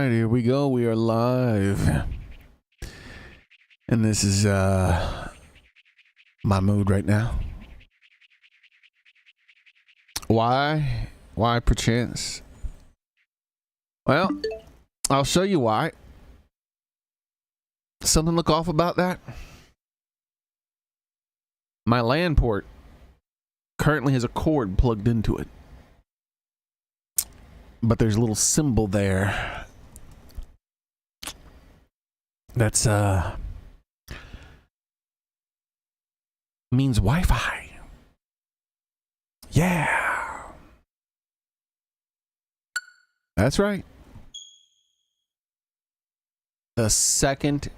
right, here we go. We are live. And this is my mood right now. Why? Why perchance? Well, I'll show you why. Something look off about that? My LAN port currently has a cord plugged into it. But there's a little symbol there that's means Wi-Fi. Yeah. That's right. The second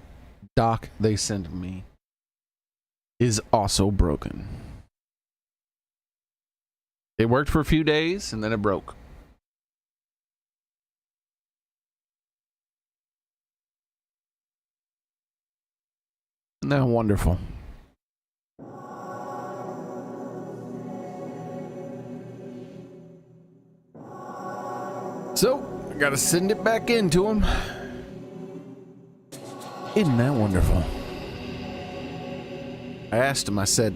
dock they sent me is also broken. It worked for a few days and then it broke. Isn't that wonderful? So, I gotta send it back into him. Isn't that wonderful? I asked him, I said,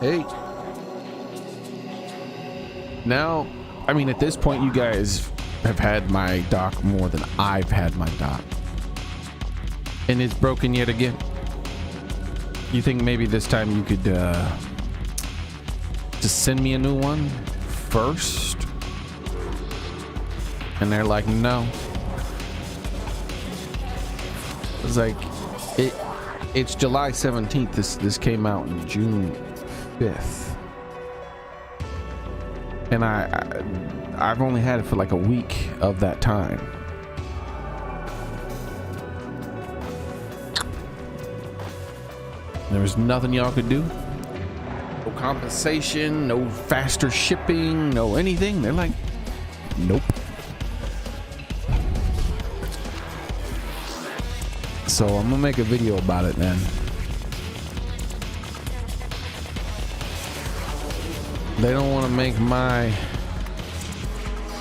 hey. Now, I mean, at this point, you guys have had my dock more than I've had my dock. And it's broken yet again. You think maybe this time you could just send me a new one first? And they're like, no. It's like, it's July 17th. This came out in June 5th. And I've only had it for like a week of that time. There was nothing y'all could do. No compensation, no faster shipping, no anything. They're like, nope. So I'm gonna make a video about it then. They don't want to make my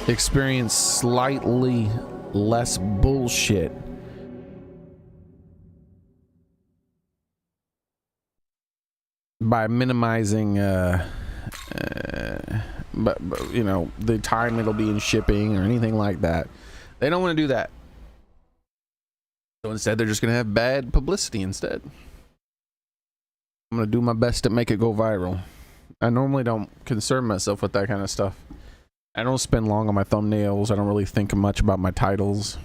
experience slightly less bullshit. By minimizing but you know, the time it'll be in shipping or anything like that. They don't want to do that. So instead they're just gonna have bad publicity instead. I'm gonna do my best to make it go viral. I normally don't concern myself with that kind of stuff. I don't spend long on my thumbnails. I don't really think much about my titles.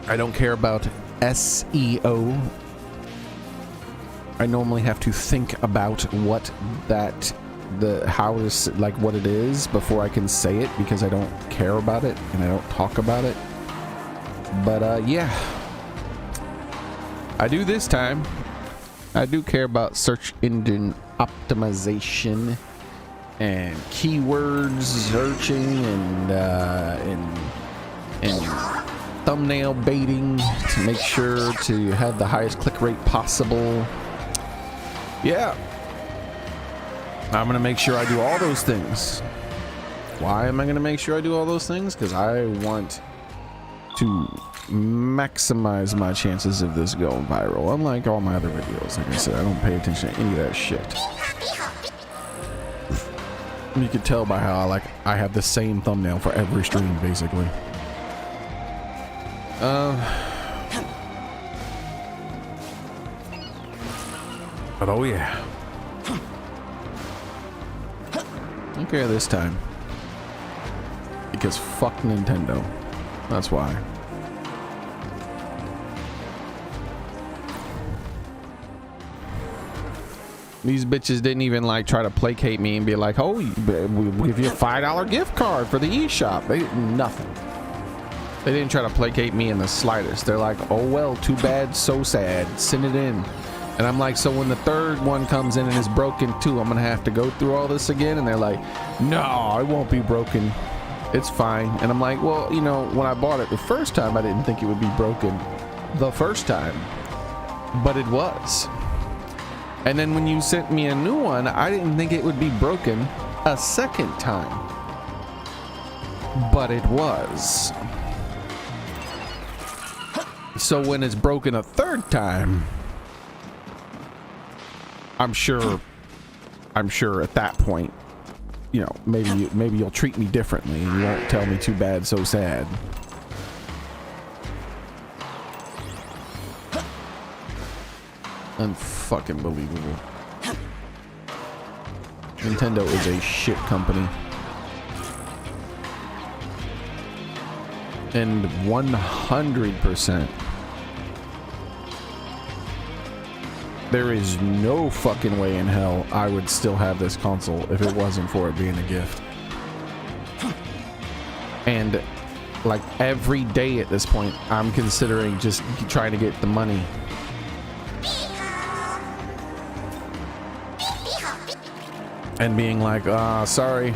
I don't care about SEO. I normally have to think about what how this, like what it is before I can say it, because I don't care about it and I don't talk about it. But yeah, I do this time. I do care about search engine optimization and keywords searching and thumbnail baiting to make sure to have the highest click rate possible. Yeah, I'm gonna make sure I do all those things. Why am I gonna make sure I do all those things? Because I want to maximize my chances of this going viral. Unlike all my other videos, like I said, I don't pay attention to any of that shit. You can tell by how I have the same thumbnail for every stream, basically. But oh yeah. Okay, this time. Because fuck Nintendo. That's why. These bitches didn't even like try to placate me and be like, oh, we'll give you a $5 gift card for the eShop. They nothing. They didn't try to placate me in the slightest. They're like, oh well, too bad, so sad. Send it in. And I'm like, so when the third one comes in and is broken too, I'm gonna have to go through all this again? And they're like, no, it won't be broken. It's fine. And I'm like, well, you know, when I bought it the first time, I didn't think it would be broken the first time, but it was. And then when you sent me a new one, I didn't think it would be broken a second time, but it was. So when it's broken a third time, I'm sure at that point, you know, maybe you'll treat me differently and you won't tell me too bad, so sad. Unfucking believable. Nintendo is a shit company. And 100%. There is no fucking way in hell I would still have this console if it wasn't for it being a gift. And like every day at this point, I'm considering just trying to get the money. And being like, sorry.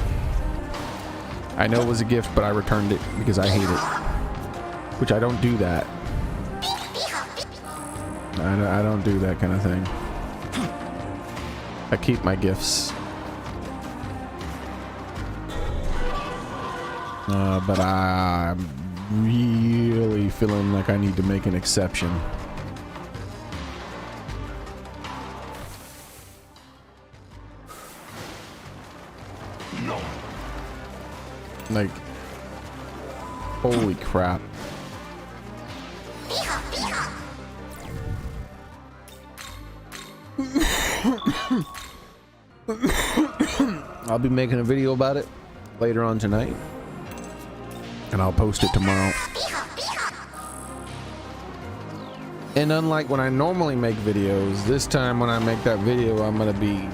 I know it was a gift, but I returned it because I hate it. Which I don't do that. I don't do that kind of thing. I keep my gifts. But I'm really feeling like I need to make an exception. No. Like, holy crap. I'll be making a video about it later on tonight, and I'll post it tomorrow. And unlike when I normally make videos, this time when I make that video, I'm gonna be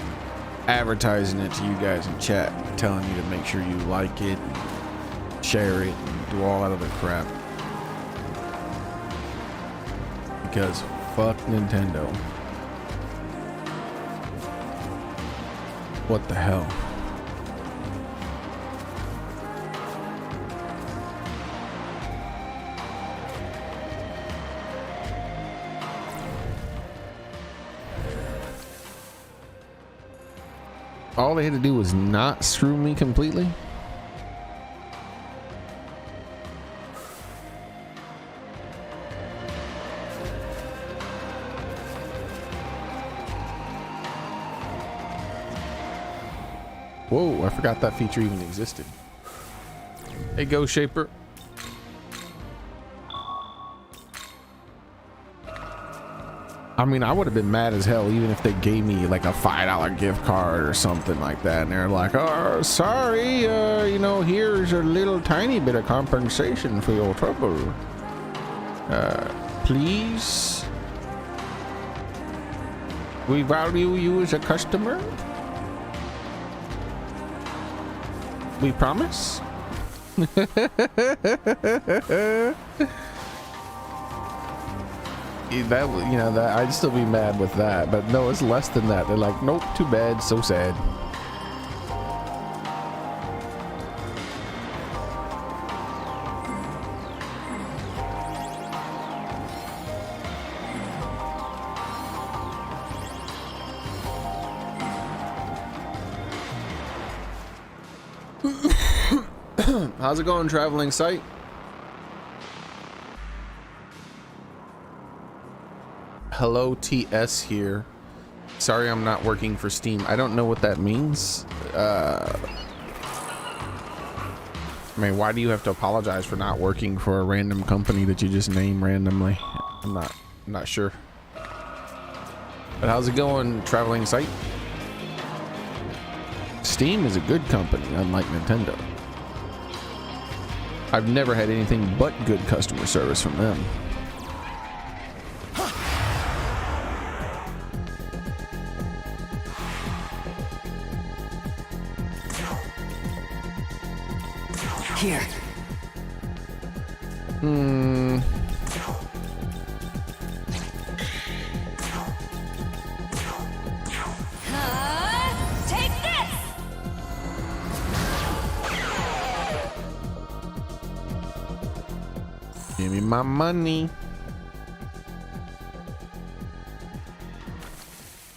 advertising it to you guys in chat, telling you to make sure you like it, share it, and do all that other crap. Because fuck Nintendo. What the hell? All they had to do was not screw me completely. Whoa, I forgot that feature even existed. Hey, Go Shaper. I mean, I would have been mad as hell even if they gave me like a $5 gift card or something like that. And they're like, oh, sorry, you know, here's a little tiny bit of compensation for your trouble. Please. We value you as a customer. We promise. That, you know, that I'd still be mad with that, but no, it's less than that. They're like, nope, too bad, so sad. How's it going, traveling sight? Hello, TS here. Sorry I'm not working for Steam. I don't know what that means. I mean, why do you have to apologize for not working for a random company that you just name randomly? I'm not sure. But how's it going, traveling sight? Steam is a good company, unlike Nintendo. I've never had anything but good customer service from them. Here. Take this. Give me my money.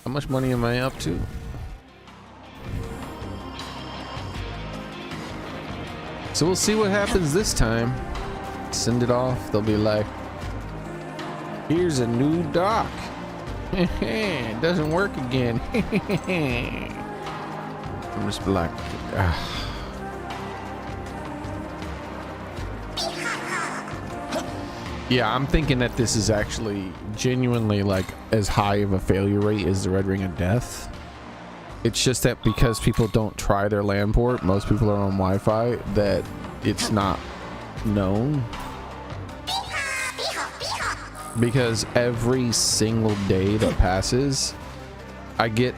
How much money am I up to? So we'll see what happens this time. Send it off. They'll be like, here's a new dock. It doesn't work again. I'm just like, yeah, I'm thinking that this is actually genuinely like as high of a failure rate as the Red Ring of Death. It's just that because people don't try their LAN port, most people are on Wi-Fi, that it's not known. Because every single day that passes, I get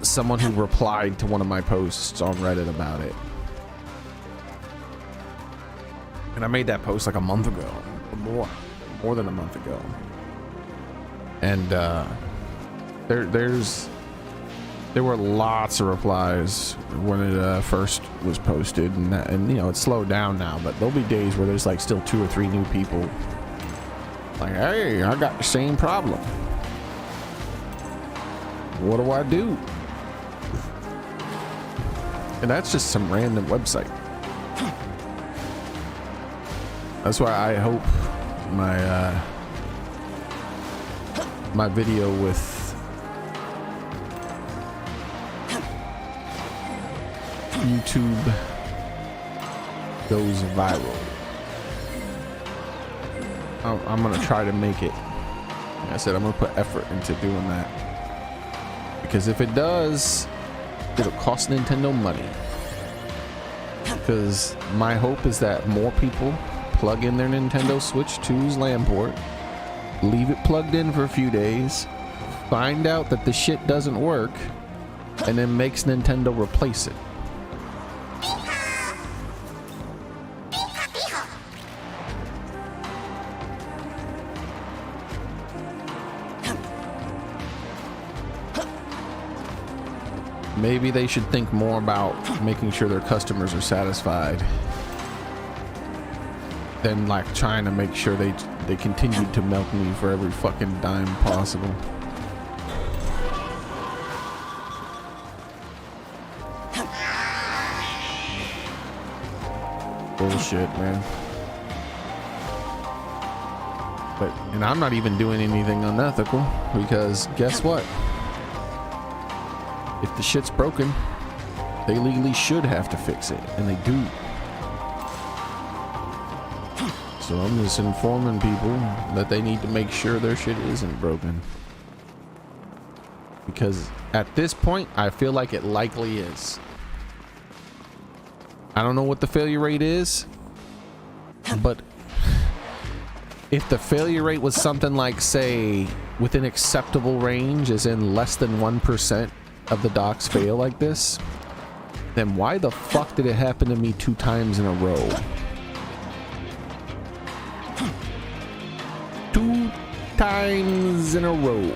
someone who replied to one of my posts on Reddit about it. And I made that post like a month ago, or more than a month ago. And there were lots of replies when it first was posted, and you know, it's slowed down now, but there'll be days where there's like still 2 or 3 new people like, hey, I got the same problem. What do I do? And that's just some random website. That's why I hope my my video with YouTube goes viral. I'm gonna try to make it. Like I said, I'm gonna put effort into doing that, because if it does, it'll cost Nintendo money. Because my hope is that more people plug in their Nintendo Switch 2's LAN port, leave it plugged in for a few days, find out that the shit doesn't work, and then makes Nintendo replace it. Maybe they should think more about making sure their customers are satisfied than like trying to make sure they continue to milk me for every fucking dime possible. Bullshit, man. And I'm not even doing anything unethical, because guess what? If the shit's broken, they legally should have to fix it, and they do. So I'm just informing people that they need to make sure their shit isn't broken. Because at this point, I feel like it likely is. I don't know what the failure rate is, but if the failure rate was something like, say, within acceptable range, as in less than 1% of the docks fail like this, then why the fuck did it happen to me 2 times in a row? 2 times in a row.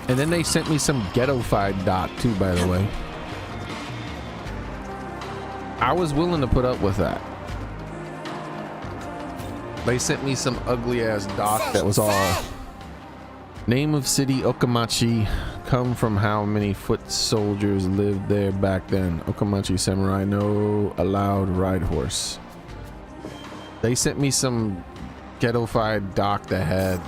And then they sent me some ghetto-fied dock too, by the way. I was willing to put up with that. They sent me some ugly ass doc that was all name of city Okamachi, come from how many foot soldiers lived there back then. Okamachi samurai, no allowed ride horse. They sent me some ghetto-fied doc that had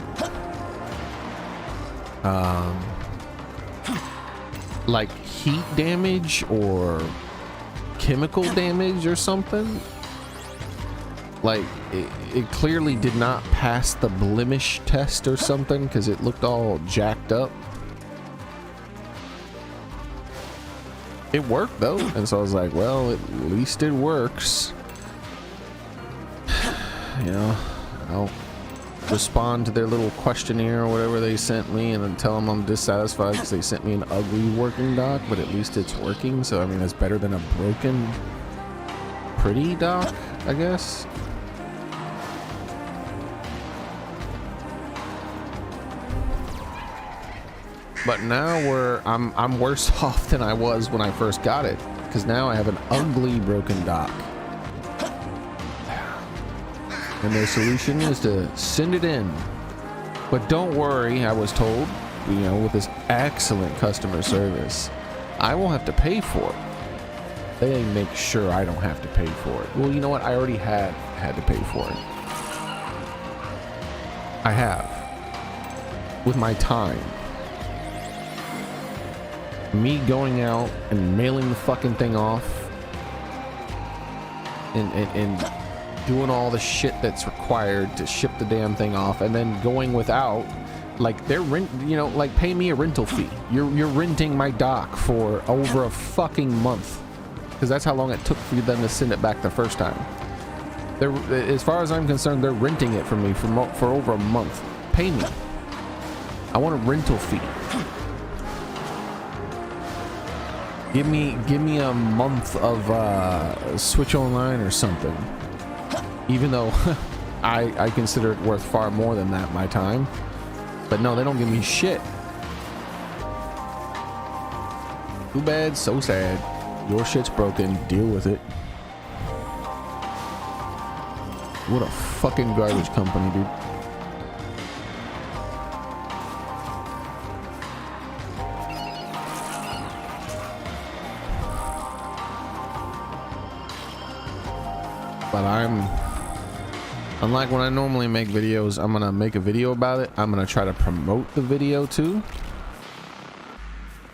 like heat damage or chemical damage or something. Like it clearly did not pass the blemish test or something, because it looked all jacked up. It worked though, and so I was like, well, at least it works. You know, I'll respond to their little questionnaire or whatever they sent me and then tell them I'm dissatisfied because they sent me an ugly working dock, but at least it's working. So I mean, that's better than a broken pretty dock, I guess. But now I'm worse off than I was when I first got it, because now I have an ugly broken dock. And their solution is to send it in. But don't worry, I was told, you know, with this excellent customer service, I won't have to pay for it. They make sure I don't have to pay for it. Well, you know what? I already had to pay for it. I have. With my time. Me going out and mailing the fucking thing off and doing all the shit that's required to ship the damn thing off, and then going without, like, they're like, pay me a rental fee. You're renting my dock for over a fucking month, because that's how long it took for them to send it back the first time. They're, as far as I'm concerned, they're renting it from me for over a month. Pay me. I want a rental fee. Give me a month of Switch Online or something. Even though I consider it worth far more than that, my time. But no, they don't give me shit. Too bad, so sad. Your shit's broken, deal with it. What a fucking garbage company, dude. But unlike when I normally make videos, I'm gonna make a video about it. I'm gonna try to promote the video too.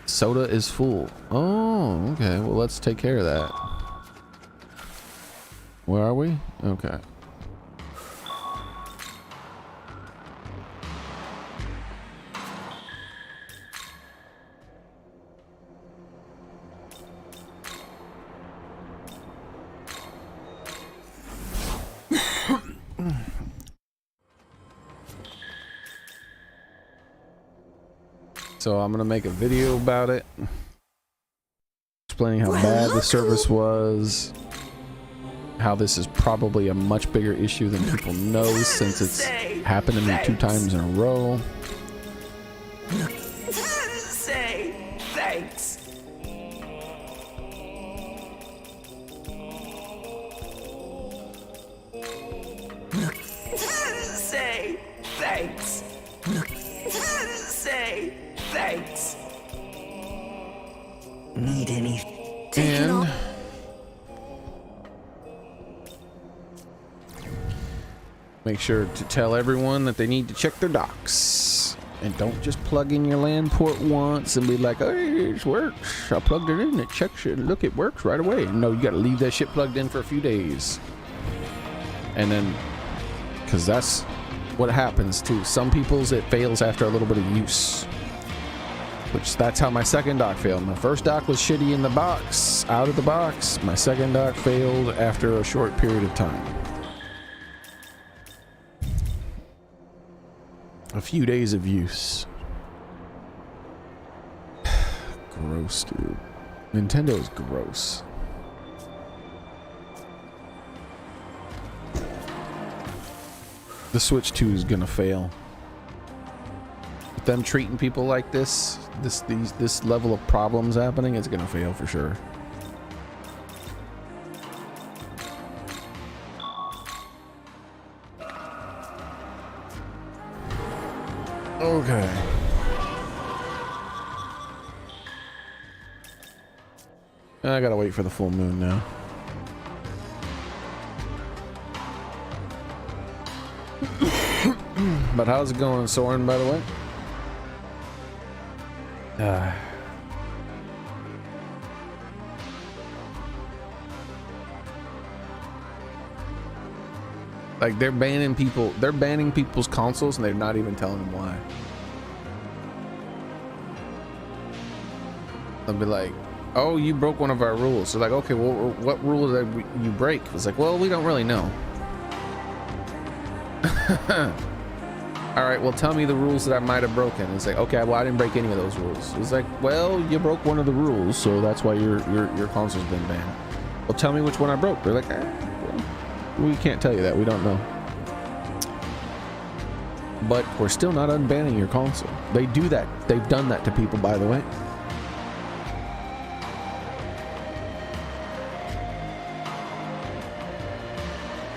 Soda is full. Oh, okay. Well, let's take care of that. Where are we? Okay. So I'm gonna make a video about it, explaining how bad the service was, how this is probably a much bigger issue than people know since it's happened to me 2 times in a row. Say thanks. Say thanks. Say thanks. Need any? And make sure to tell everyone that they need to check their docks. And don't just plug in your LAN port once and be like, hey, it works. I plugged it in, it checks it, look, it works right away. No, you gotta leave that shit plugged in for a few days. And then, because that's what happens to some people's, it fails after a little bit of use. Which, that's how my second dock failed. My first dock was shitty in the box, out of the box. My second dock failed after a short period of time. A few days of use. Gross, dude. Nintendo is gross. The Switch 2 is gonna fail. With them treating people like this level of problems happening, it's gonna fail for sure. Okay. I gotta wait for the full moon now. But how's it going, Soren, by the way? Like, they're banning people's consoles and they're not even telling them why. They'll be like, oh, you broke one of our rules. So like, okay, well, what rule did you break? It's like, well, we don't really know. All right, well, tell me the rules that I might have broken. It's like, okay, well, I didn't break any of those rules. It's like, well, you broke one of the rules, so that's why your console's been banned. Well, tell me which one I broke. They're like, well, we can't tell you that. We don't know. But we're still not unbanning your console. They do that. They've done that to people, by the way.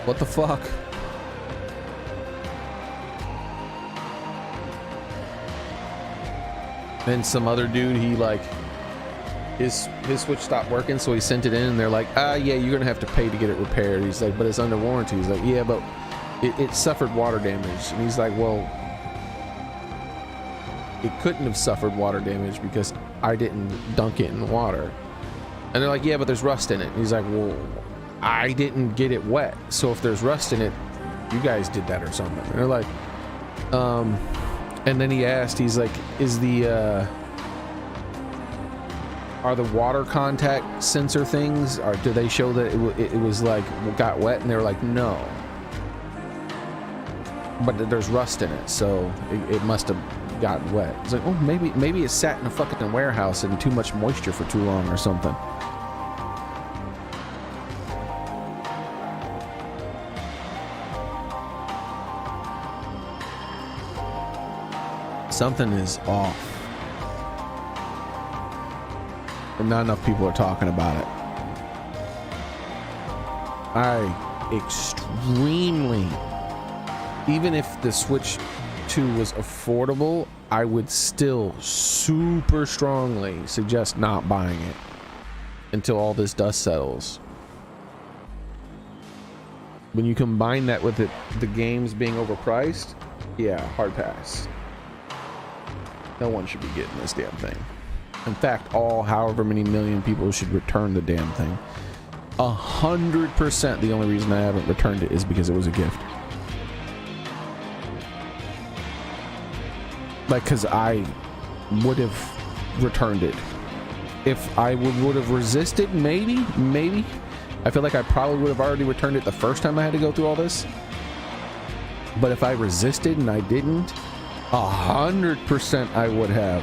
What the fuck? Then some other dude, he like his switch stopped working, so he sent it in, and they're like, yeah, you're gonna have to pay to get it repaired. He's like, but it's under warranty. He's like, yeah, but it suffered water damage. And he's like, well, it couldn't have suffered water damage because I didn't dunk it in the water. And they're like, yeah, but there's rust in it. And he's like, well, I didn't get it wet, so if there's rust in it, you guys did that or something. And they're like, and then he asked, he's like, are the water contact sensor things, or do they show that it was like got wet? And they were like, no, but there's rust in it, so it must have gotten wet. It's like, oh, maybe it sat in a fucking warehouse in too much moisture for too long or something. Something is off. And not enough people are talking about it. Even if the Switch 2 was affordable, I would still super strongly suggest not buying it until all this dust settles. When you combine that with the games being overpriced, yeah, hard pass. No one should be getting this damn thing. In fact, however many million people should return the damn thing. 100%. The only reason I haven't returned it is because it was a gift. Like, because I would have returned it. If I would have resisted, maybe. I feel like I probably would have already returned it the first time I had to go through all this. But if I resisted and I didn't, 100% I would have.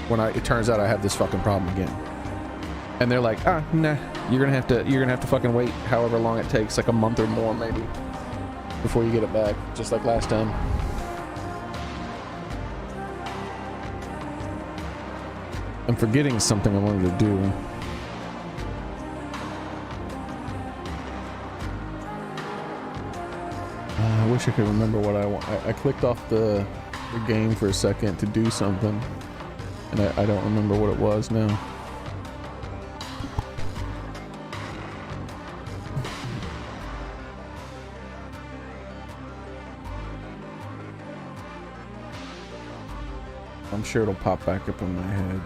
When it turns out I have this fucking problem again, and they're like, nah, you're gonna have to fucking wait however long it takes, like a month or more maybe, before you get it back, just like last time. I'm forgetting something I wanted to do. I wish I could remember what I want. I clicked off the game for a second to do something. And I don't remember what it was now. I'm sure it'll pop back up in my head.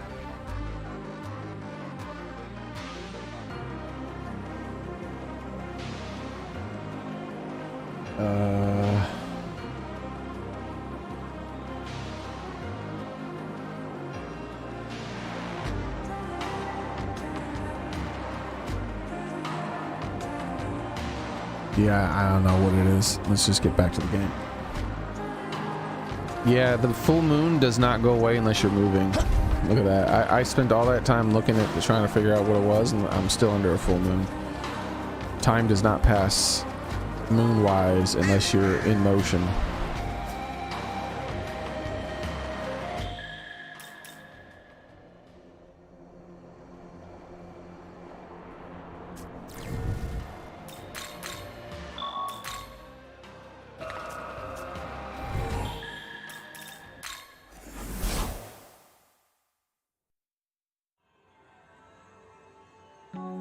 Yeah, I don't know what it is. Let's just get back to the game. Yeah, the full moon does not go away unless you're moving. Look at that. I spent all that time looking at trying to figure out what it was, and I'm still under a full moon. Time does not pass moon-wise unless you're in motion.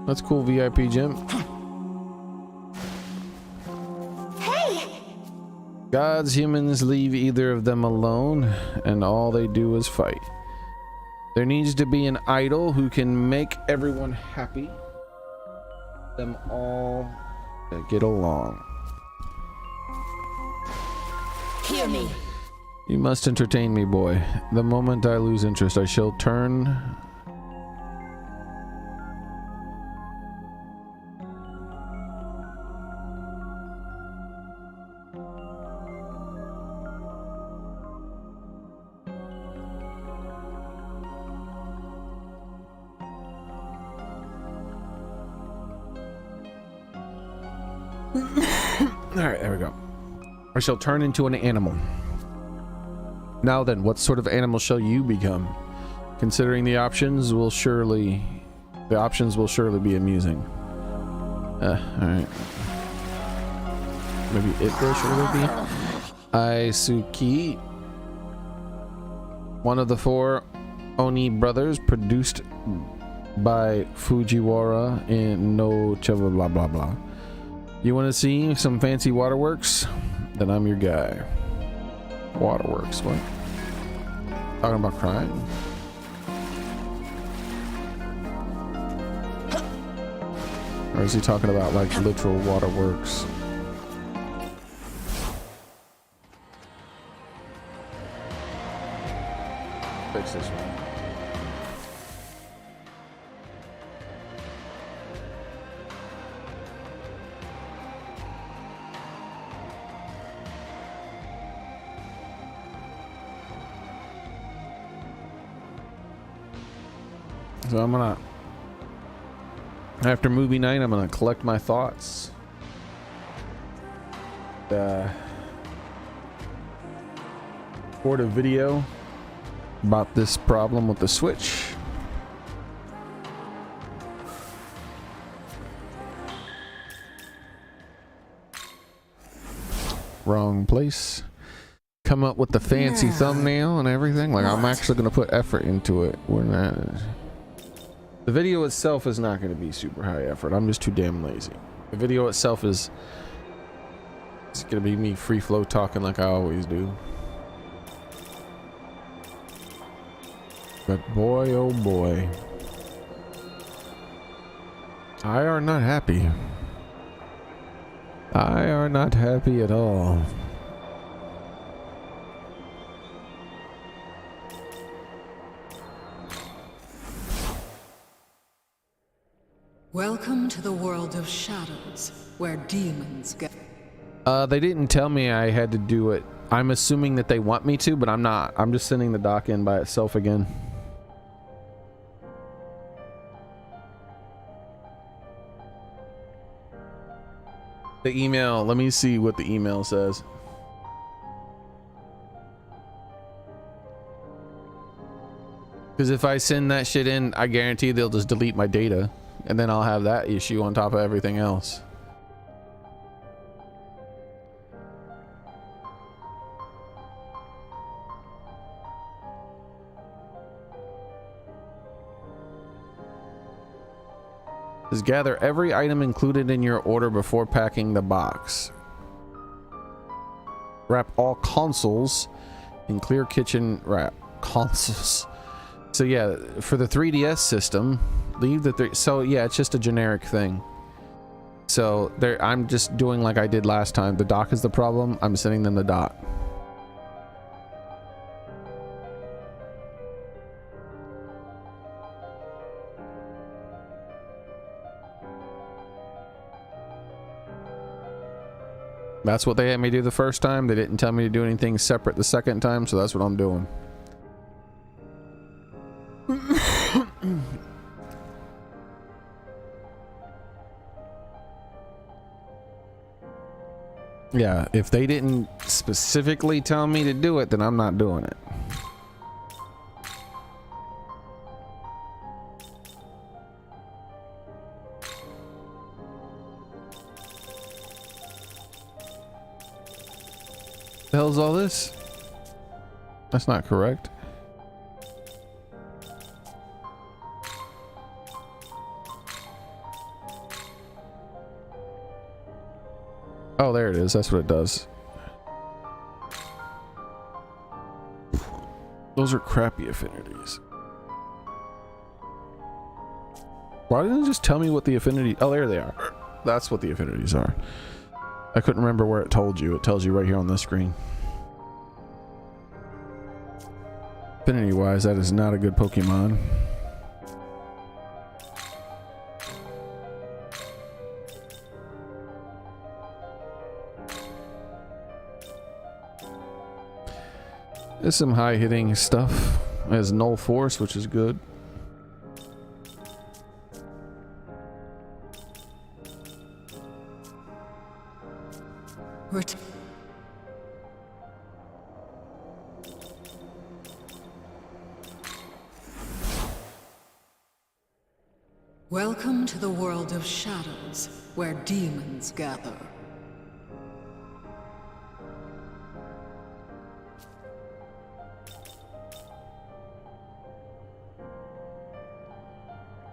That's cool, VIP gym. Hey! Gods, humans, leave either of them alone, and all they do is fight. There needs to be an idol who can make everyone happy. Them all get along. Hear me. You must entertain me, boy. The moment I lose interest, I shall turn. Alright, there we go. I shall turn into an animal. Now then, what sort of animal shall you become? Considering the options will surely be amusing. Alright. Maybe it will surely be. Aisuki. One of the four. Oni Brothers, produced by Fujiwara in no blah blah blah blah. You want to see some fancy waterworks? Then I'm your guy. Waterworks, what? Talking about crime? Or is he talking about like literal waterworks? Fix this one. So I'm gonna, after movie night, I'm gonna collect my thoughts. Record a video about this problem with the Switch. Wrong place. Come up with the fancy thumbnail and everything. Like, I'm actually gonna put effort into it. We're not. The video itself is not going to be super high effort. I'm just too damn lazy. The video itself is, it's going to be me free flow talking like I always do. But boy, oh boy, I are not happy. I are not happy at all. Welcome to the world of shadows, where demons get. They didn't tell me I had to do it. I'm assuming that they want me to, but I'm not. I'm just sending the doc in by itself again. The email, let me see what the email says. Because if I send that shit in, I guarantee they'll just delete my data. And then I'll have that issue on top of everything else. Just gather every item included in your order before packing the box. Wrap all consoles in clear kitchen wrap. Consoles. So yeah, for the 3DS system, leave the so yeah, it's just a generic thing. So there, I'm just doing like I did last time. The dock is the problem. I'm sending them the dock. That's what they had me do the first time. They didn't tell me to do anything separate the second time, so that's what I'm doing. Yeah, if they didn't specifically tell me to do it, then I'm not doing it. The hell's all this? That's not correct. Oh, there it is. That's what it does. Those are crappy affinities. Why didn't it just tell me what the affinity... Oh, there they are. That's what the affinities are. I couldn't remember where it told you. It tells you right here on the screen. Affinity-wise, that is not a good Pokemon. There's some high-hitting stuff. It has null force, which is good. Welcome to the world of shadows, where demons gather.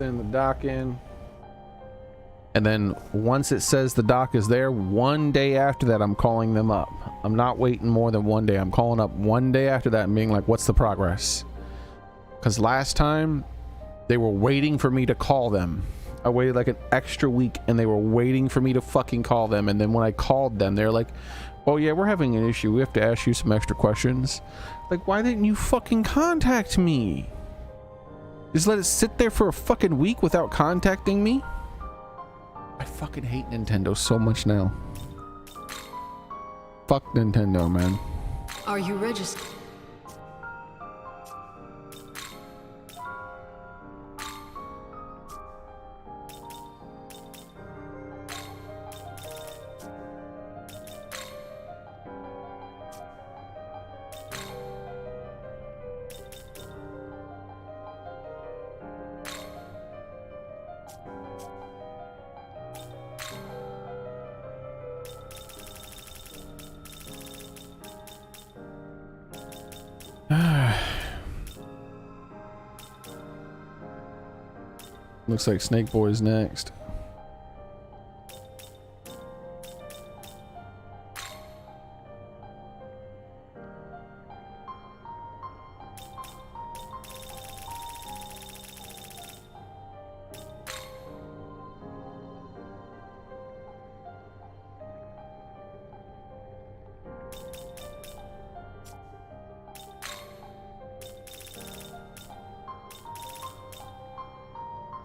Send the dock in. And then once it says the dock is there, 1 day after that, I'm calling them up. I'm not waiting more than 1 day. I'm calling up 1 day after that and being like, what's the progress? Because last time they were waiting for me to call them. I waited like an extra week and they were waiting for me to fucking call them. And then when I called them, they're like, oh yeah, we're having an issue. We have to ask you some extra questions. Like, why didn't you fucking contact me? Just let it sit there for a fucking week without contacting me? I fucking hate Nintendo so much now. Fuck Nintendo, man. Are you registered? Looks like Snake Boy's next.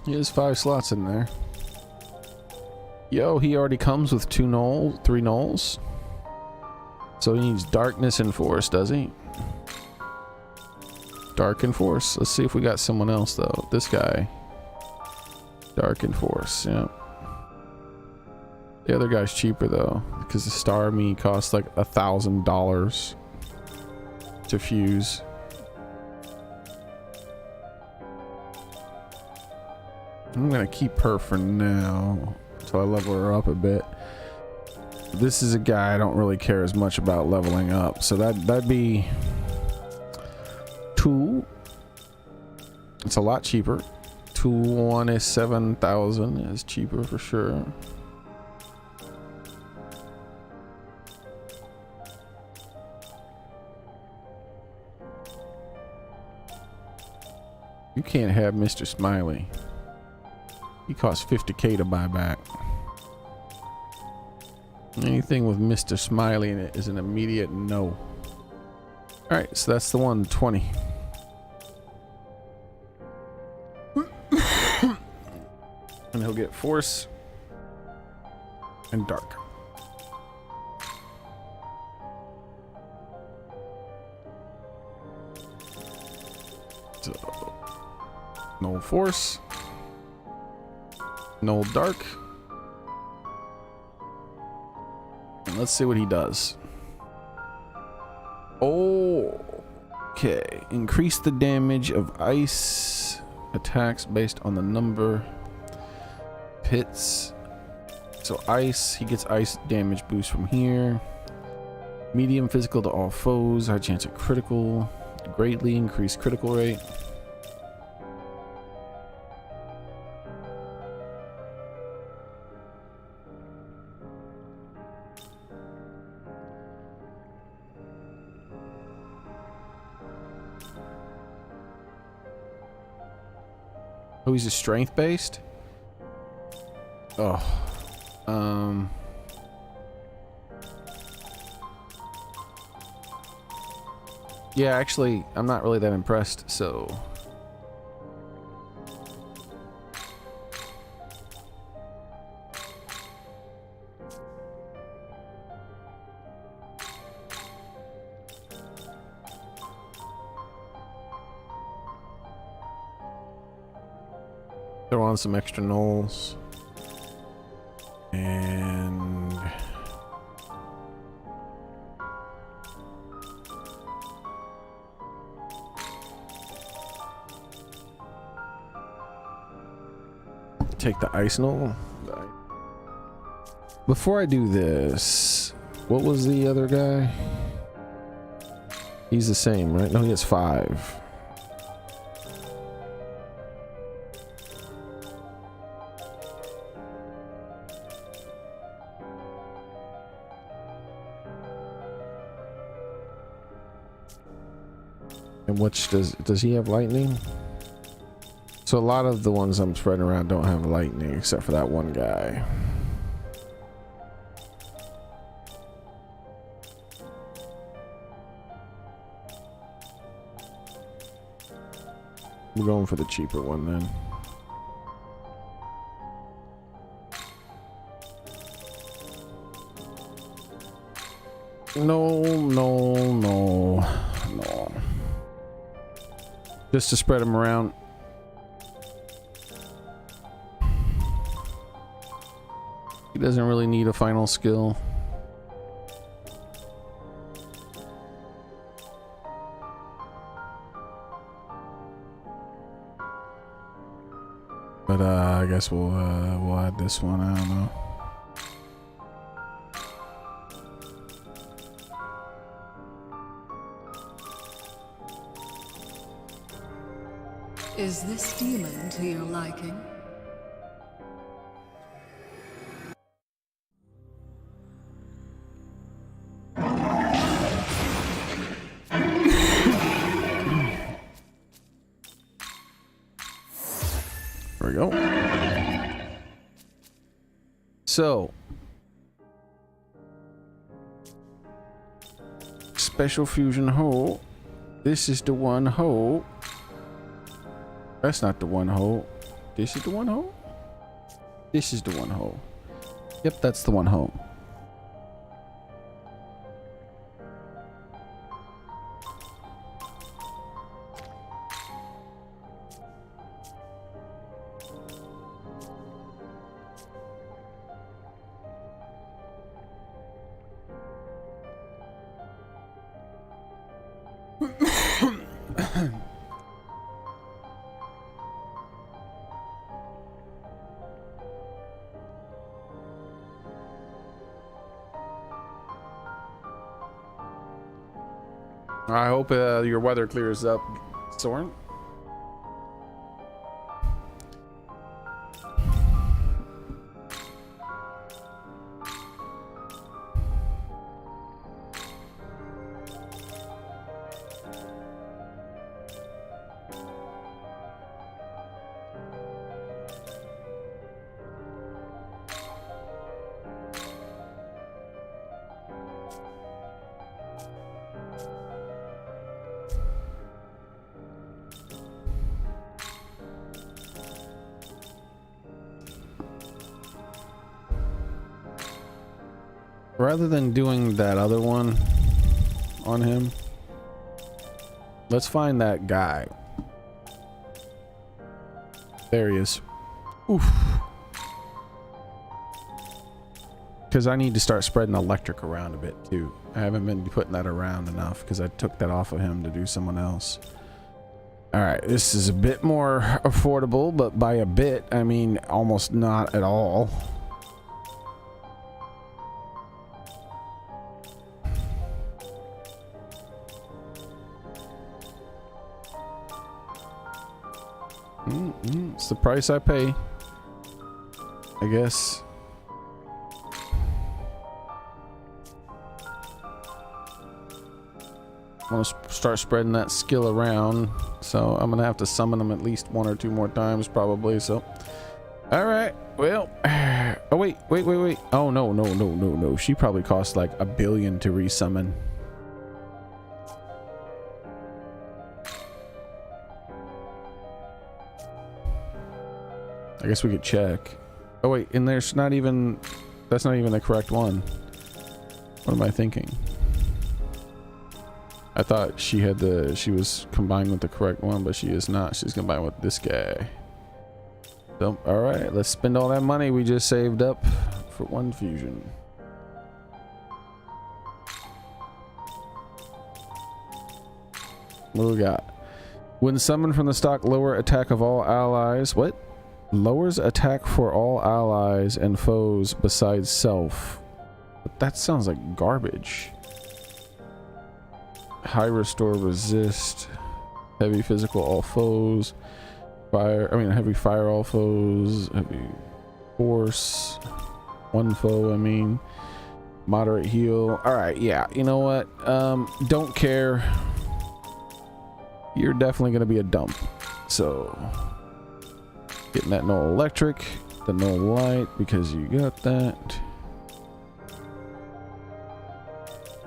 He has 5 slots in there. Yo, he already comes with 3 nulls. So he needs darkness and force, does he? Dark and force. Let's see if we got someone else though. This guy. Dark and force, yeah. The other guy's cheaper though, because the Star Me costs like $1,000 to fuse. I'm gonna keep her for now until I level her up a bit. This is a guy I don't really care as much about leveling up, so that'd be 2. It's a lot cheaper. 1 is 7,000 is cheaper for sure. You can't have Mr. Smiley. He costs 50k to buy back. Anything with Mr. Smiley in it is an immediate no. Alright, so that's the 120. And he'll get force and dark. So, no force. No dark. And let's see what he does. Oh, okay. Increase the damage of ice attacks based on the number hits. So ice, he gets ice damage boost from here. Medium physical to all foes. High chance of critical. Greatly increased critical rate. Oh, he's a strength based? Oh. Yeah, actually, I'm not really that impressed, so. Throw on some extra nulls. And take the ice null. Before I do this, what was the other guy? He's the same, right? No, he has 5. And which does he have lightning? So a lot of the ones I'm spreading around don't have lightning except for that one guy. We're going for the cheaper one then. No, no, no, no. Just to spread them around. He doesn't really need a final skill. But I guess we'll add this one. I don't know. Is this demon to your liking? There we go. So, special fusion hole. This is the one hole. That's not the one hole. This is the one hole? This is the one hole. Yep, that's the one hole. I hope your weather clears up, Soren. Rather than doing that other one on him, let's find that guy. There he is. Oof. Because I need to start spreading electric around a bit too. I haven't been putting that around enough because I took that off of him to do someone else. All right, this is a bit more affordable, but by a bit, I mean almost not at all. It's the price I pay, I guess. I want to start spreading that skill around, so I'm gonna have to summon them at least 1 or 2 more times probably. So all right, well, oh wait. Oh no, she probably costs like 1 billion to resummon. I guess we could check. Oh wait, and there's not even, that's not even the correct one. What am I thinking? I thought she was combined with the correct one, but she is not. She's combined with this guy. So, all right, let's spend all that money we just saved up for 1 fusion. What do we got? When summoned from the stock, lower attack of all allies. What? Lowers attack for all allies and foes besides self. But that sounds like garbage. High restore resist. Heavy physical all foes. Heavy fire all foes. Heavy force. 1 foe, I mean. Moderate heal. Alright, yeah. You know what? Don't care. you're definitely going to be a dump. So getting that no electric, the no light, because you got that.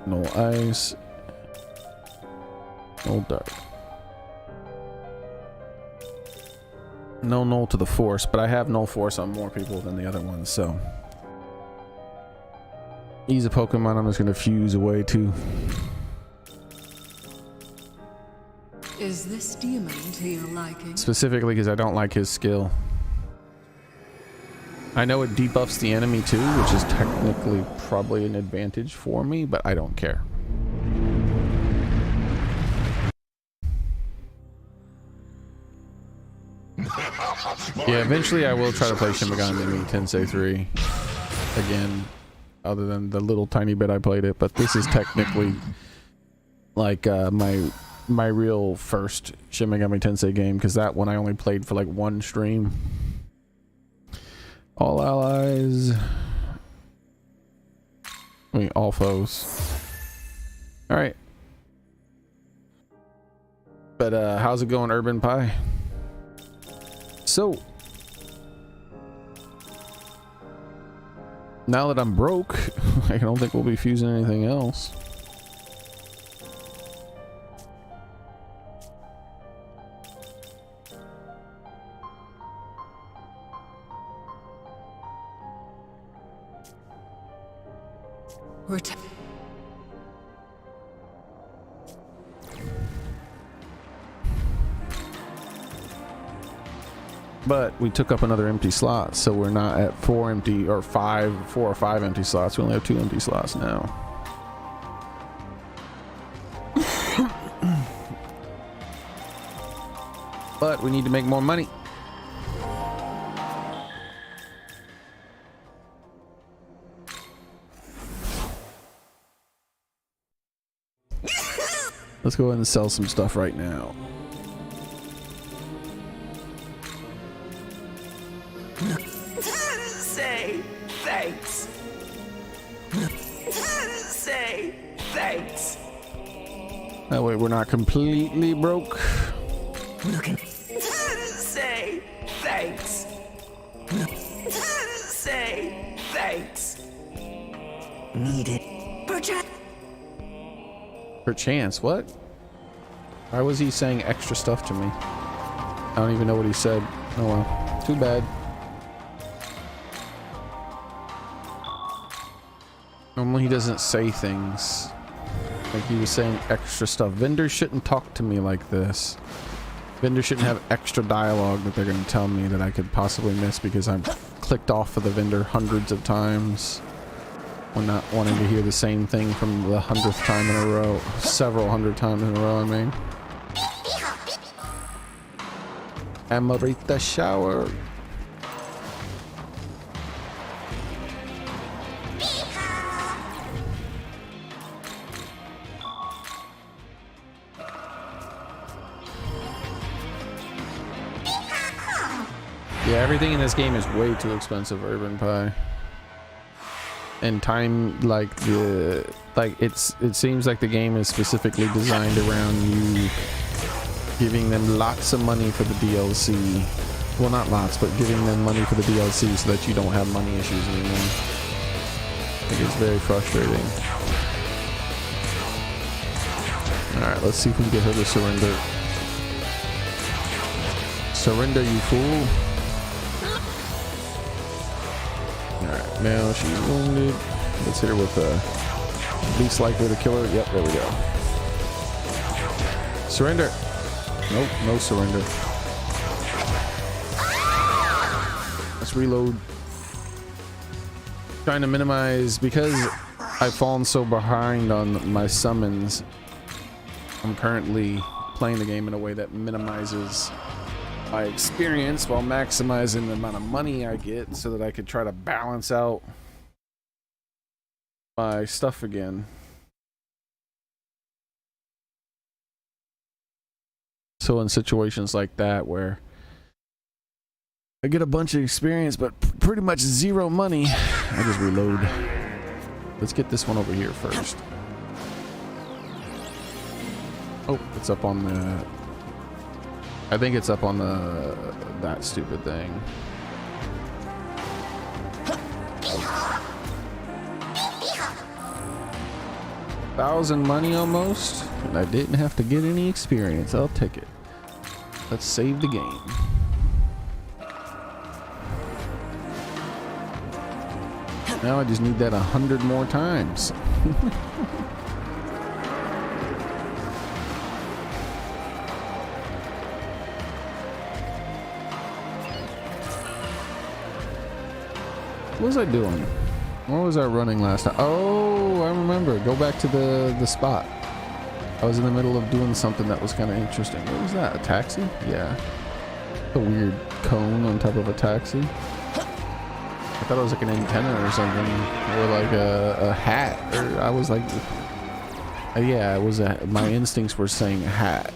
No ice, no dark. No null to the force, but I have null force on more people than the other ones, so he's a Pokemon I'm just gonna fuse away to. Is this demon to your liking? Specifically because I don't like his skill. I know it debuffs the enemy too, which is technically probably an advantage for me, but I don't care. Yeah, eventually I will try to play Shin Megami Tensei 3 again, other than the little tiny bit I played it, but this is technically like my real first Shin Megami Tensei game, because that one I only played for like one stream. All allies, I mean all foes. All right, but how's it going, Urban Pie? So now that I'm broke, I don't think we'll be fusing anything else. We're But we took up another empty slot, so we're not at 4 or 5 empty slots. We only have 2 empty slots now. But we need to make more money. Let's go ahead and sell some stuff right now. Say thanks. Say thanks. That way we're not completely broke. Say thanks. Say thanks. Need it. Perchance, what? Why was he saying extra stuff to me? I don't even know what he said. Oh well, too bad. Normally he doesn't say things. Like he was saying extra stuff. Vendors shouldn't talk to me like this. Vendors shouldn't have extra dialogue that they're going to tell me that I could possibly miss because I'm clicked off of the vendor hundreds of times. When not wanting to hear the same thing from the 100th time in a row. Several hundred times in a row, I mean. Amarita shower. Yeah, everything in this game is way too expensive, Urban Pie. And time, like it seems like the game is specifically designed around you giving them lots of money for the DLC. Well, not lots, but giving them money for the DLC so that you don't have money issues anymore. I think it's very frustrating. Alright, let's see if we can get her to surrender. Surrender, you fool. Alright, now she's wounded. Let's hit her with least likely to kill her. Yep, there we go. Surrender. Nope, no surrender. Let's reload. Trying to minimize, because I've fallen so behind on my summons. I'm currently playing the game in a way that minimizes my experience while maximizing the amount of money I get so that I could try to balance out my stuff again. So in situations like that where I get a bunch of experience but pretty much zero money, I just reload. Let's get this one over here first. Oh, it's up on the I think it's up on the that stupid thing. $1,000 money almost, and I didn't have to get any experience. I'll take it. Let's save the game. Now I just need that 100 more times. What was I doing? What was I running last time? Oh, I remember. Go back to the spot. I was in the middle of doing something that was kind of interesting. What was that? A taxi? Yeah. A weird cone on top of a taxi. I thought it was like an antenna or something, or like a hat. Or I was like, yeah, it was my instincts were saying hat.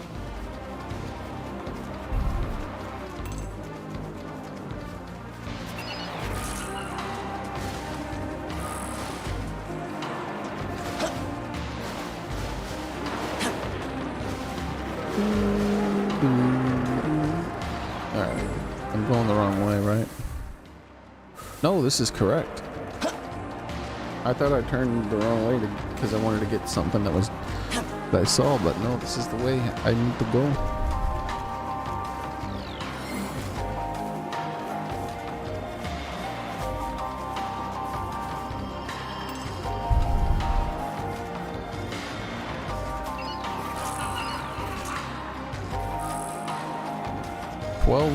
Alright, I'm going the wrong way, right? No, this is correct. I thought I turned the wrong way because I wanted to get something that I saw, but no, this is the way I need to go.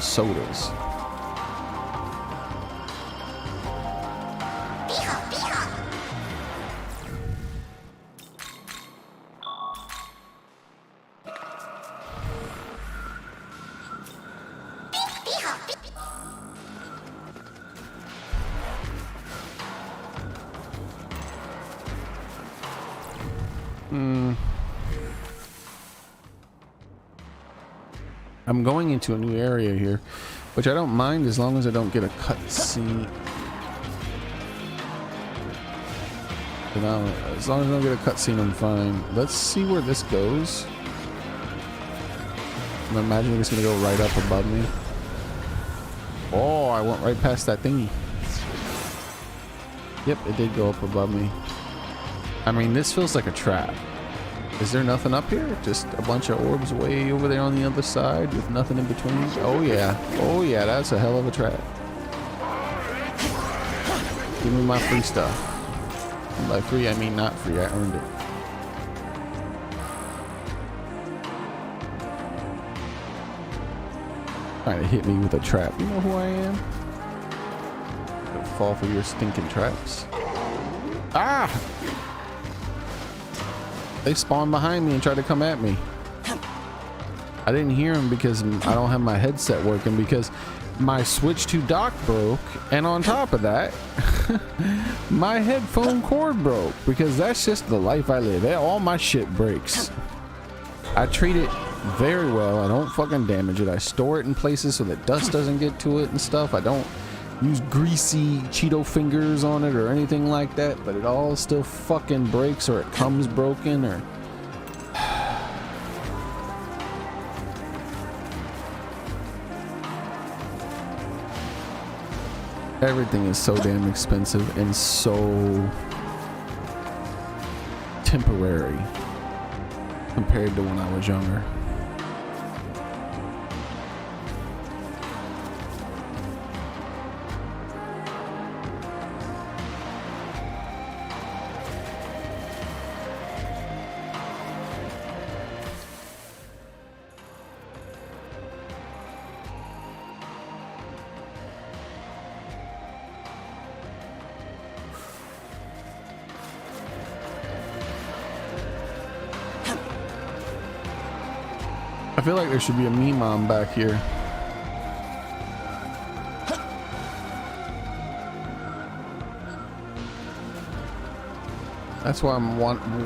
Sodas. I'm going into a new area here, which I don't mind as long as I don't get a cutscene. As long as I don't get a cutscene, I'm fine. Let's see where this goes. I'm imagining it's gonna go right up above me. Oh, I went right past that thingy. Yep, it did go up above me. I mean, this feels like a trap. Is there nothing up here? Just a bunch of orbs way over there on the other side with nothing in between? Oh yeah. Oh yeah, that's a hell of a trap. Give me my free stuff. And by free, I mean not free. I earned it. Trying to hit me with a trap. You know who I am? Gonna fall for your stinking traps. Ah! They spawned behind me and tried to come at me. I didn't hear them because I don't have my headset working because my switch to dock broke, and on top of that, my headphone cord broke because that's just the life I live. All my shit breaks. I treat it very well. I don't fucking damage it. I store it in places so that dust doesn't get to it and stuff. I don't use greasy Cheeto fingers on it or anything like that, but it all still fucking breaks, or it comes broken, or everything is so damn expensive and so temporary compared to when I was younger. I feel like there should be a me mom back here. That's why I'm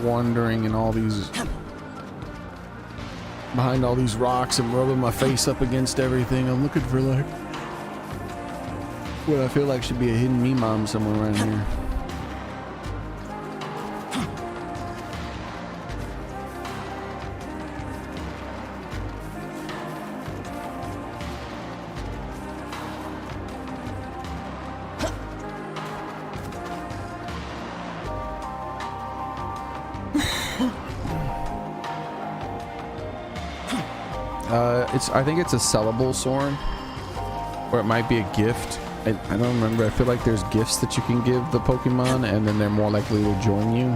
wandering in all these, behind all these rocks and rubbing my face up against everything. I'm looking for like what I feel like should be a hidden me mom somewhere around here. I think it's a sellable sword, or it might be a gift. I don't remember. I feel like there's gifts that you can give the Pokemon, and then they're more likely to join you.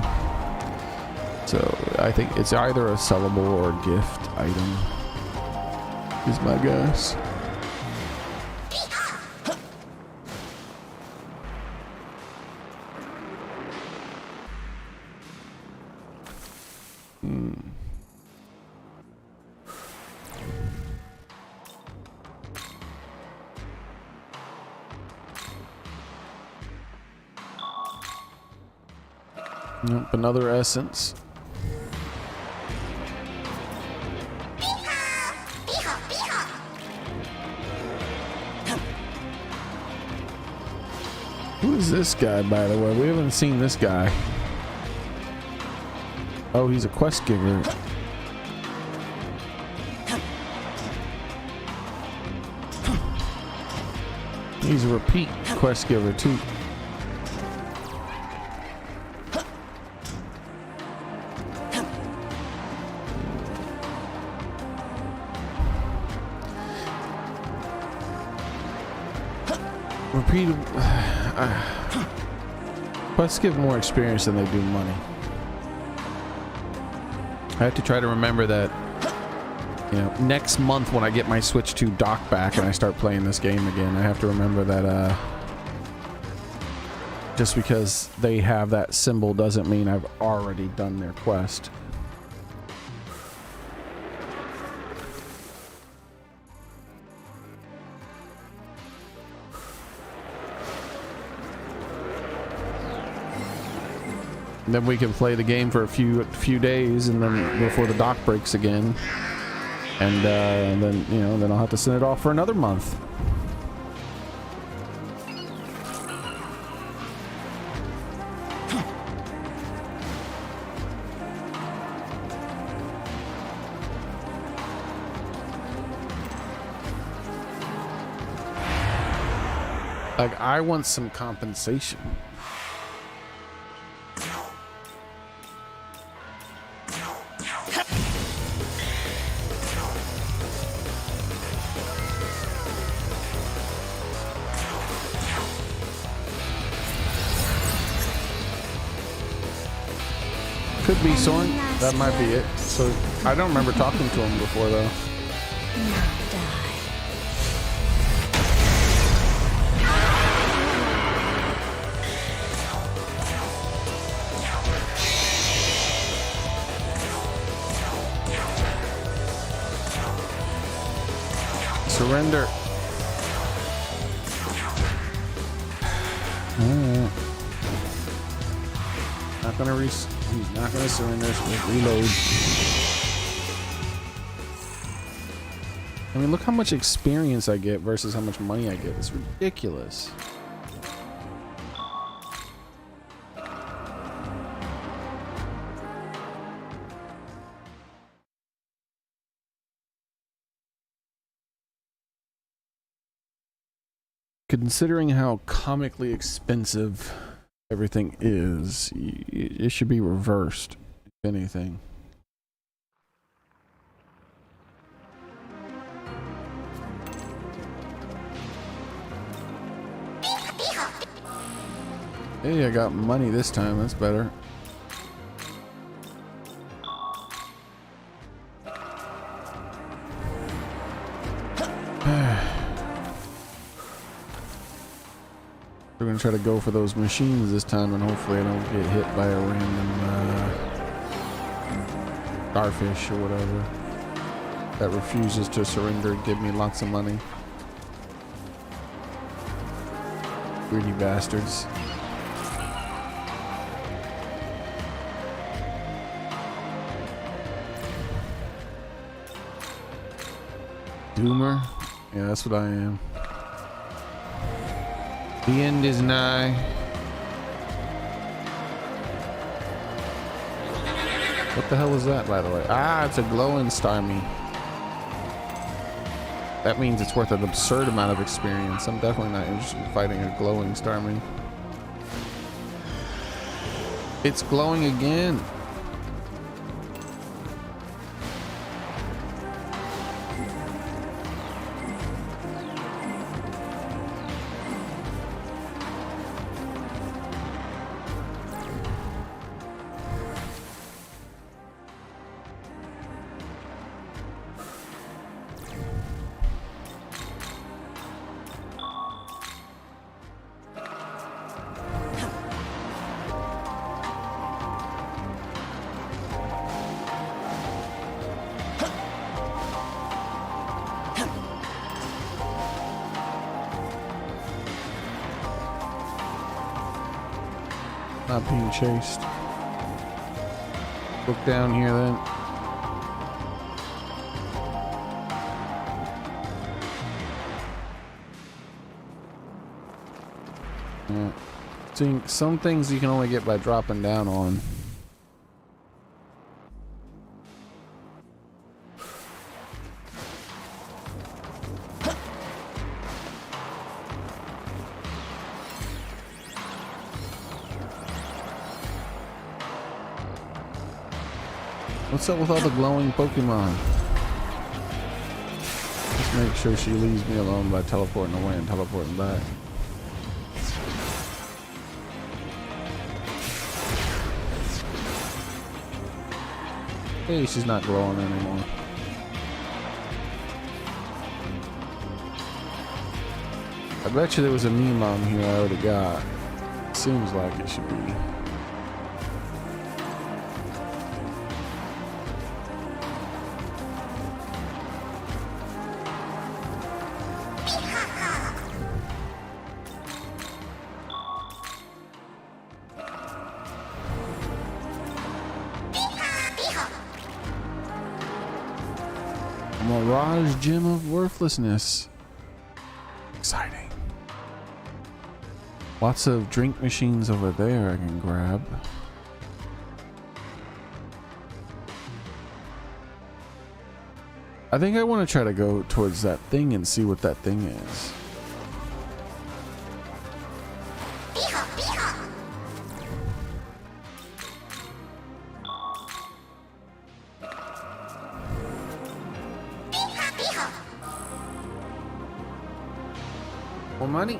So I think it's either a sellable or a gift item. Is my guess. Nope, another essence. Who is this guy, by the way? We haven't seen this guy. Oh, he's a quest giver. He's a repeat quest giver, too. Repeat. Quests give more experience than they do money. I have to try to remember that, you know, next month when I get my Switch 2 dock back and I start playing this game again, I have to remember that just because they have that symbol doesn't mean I've already done their quest. Then we can play the game for a few days, and then before the dock breaks again, and then, you know, then I'll have to send it off for another month. Like, I want some compensation. Could be Soren. That might be it. So I don't remember talking to him before, though. Surrender. Not gonna he's not gonna surrender, so let's reload. I mean, look how much experience I get versus how much money I get. It's ridiculous. Considering how comically expensive everything is, it should be reversed, if anything. Hey, I got money this time. That's better. We're gonna try to go for those machines this time, and hopefully I don't get hit by a random starfish or whatever that refuses to surrender and give me lots of money. Greedy bastards. Doomer? Yeah, that's what I am. The end is nigh. What the hell was that, by the way? Ah, it's a glowing starmie. That means it's worth an absurd amount of experience. I'm definitely not interested in fighting a glowing starmie. It's glowing again. Not being chased. Look down here then. Yeah. See, some things you can only get by dropping down on. What's up with all the glowing Pokemon? Just make sure she leaves me alone by teleporting away and teleporting back. Hey, she's not glowing anymore. I bet you there was a Memon here I already got. Seems like it should be. Mirage Gem of Worthlessness. Exciting. Lots of drink machines over there I can grab. I think I want to try to go towards that thing and see what that thing is. More money.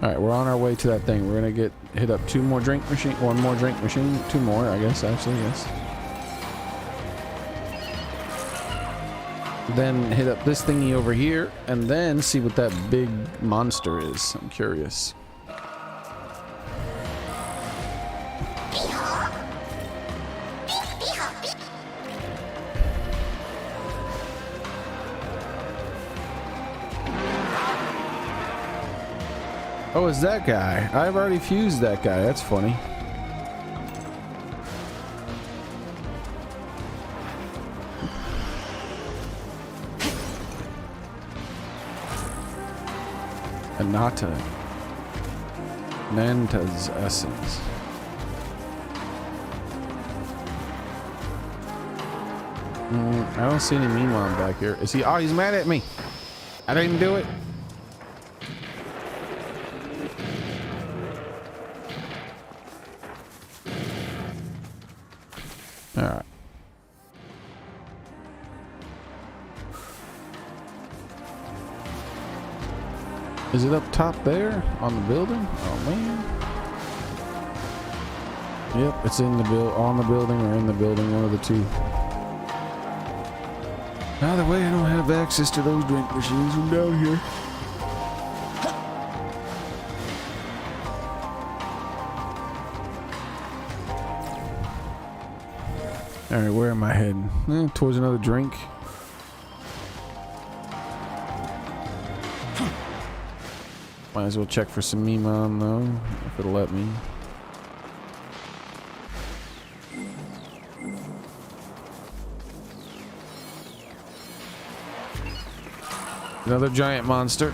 All right, we're on our way to that thing. We're gonna hit up one more drink machine, two more, I guess. Actually, yes. Then hit up this thingy over here, and then see what that big monster is. I'm curious. Oh, it's that guy. I've already fused that guy. That's funny. Anata. Nanta's essence. I don't see any Memon back here. Is he? Oh, he's mad at me. I didn't do it. All right. Is it up top there on the building? Oh man. Yep, it's in the on the building or in the building, one of the two. Either way, I don't have access to those drink machines from down here. All right, where am I heading? Towards another drink. Might as well check for some Memon though, if it'll let me. Another giant monster.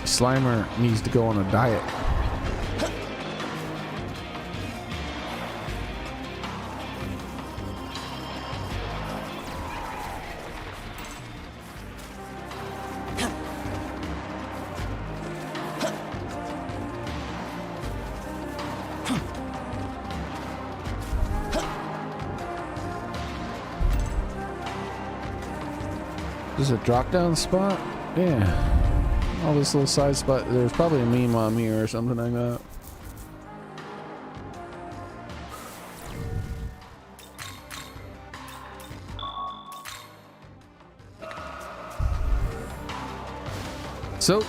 Slimer needs to go on a diet. This is a drop down spot? Yeah. All this little side spot. There's probably a meme on me or something like that. So,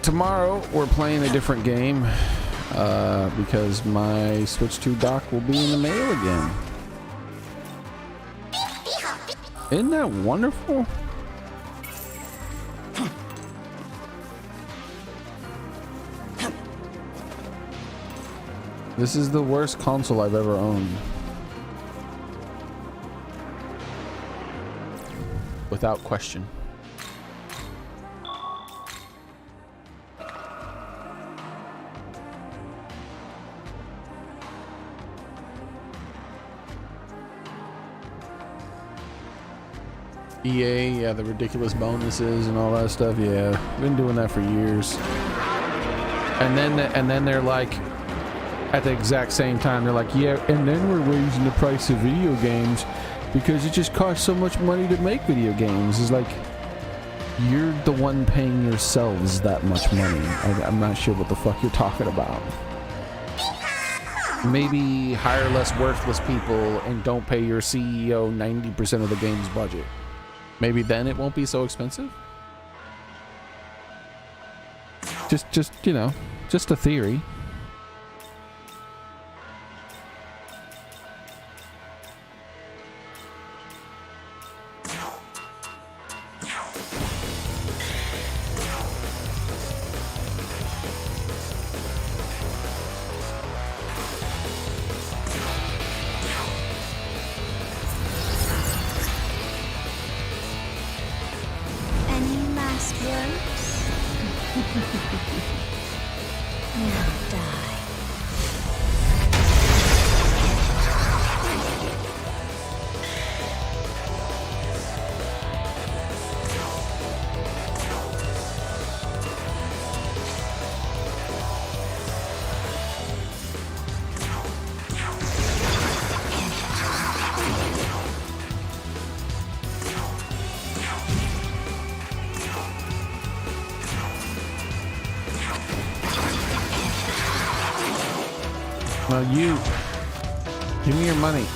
tomorrow we're playing a different game because my Switch 2 dock will be in the mail again. Isn't that wonderful? This is the worst console I've ever owned. Without question. EA, yeah, the ridiculous bonuses and all that stuff. Yeah, been doing that for years. And then they're like, at the exact same time, they're like, yeah, and then we're raising the price of video games because it just costs so much money to make video games. It's like, you're the one paying yourselves that much money. I'm not sure what the fuck you're talking about. Maybe hire less worthless people and don't pay your CEO 90% of the game's budget. Maybe then it won't be so expensive. Just you know, just a theory. Any last words? Now die. Now you, give me your money.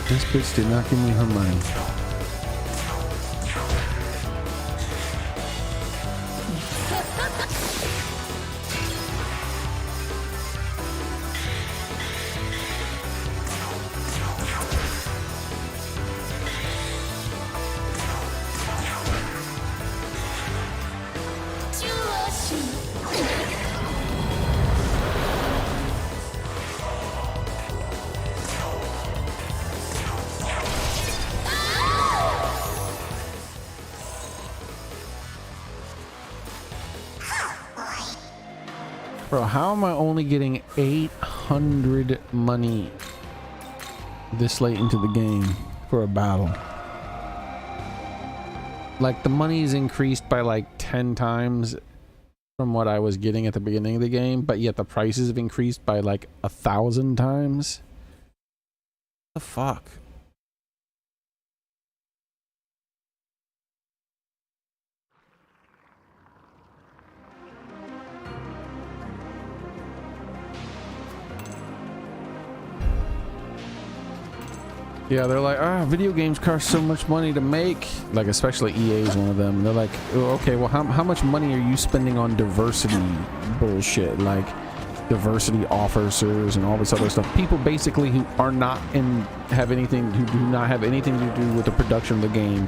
This bitch did not give me her money. Bro, how am I only getting 800 money this late into the game for a battle? Like, the money's increased by like 10 times from what I was getting at the beginning of the game, but yet the prices have increased by like 1,000 times. What the fuck? Yeah, they're like, video games cost so much money to make. Like, especially EA is one of them. They're like, oh, okay, well, how much money are you spending on diversity bullshit? Like, diversity officers and all this other stuff. People basically who are not have anything, who do not have anything to do with the production of the game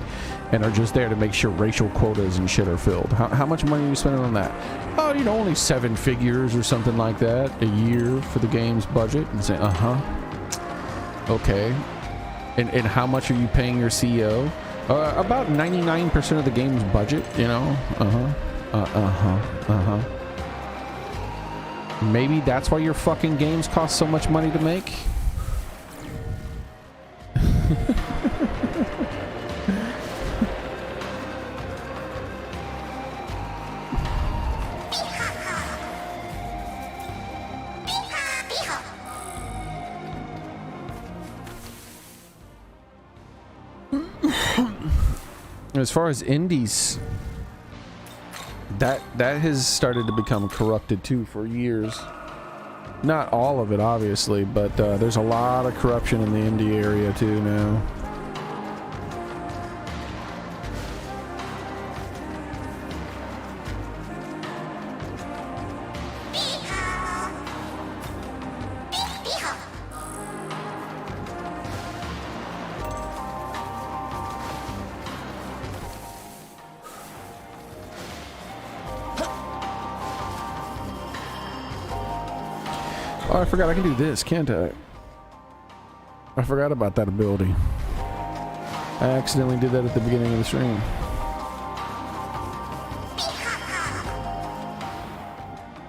and are just there to make sure racial quotas and shit are filled. How much money are you spending on that? Oh, you know, only 7 figures or something like that a year for the game's budget. And say, okay. And how much are you paying your CEO? About 99% of the game's budget, you know? Maybe that's why your fucking games cost so much money to make? As far as indies, that has started to become corrupted too for years. Not all of it, obviously, but there's a lot of corruption in the indie area too now. Oh, I forgot I can do this, can't I? I forgot about that ability. I accidentally did that at the beginning of the stream.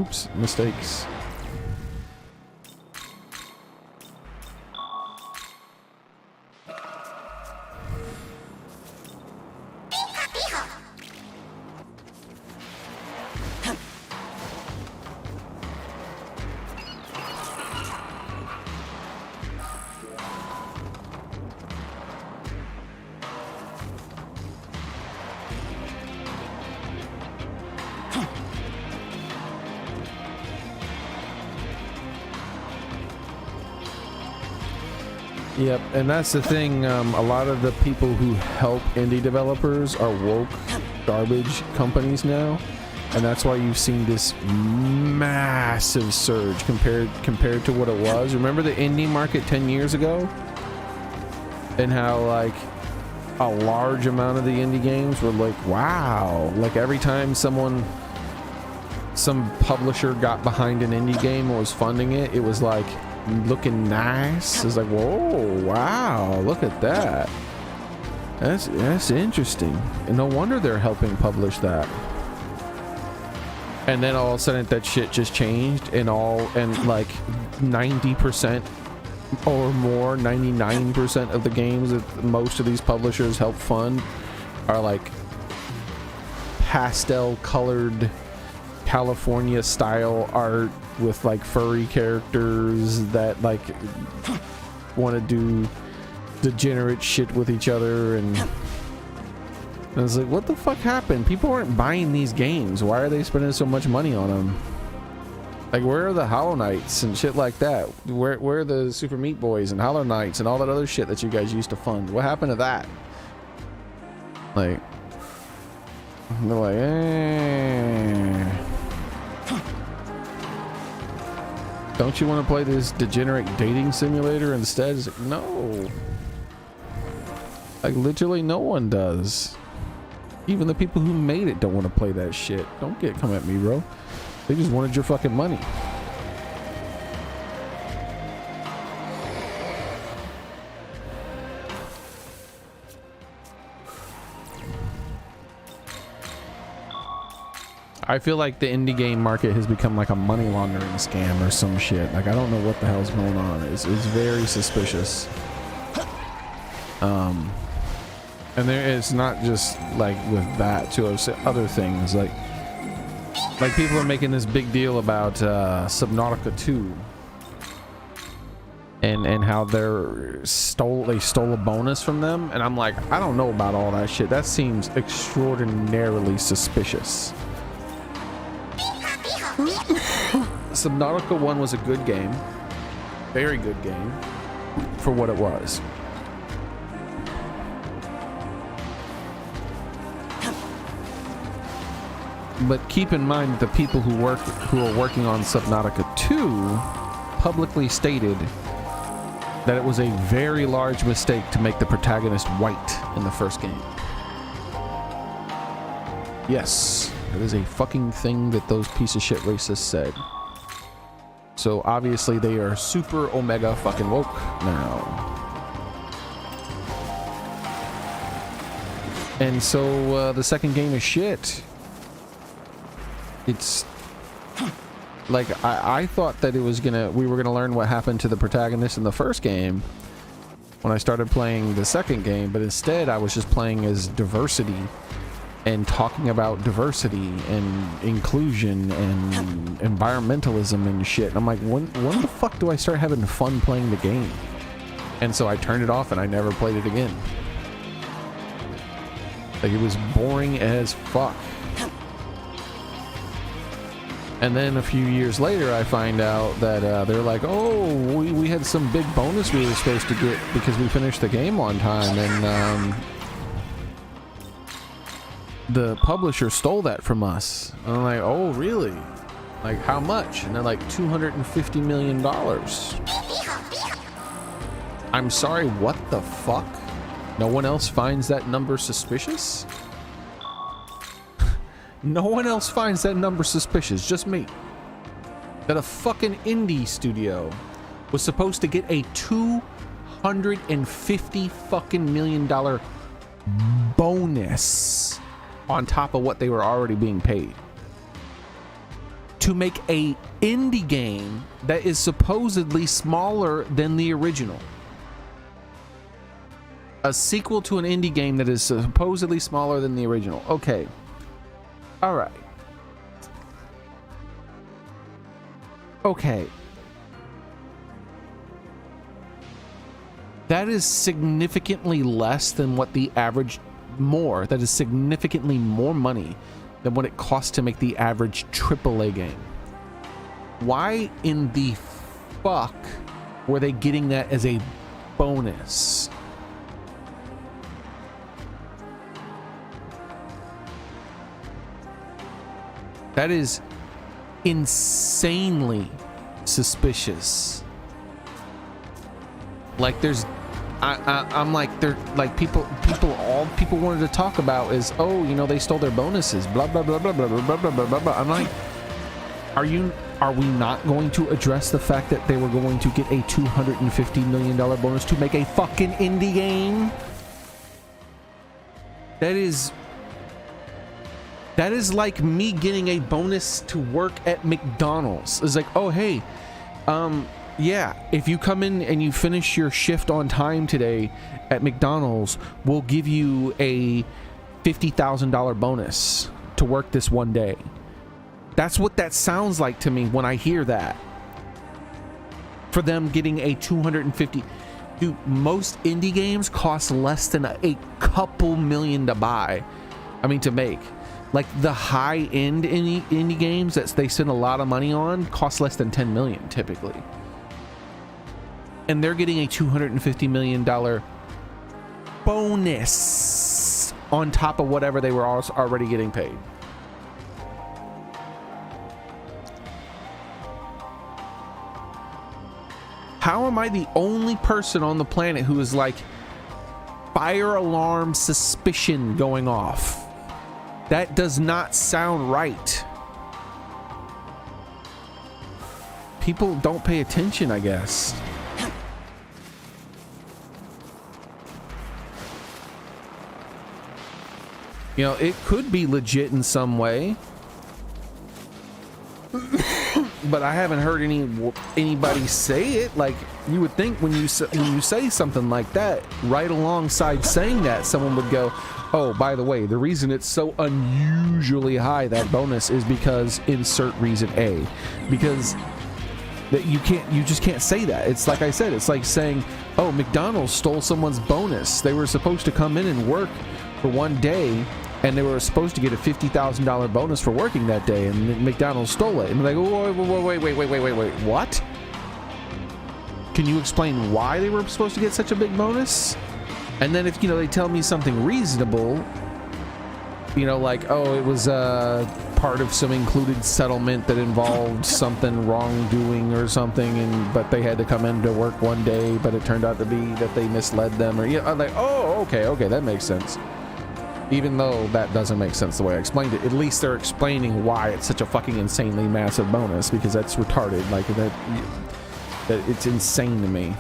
Oops, mistakes. Yep, and that's the thing, a lot of the people who help indie developers are woke garbage companies now, and that's why you've seen this massive surge compared to what it was. Remember the indie market 10 years ago? And how like a large amount of the indie games were like, wow, like every time some publisher got behind an indie game or was funding it, it was like looking nice. It's like, whoa, wow, look at that. That's interesting. And no wonder they're helping publish that. And then all of a sudden that shit just changed, and like 90% or more, 99% of the games that most of these publishers help fund are like pastel colored California style art with like furry characters that like want to do degenerate shit with each other, and I was like, what the fuck happened? People aren't buying these games. Why are they spending so much money on them? Like, where are the Hollow Knights and shit like that? Where are the Super Meat Boys and Hollow Knights and all that other shit that you guys used to fund? What happened to that? Like, they're like, don't you want to play this degenerate dating simulator instead? It's like, no. Like, literally no one does. Even the people who made it don't want to play that shit. Don't come at me, bro. They just wanted your fucking money. I feel like the indie game market has become like a money laundering scam or some shit. Like, I don't know what the hell's going on. It's very suspicious. And it's not just like with that too. I've said other things like people are making this big deal about Subnautica 2 and how they stole a bonus from them, and I'm like, I don't know about all that shit. That seems extraordinarily suspicious. Subnautica 1 was a good game, very good game for what it was. But keep in mind, the people who are working on Subnautica 2 publicly stated that it was a very large mistake to make the protagonist white in the first game. Yes, it is a fucking thing that those piece of shit racists said. So obviously they are super omega fucking woke now. And so the second game is shit. It's like I thought that we were gonna learn what happened to the protagonist in the first game when I started playing the second game, but instead I was just playing as diversity and talking about diversity and inclusion and environmentalism and shit. And I'm like, when the fuck do I start having fun playing the game? And so I turned it off and I never played it again. Like, it was boring as fuck. And then a few years later, I find out that they're like, oh, we had some big bonus we were supposed to get because we finished the game on time, and the publisher stole that from us. And I'm like, oh, really? Like, how much? And they're like, $250 million. I'm sorry, what the fuck? No one else finds that number suspicious? No one else finds that number suspicious, just me. That a fucking indie studio was supposed to get a $250 fucking million bonus on top of what they were already being paid to make a indie game that is supposedly smaller than the original. A sequel to an indie game that is supposedly smaller than the original. Okay. All right. Okay. That is significantly less than what the average, that is significantly more money than what it costs to make the average AAA game. Why in the fuck were they getting that as a bonus? That is insanely suspicious. Like, there's, I'm like, they're like, all people wanted to talk about is, oh, you know, they stole their bonuses, blah blah blah blah blah blah blah blah blah blah. I'm like, are we not going to address the fact that they were going to get a $250 million bonus to make a fucking indie game? That is like me getting a bonus to work at McDonald's. It's like, oh, hey, yeah, if you come in and you finish your shift on time today at McDonald's, we'll give you a $50,000 bonus to work this one day. That's what that sounds like to me when I hear that. For them getting a 250. Dude, most indie games cost less than a couple million to buy. I mean, to make. Like, the high-end indie games that they spend a lot of money on cost less than 10 million typically. And they're getting a $250 million bonus on top of whatever they were already getting paid. How am I the only person on the planet who is like, fire alarm suspicion going off? That does not sound right. People don't pay attention, I guess. You know, it could be legit in some way. But I haven't heard anybody say it. Like, you would think when you say something like that, right alongside saying that, someone would go, oh, by the way, the reason it's so unusually high, that bonus, is because insert reason A. Because that you just can't say that. It's like I said, it's like saying, oh, McDonald's stole someone's bonus. They were supposed to come in and work for one day, and they were supposed to get a $50,000 bonus for working that day, and McDonald's stole it. And they're like, oh, wait, what? Can you explain why they were supposed to get such a big bonus? And then if, you know, they tell me something reasonable, you know, like, oh, it was part of some included settlement that involved something wrongdoing or something, but they had to come in to work one day, but it turned out to be that they misled them, or, you know, I'm like, oh, okay, that makes sense. Even though that doesn't make sense the way I explained it, at least they're explaining why it's such a fucking insanely massive bonus, because that's retarded. Like, that it's insane to me.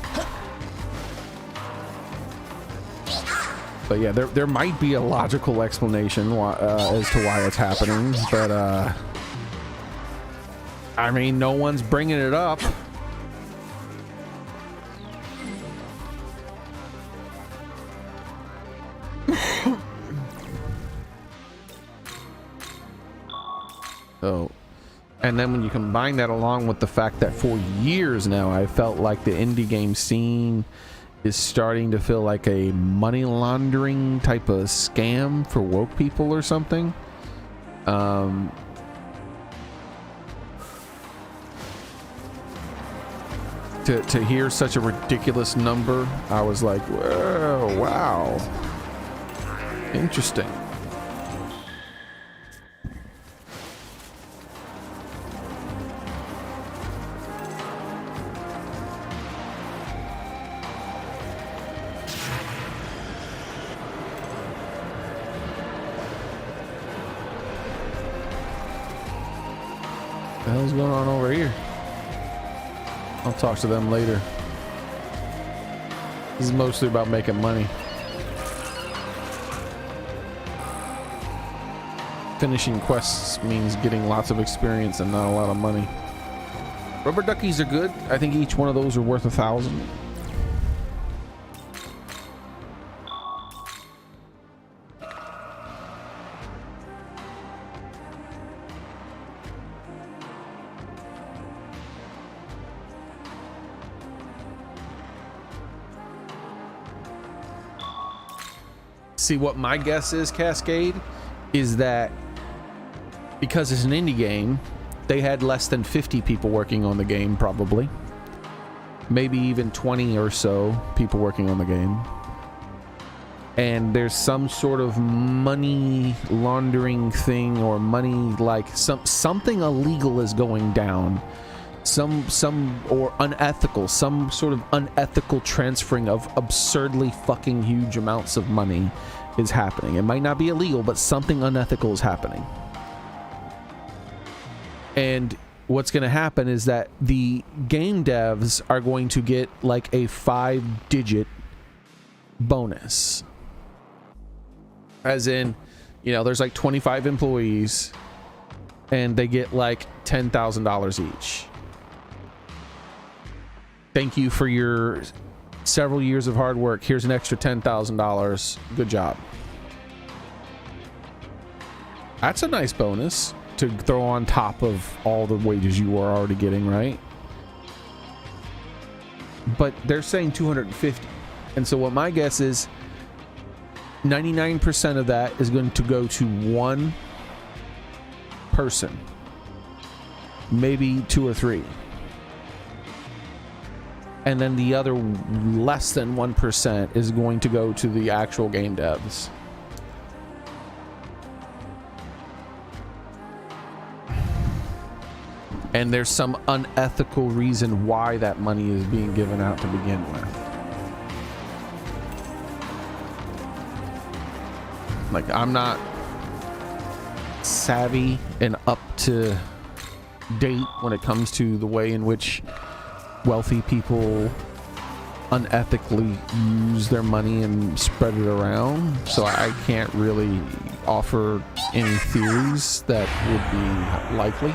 But yeah, there might be a logical explanation as to why it's happening, but I mean, no one's bringing it up. So, and then when you combine that along with the fact that for years now I felt like the indie game scene is starting to feel like a money laundering type of scam for woke people or something. To hear such a ridiculous number, I was like, whoa, wow, interesting. What the hell's going on over here? I'll talk to them later. This is mostly about making money. Finishing quests means getting lots of experience and not a lot of money. Rubber duckies are good. I think each one of those are worth 1,000. See, what my guess is, Cascade, is that because it's an indie game, they had less than 50 people working on the game, probably. Maybe even 20 or so people working on the game. And there's some sort of money laundering thing, or money, like something illegal is going down. Or unethical, some sort of unethical transferring of absurdly fucking huge amounts of money is happening. It might not be illegal, but something unethical is happening. And what's going to happen is that the game devs are going to get like a 5-digit bonus. As in, you know, there's like 25 employees and they get like $10,000 each. Thank you for your several years of hard work. Here's an extra $10,000. Good job. That's a nice bonus to throw on top of all the wages you are already getting, right? But they're saying 250. And so what my guess is 99% of that is going to go to one person. Maybe 2 or 3. And then the other less than 1% is going to go to the actual game devs. And there's some unethical reason why that money is being given out to begin with. Like, I'm not savvy and up to date when it comes to the way in which wealthy people unethically use their money and spread it around, so I can't really offer any theories that would be likely.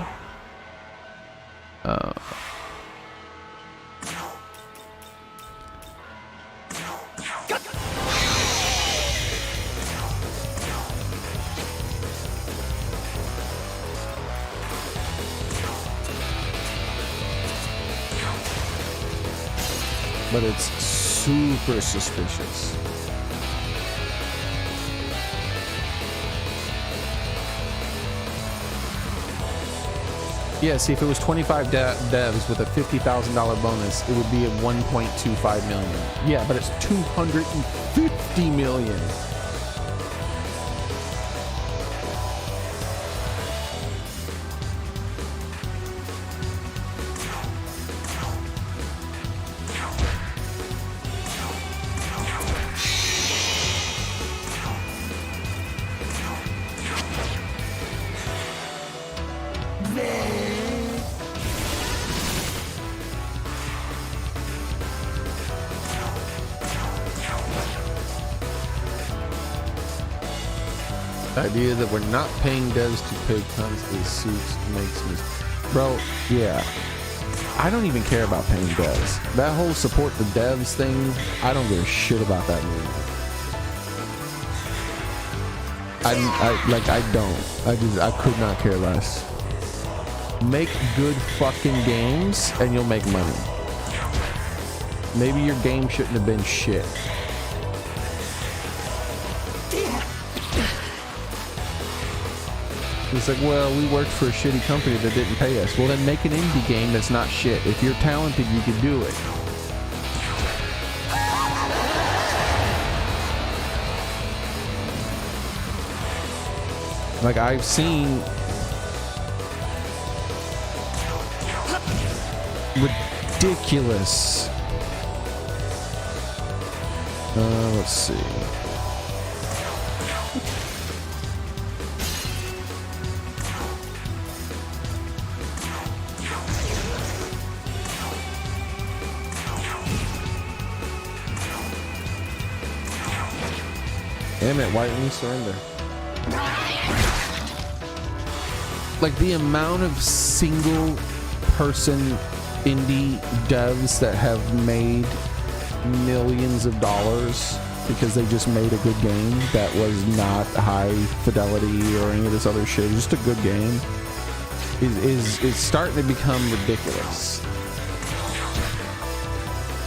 But it's super suspicious. Yeah, see, if it was 25 devs with a $50,000 bonus, it would be at 1.25 million. Yeah, but it's 250 million. The idea that we're not paying devs to pay constantly suits makes me... Bro, yeah. I don't even care about paying devs. That whole support the devs thing, I don't give a shit about that movie. I could not care less. Make good fucking games and you'll make money. Maybe your game shouldn't have been shit. It's like, well, we worked for a shitty company that didn't pay us. Well, then make an indie game that's not shit. If you're talented, you can do it. Like, I've seen ridiculous. Let's see. Damn it, why didn't you surrender? Like the amount of single person indie devs that have made millions of dollars because they just made a good game that was not high fidelity or any of this other shit, just a good game, is starting to become ridiculous.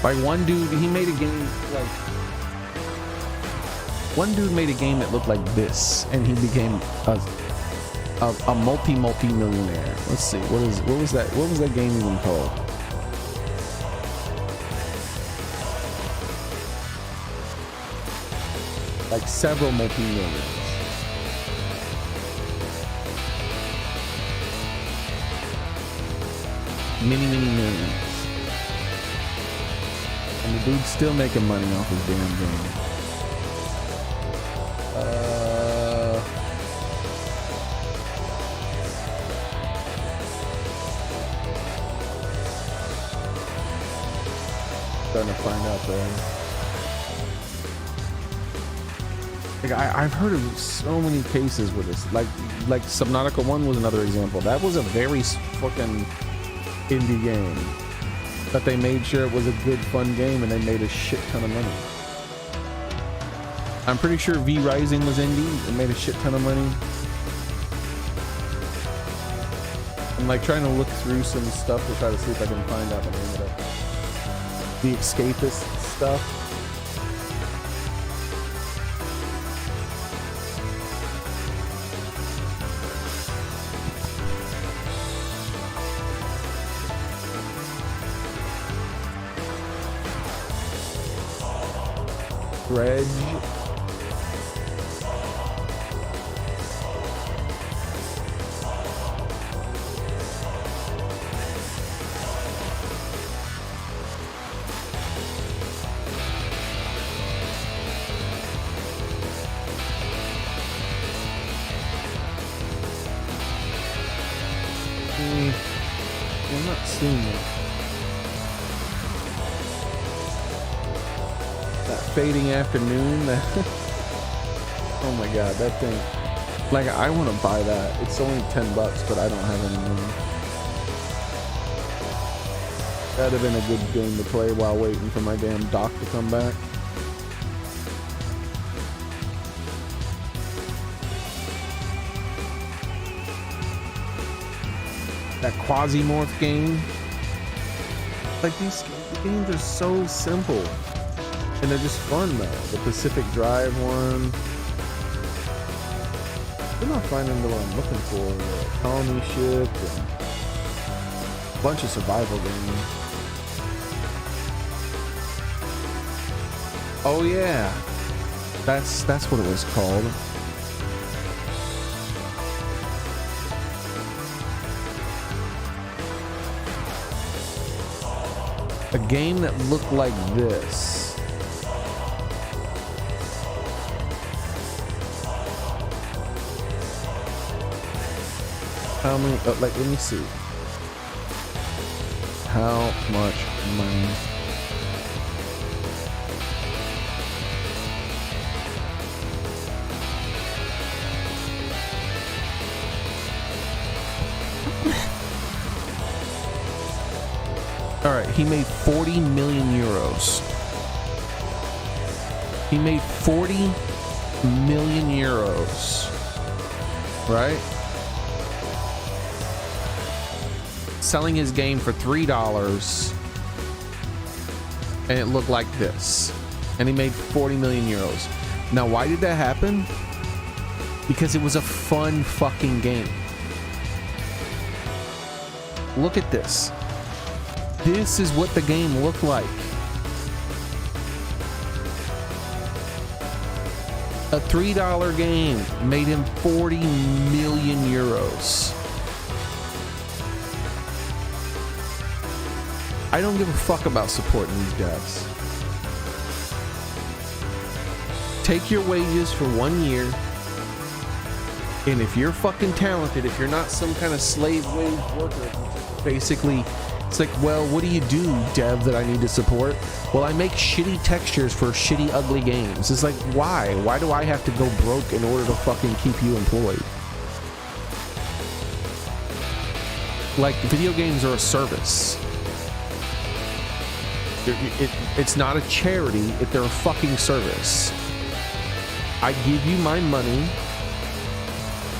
Like one dude, he made a game like one dude made a game that looked like this, and he became a multi-millionaire. Let's see, what was that game even called? Like several multi-millions. Many millions. And the dude's still making money off his damn game. Starting to find out there. Like I've heard of so many cases with this. Like Subnautica 1 was another example. That was a very fucking indie game, but they made sure it was a good, fun game, and they made a shit ton of money. I'm pretty sure V Rising was indie and made a shit ton of money. I'm like trying to look through some stuff to try to see if I can find out the name of it. The Escapist stuff. Dredge. I'm not seeing it. That fading afternoon. Oh my god, that thing. Like, I want to buy that. It's only $10, but I don't have any money. That'd have been a good game to play while waiting for my damn dock to come back. That Quasimorph game. Like, these games are so simple. And they're just fun though. The Pacific Drive one. I'm not finding what I'm looking for. Colony ship and a bunch of survival games. Oh yeah. That's what it was called. A game that looked like this. How many, like, let me see. How much money? All right, he made 40 million euros. He made 40 million euros, right? Selling his game for $3 and it looked like this, and he made 40 million euros. Now, why did that happen? Because it was a fun fucking game. Look at this. This is what the game looked like. A $3 game made him 40 million euros. I don't give a fuck about supporting these devs. Take your wages for 1 year, and if you're fucking talented, if you're not some kind of slave wage worker, basically, it's like, well, what do you do, dev, that I need to support? Well, I make shitty textures for shitty, ugly games. It's like, why? Why do I have to go broke in order to fucking keep you employed? Like, video games are a service. It's not a charity, they're a fucking service. I give you my money,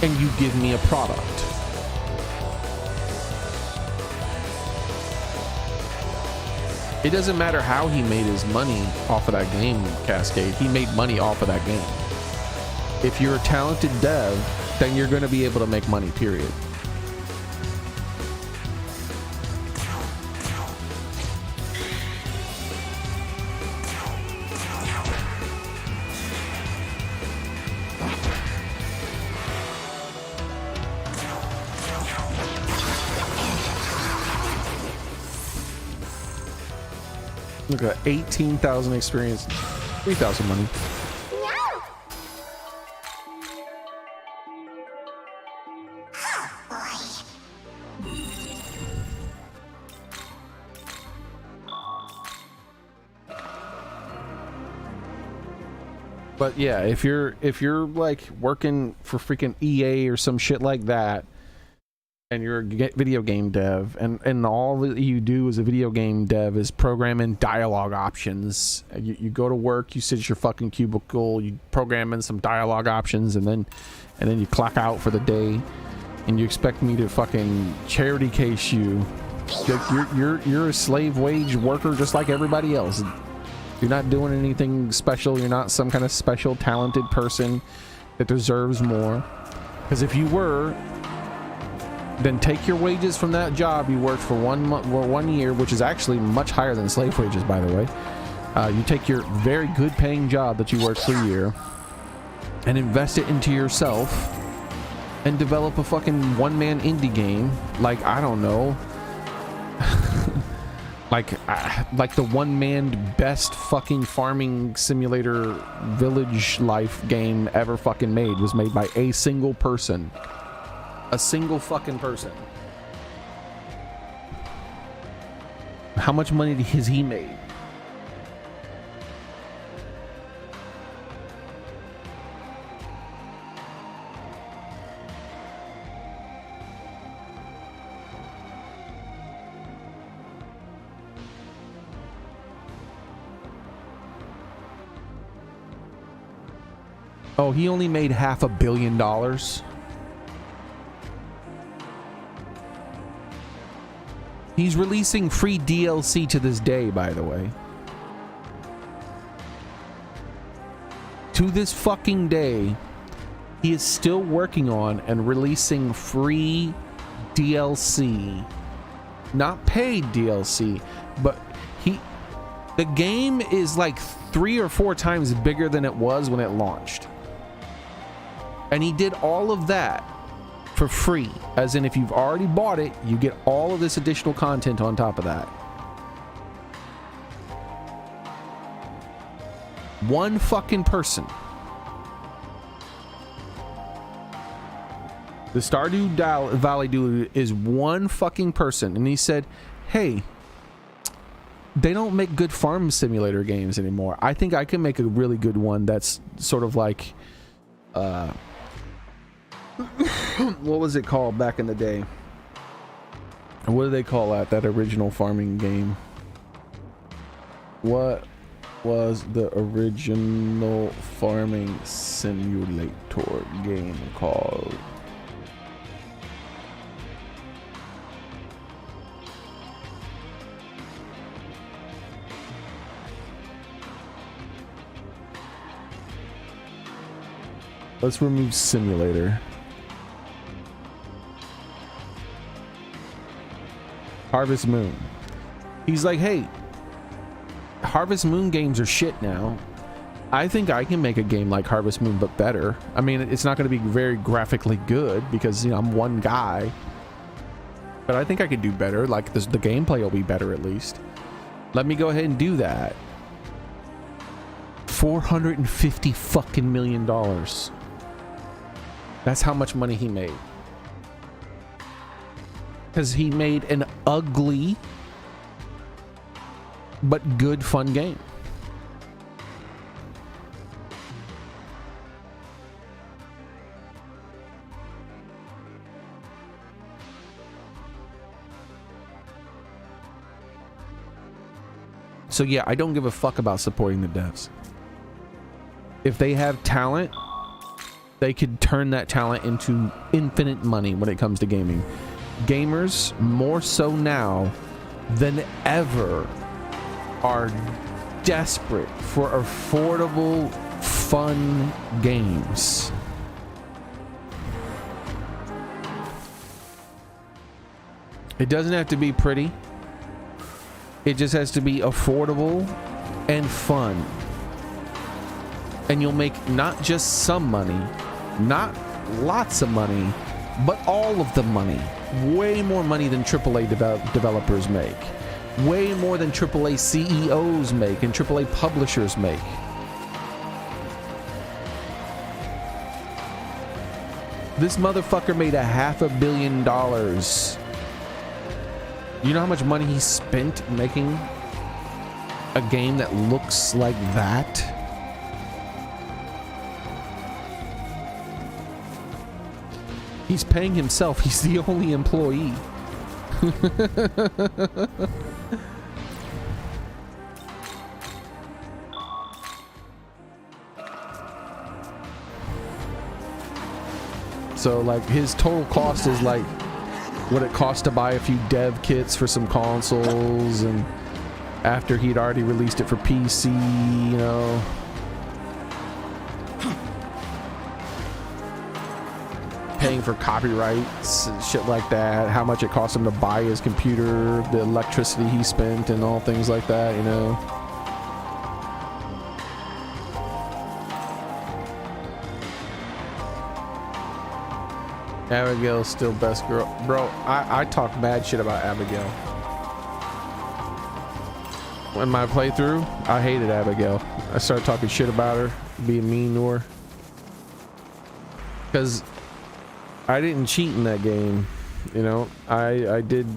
and you give me a product. It doesn't matter how he made his money off of that game, Cascade. He made money off of that game. If you're a talented dev, then you're going to be able to make money, period. Look at 18,000 experience, 3,000 money. But yeah, if you're like working for freaking EA or some shit like that, and you're a video game dev, and all that you do as a video game dev is programming dialogue options. You go to work, you sit at your fucking cubicle, you program in some dialogue options, and then you clock out for the day, and you expect me to fucking charity case you. You're a slave wage worker just like everybody else. You're not doing anything special. You're not some kind of special talented person that deserves more. Because if you were, then take your wages from that job you worked for 1 month or 1 year, which is actually much higher than slave wages, by the way. You take your very good paying job that you worked for a year and invest it into yourself and develop a fucking one-man indie game. Like, I don't know, like the one-man best fucking farming simulator village life game ever fucking made was made by a single person. A single fucking person. How much money has he made? Oh, he only made $500 million. He's releasing free DLC to this day, by the way. To this fucking day, he is still working on and releasing free DLC. Not paid DLC, but the game is like 3 or 4 times bigger than it was when it launched. And he did all of that for free, as in if you've already bought it, you get all of this additional content on top of that. One fucking person. The Stardew Valley dude is one fucking person, and he said, hey, they don't make good farm simulator games anymore. I think I can make a really good one that's sort of like what was it called back in the day? What do they call that original farming game? What was the original farming simulator game called? Let's remove simulator. Harvest Moon. He's like, hey, Harvest Moon games are shit now. I think I can make a game like Harvest Moon, but better. I mean, it's not going to be very graphically good because, you know, I'm one guy. But I think I could do better. Like, the gameplay will be better at least. Let me go ahead and do that. $450 fucking million. That's how much money he made. Because he made an ugly but good fun game. So yeah, I don't give a fuck about supporting the devs. If they have talent, they could turn that talent into infinite money when it comes to gaming. Gamers, more so now than ever, are desperate for affordable, fun games. It doesn't have to be pretty. It just has to be affordable and fun. And you'll make not just some money, not lots of money, but all of the money. Way more money than AAA developers make. Way more than AAA CEOs make and AAA publishers make. This motherfucker made $500 million. You know how much money he spent making a game that looks like that? He's paying himself. He's the only employee. So like his total cost is like what it cost to buy a few dev kits for some consoles, and after he'd already released it for PC, you know. Paying for copyrights and shit like that, how much it cost him to buy his computer, the electricity he spent, and all things like that, you know. Abigail's still best girl. Bro, I talk mad shit about Abigail. In my playthrough, I hated Abigail. I started talking shit about her, being mean to her. Because I didn't cheat in that game, you know. I didn't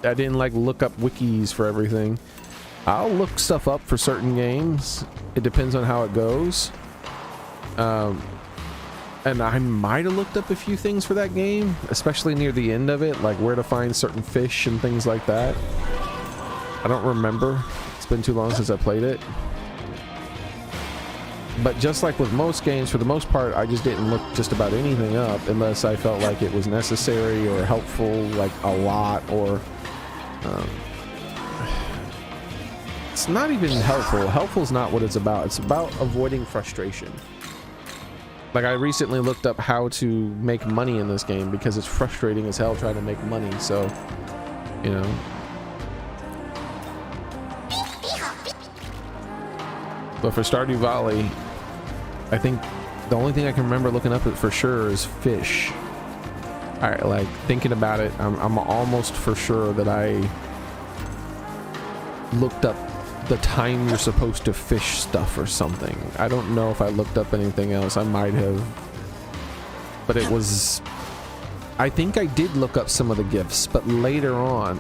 like look up wikis for everything. I'll look stuff up for certain games. It depends on how it goes. And I might have looked up a few things for that game, especially near the end of it, like where to find certain fish and things like that. I don't remember. It's been too long since I played it. But just like with most games, for the most part, I just didn't look just about anything up unless I felt like it was necessary or helpful, like a lot, or it's not even helpful. Helpful is not what it's about. It's about avoiding frustration. Like, I recently looked up how to make money in this game because it's frustrating as hell trying to make money. So, you know. But for Stardew Valley, I think the only thing I can remember looking up it for sure is fish. Alright, like thinking about it, I'm almost for sure that I looked up the time you're supposed to fish stuff or something. I don't know if I looked up anything else. I might have. But it was... I think I did look up some of the gifts, but later on,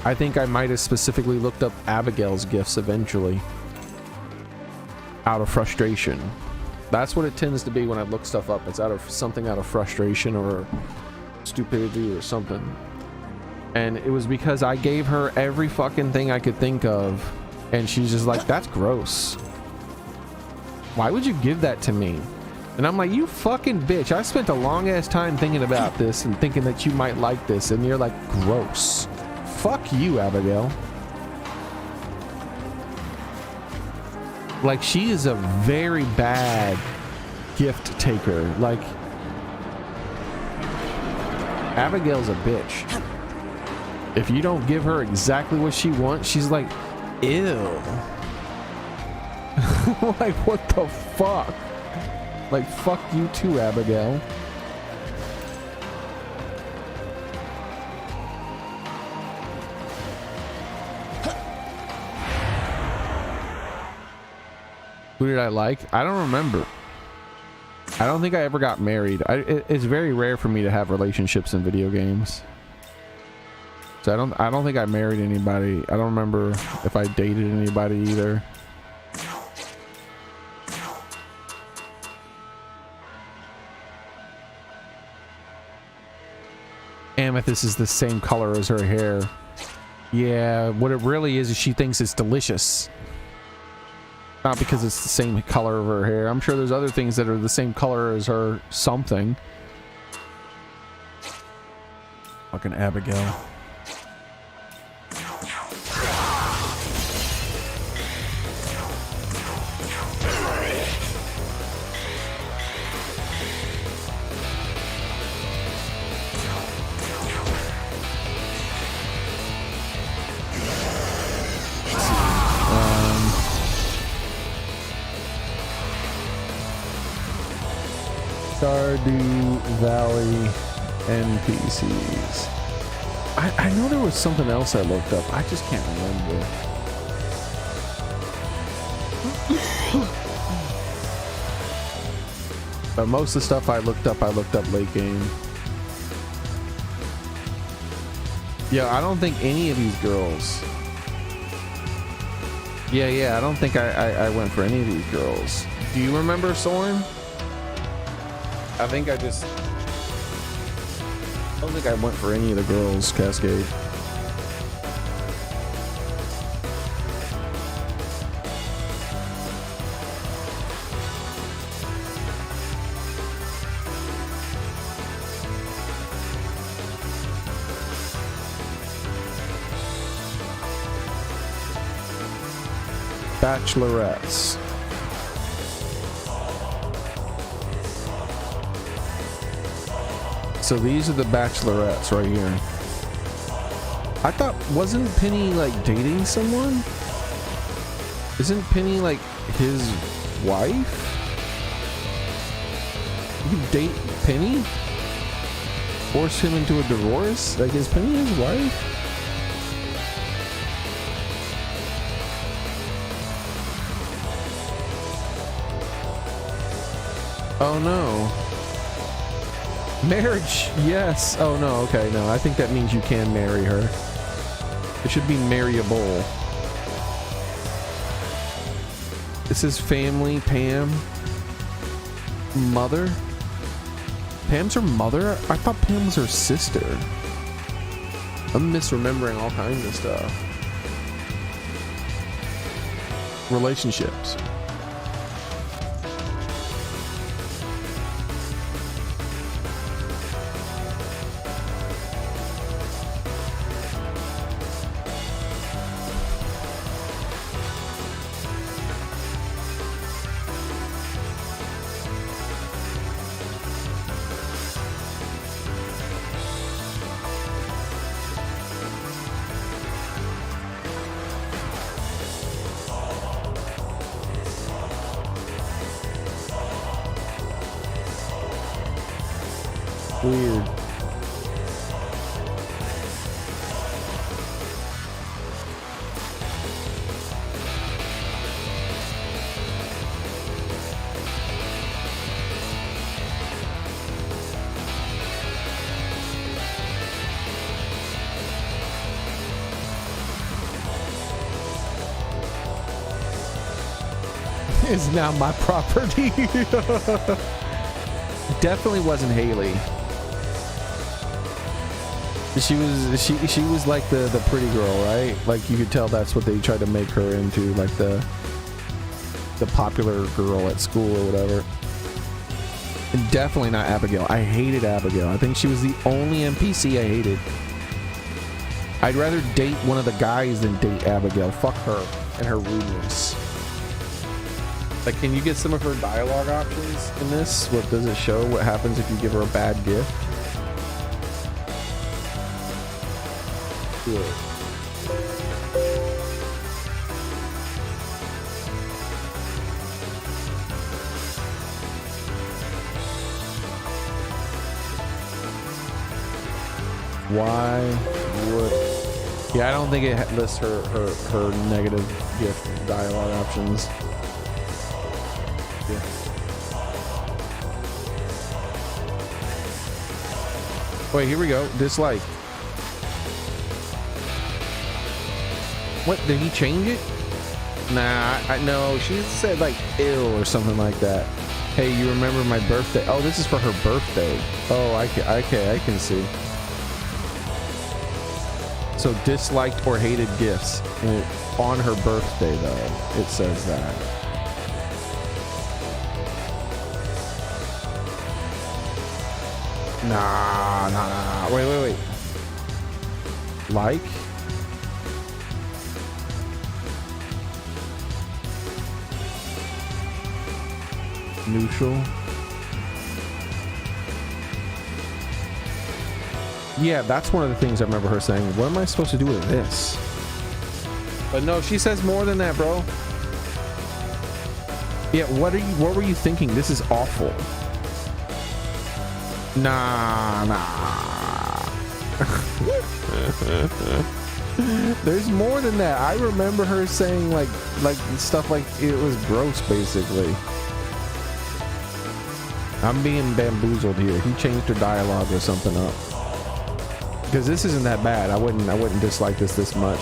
I think I might have specifically looked up Abigail's gifts eventually. Out of frustration. That's what it tends to be when I look stuff up. It's out of something out of frustration or stupidity or something. And it was because I gave her every fucking thing I could think of, and she's just like, that's gross. Why would you give that to me? And I'm like, you fucking bitch. I spent a long ass time thinking about this and thinking that you might like this, and you're like, gross. Fuck you, Abigail. Like, she is a very bad gift taker. Like, Abigail's a bitch. If you don't give her exactly what she wants, she's like, ew. Like, what the fuck? Like, fuck you too, Abigail. Who did I like? I don't remember. I don't think I ever got married. It's very rare for me to have relationships in video games. So I don't think I married anybody. I don't remember if I dated anybody either. Amethyst is the same color as her hair. Yeah, what it really is she thinks it's delicious. Not because it's the same color of her hair. I'm sure there's other things that are the same color as her something. Fucking Abigail. Stardew Valley NPCs. I know there was something else I looked up. I just can't remember. But most of the stuff I looked up late game. Yeah, I don't think any of these girls. Yeah, I don't think I went for any of these girls. Do you remember Soren? I think I don't think I went for any of the girls, Cascade. Bachelorettes. So these are the bachelorettes right here. I thought, wasn't Penny like dating someone? Isn't Penny like his wife? You can date Penny? Force him into a divorce? Like, is Penny his wife? Oh no. Marriage, yes. Oh no, okay, no. I think that means you can marry her. It should be marryable. This is family, Pam. Mother? Pam's her mother? I thought Pam was her sister. I'm misremembering all kinds of stuff. Relationships. Weird. Is now my property. Definitely wasn't Haley. She was like the pretty girl, right? Like, you could tell that's what they tried to make her into, like the popular girl at school or whatever. And definitely not Abigail. I hated Abigail. I think she was the only NPC I hated. I'd rather date one of the guys than date Abigail. Fuck her and her rudeness. Like, can you get some of her dialogue options in this? What does it show? What happens if you give her a bad gift? Yeah. Why would... Yeah, I don't think it lists her negative gift dialogue options. Yeah. Wait, here we go. Dislike. What, did he change it? Nah, I know. She said like ill or something like that. Hey, you remember my birthday? Oh, this is for her birthday. Oh, I can see. So disliked or hated gifts. And on her birthday though, it says that. Nah. Wait. Like? Neutral? Yeah, that's one of the things I remember her saying. What am I supposed to do with this? But no, she says more than that, bro. Yeah, what were you thinking? This is awful. Nah. There's more than that. I remember her saying like stuff like it was gross, basically. I'm being bamboozled here. He changed her dialogue or something up. Because this isn't that bad. I wouldn't dislike this much.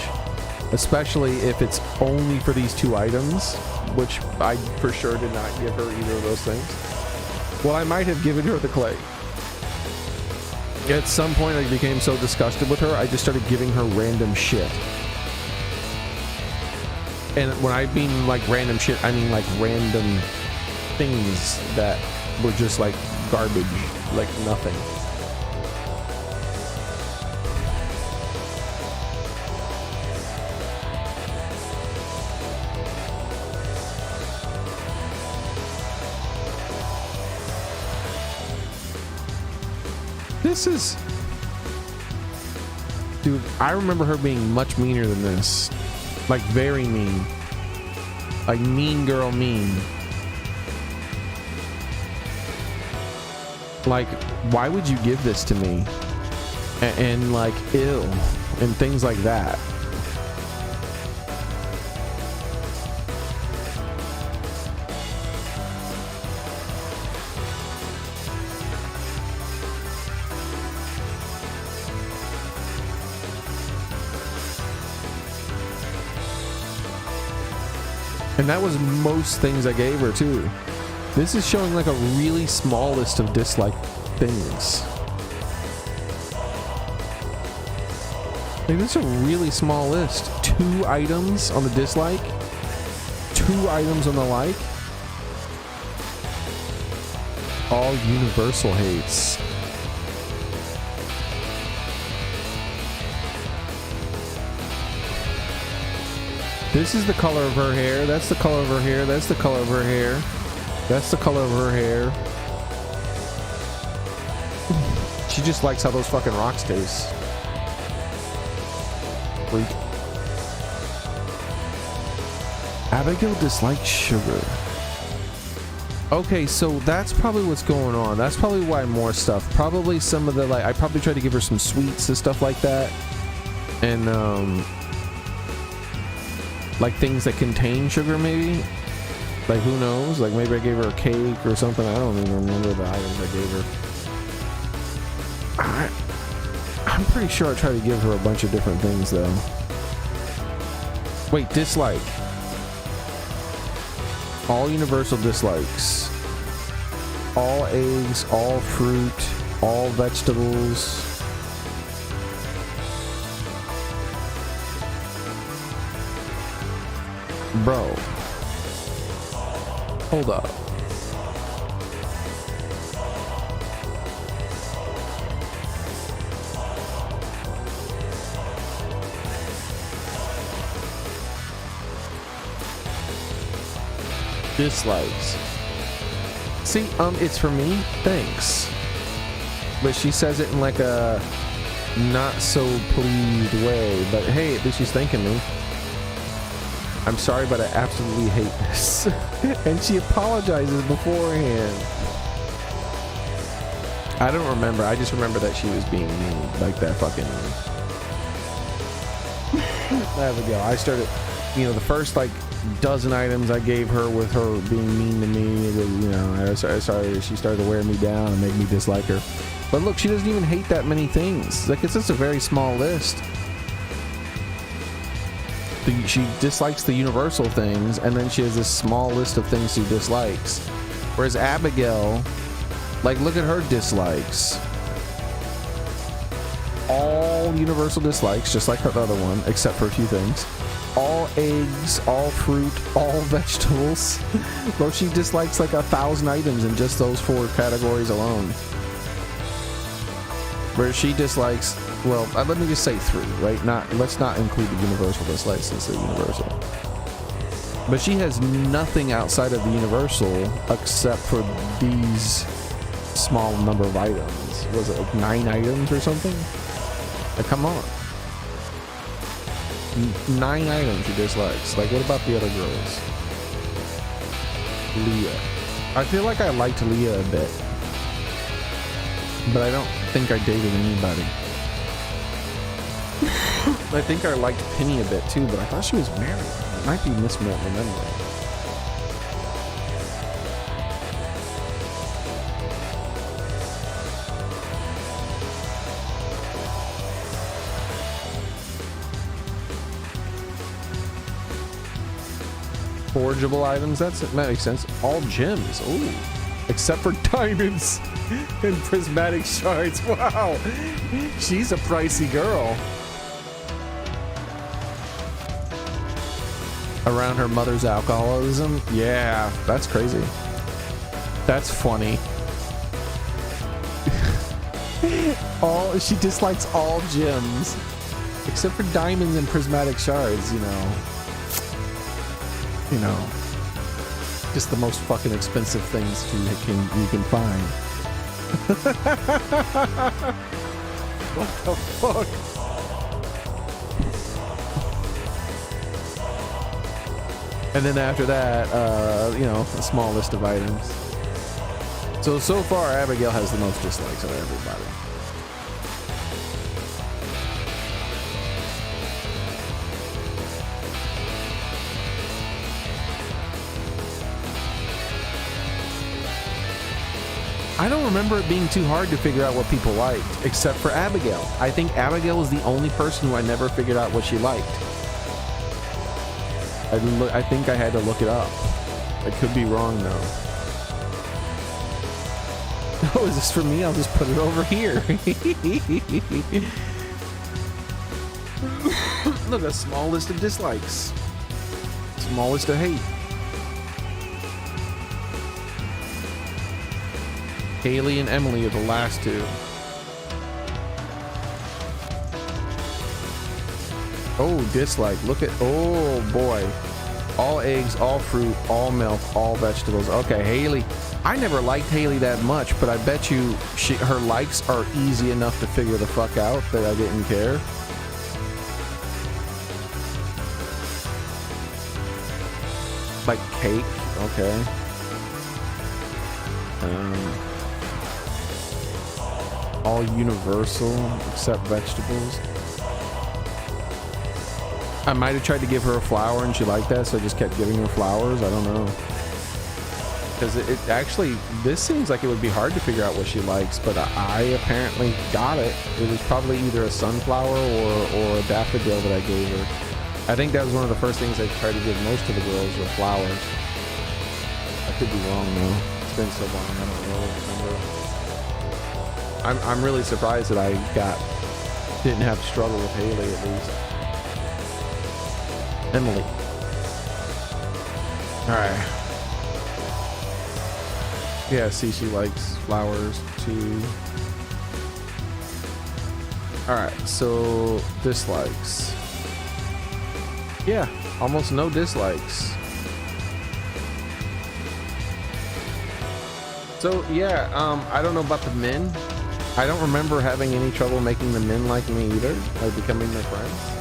Especially if it's only for these two items, which I for sure did not give her either of those things. Well, I might have given her the clay. At some point, I became so disgusted with her, I just started giving her random shit. And when I mean like random shit, I mean like random things that were just like garbage, like nothing. This is... Dude, I remember her being much meaner than this. Like, very mean. Like, mean girl mean. Like, why would you give this to me? And like, ill. And things like that. And that was most things I gave her too. This is showing like a really small list of disliked things. Like, this is a really small list. 2 items on the dislike. 2 items on the like. All universal hates. This is the color of her hair. That's the color of her hair. That's the color of her hair. That's the color of her hair. She just likes how those fucking rocks taste. Freak. Abigail dislikes sugar. Okay, so that's probably what's going on. That's probably why more stuff. Probably some of the, like, I probably tried to give her some sweets and stuff like that. And, like things that contain sugar, maybe. Like, who knows? Like, maybe I gave her a cake or something. I don't even remember the items I gave her. I'm pretty sure I tried to give her a bunch of different things, though. Wait, dislike. All universal dislikes. All eggs, all fruit, all vegetables. Bro. Hold up. Dislikes. See, it's for me. Thanks. But she says it in like a not so pleased way. But hey, at least she's thanking me. I'm sorry, but I absolutely hate this. And she apologizes beforehand. I don't remember. I just remember that she was being mean. Like that fucking Abigail. I started, the first like dozen items I gave her with her being mean to me, it was, I started, she started to wear me down and make me dislike her. But look, she doesn't even hate that many things. Like, it's just a very small list. She dislikes the universal things, and then she has this small list of things she dislikes. Whereas Abigail, like, look at her dislikes. All universal dislikes, just like her other one, except for a few things. All eggs, all fruit, all vegetables. Bro, she dislikes like 1,000 items in just those 4 categories alone. Where she dislikes, well, let me just say 3, right? Let's not include the universal dislikes since they're universal. But she has nothing outside of the universal except for these small number of items. Was it like 9 items or something? Like, come on. 9 items she dislikes. Like, what about the other girls? Leah. I feel like I liked Leah a bit. But I don't think I dated anybody. I think I liked Penny a bit too, but I thought she was married. It might be misremembering. Forgeable items, that makes sense. All gems, ooh. Except for diamonds and prismatic shards. Wow, she's a pricey girl. Around her mother's alcoholism, yeah, that's crazy. That's funny. She dislikes all gems except for diamonds and prismatic shards. Just the most fucking expensive things you can find. What the fuck? And then after that, a small list of items. So far, Abigail has the most dislikes of everybody. I don't remember it being too hard to figure out what people liked, except for Abigail. I think Abigail was the only person who I never figured out what she liked. I think I had to look it up. I could be wrong though. Oh, is this for me? I'll just put it over here. Look, a small list of dislikes. Small list of hate. Haley and Emily are the last 2. Oh, dislike. Look at, oh boy. All eggs, all fruit, all milk, all vegetables. Okay, Haley. I never liked Haley that much, but I bet you her likes are easy enough to figure the fuck out that I didn't care. Like cake. Okay. All universal except vegetables. I might have tried to give her a flower and she liked that, so I just kept giving her flowers. I don't know. Because it actually, this seems like it would be hard to figure out what she likes, but I apparently got it. It was probably either a sunflower or a daffodil that I gave her. I think that was one of the first things I tried to give most of the girls were flowers. I could be wrong though. It's been so long, I don't really remember. I'm really surprised that I didn't have to struggle with Haley at least. Emily. Alright. Yeah, see, she likes flowers too. Alright, so dislikes. Yeah, almost no dislikes. So yeah, I don't know about the men. I don't remember having any trouble making the men like me either, like becoming my friends.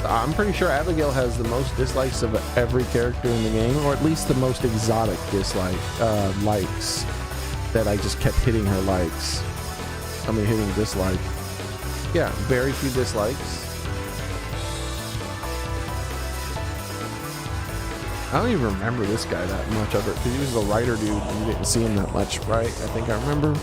I'm pretty sure Abigail has the most dislikes of every character in the game, or at least the most exotic likes that I just kept hitting her likes. I mean, hitting dislike. Yeah, very few dislikes. I don't even remember this guy that much of it because he was a writer dude and you didn't see him that much, right? I think I remember.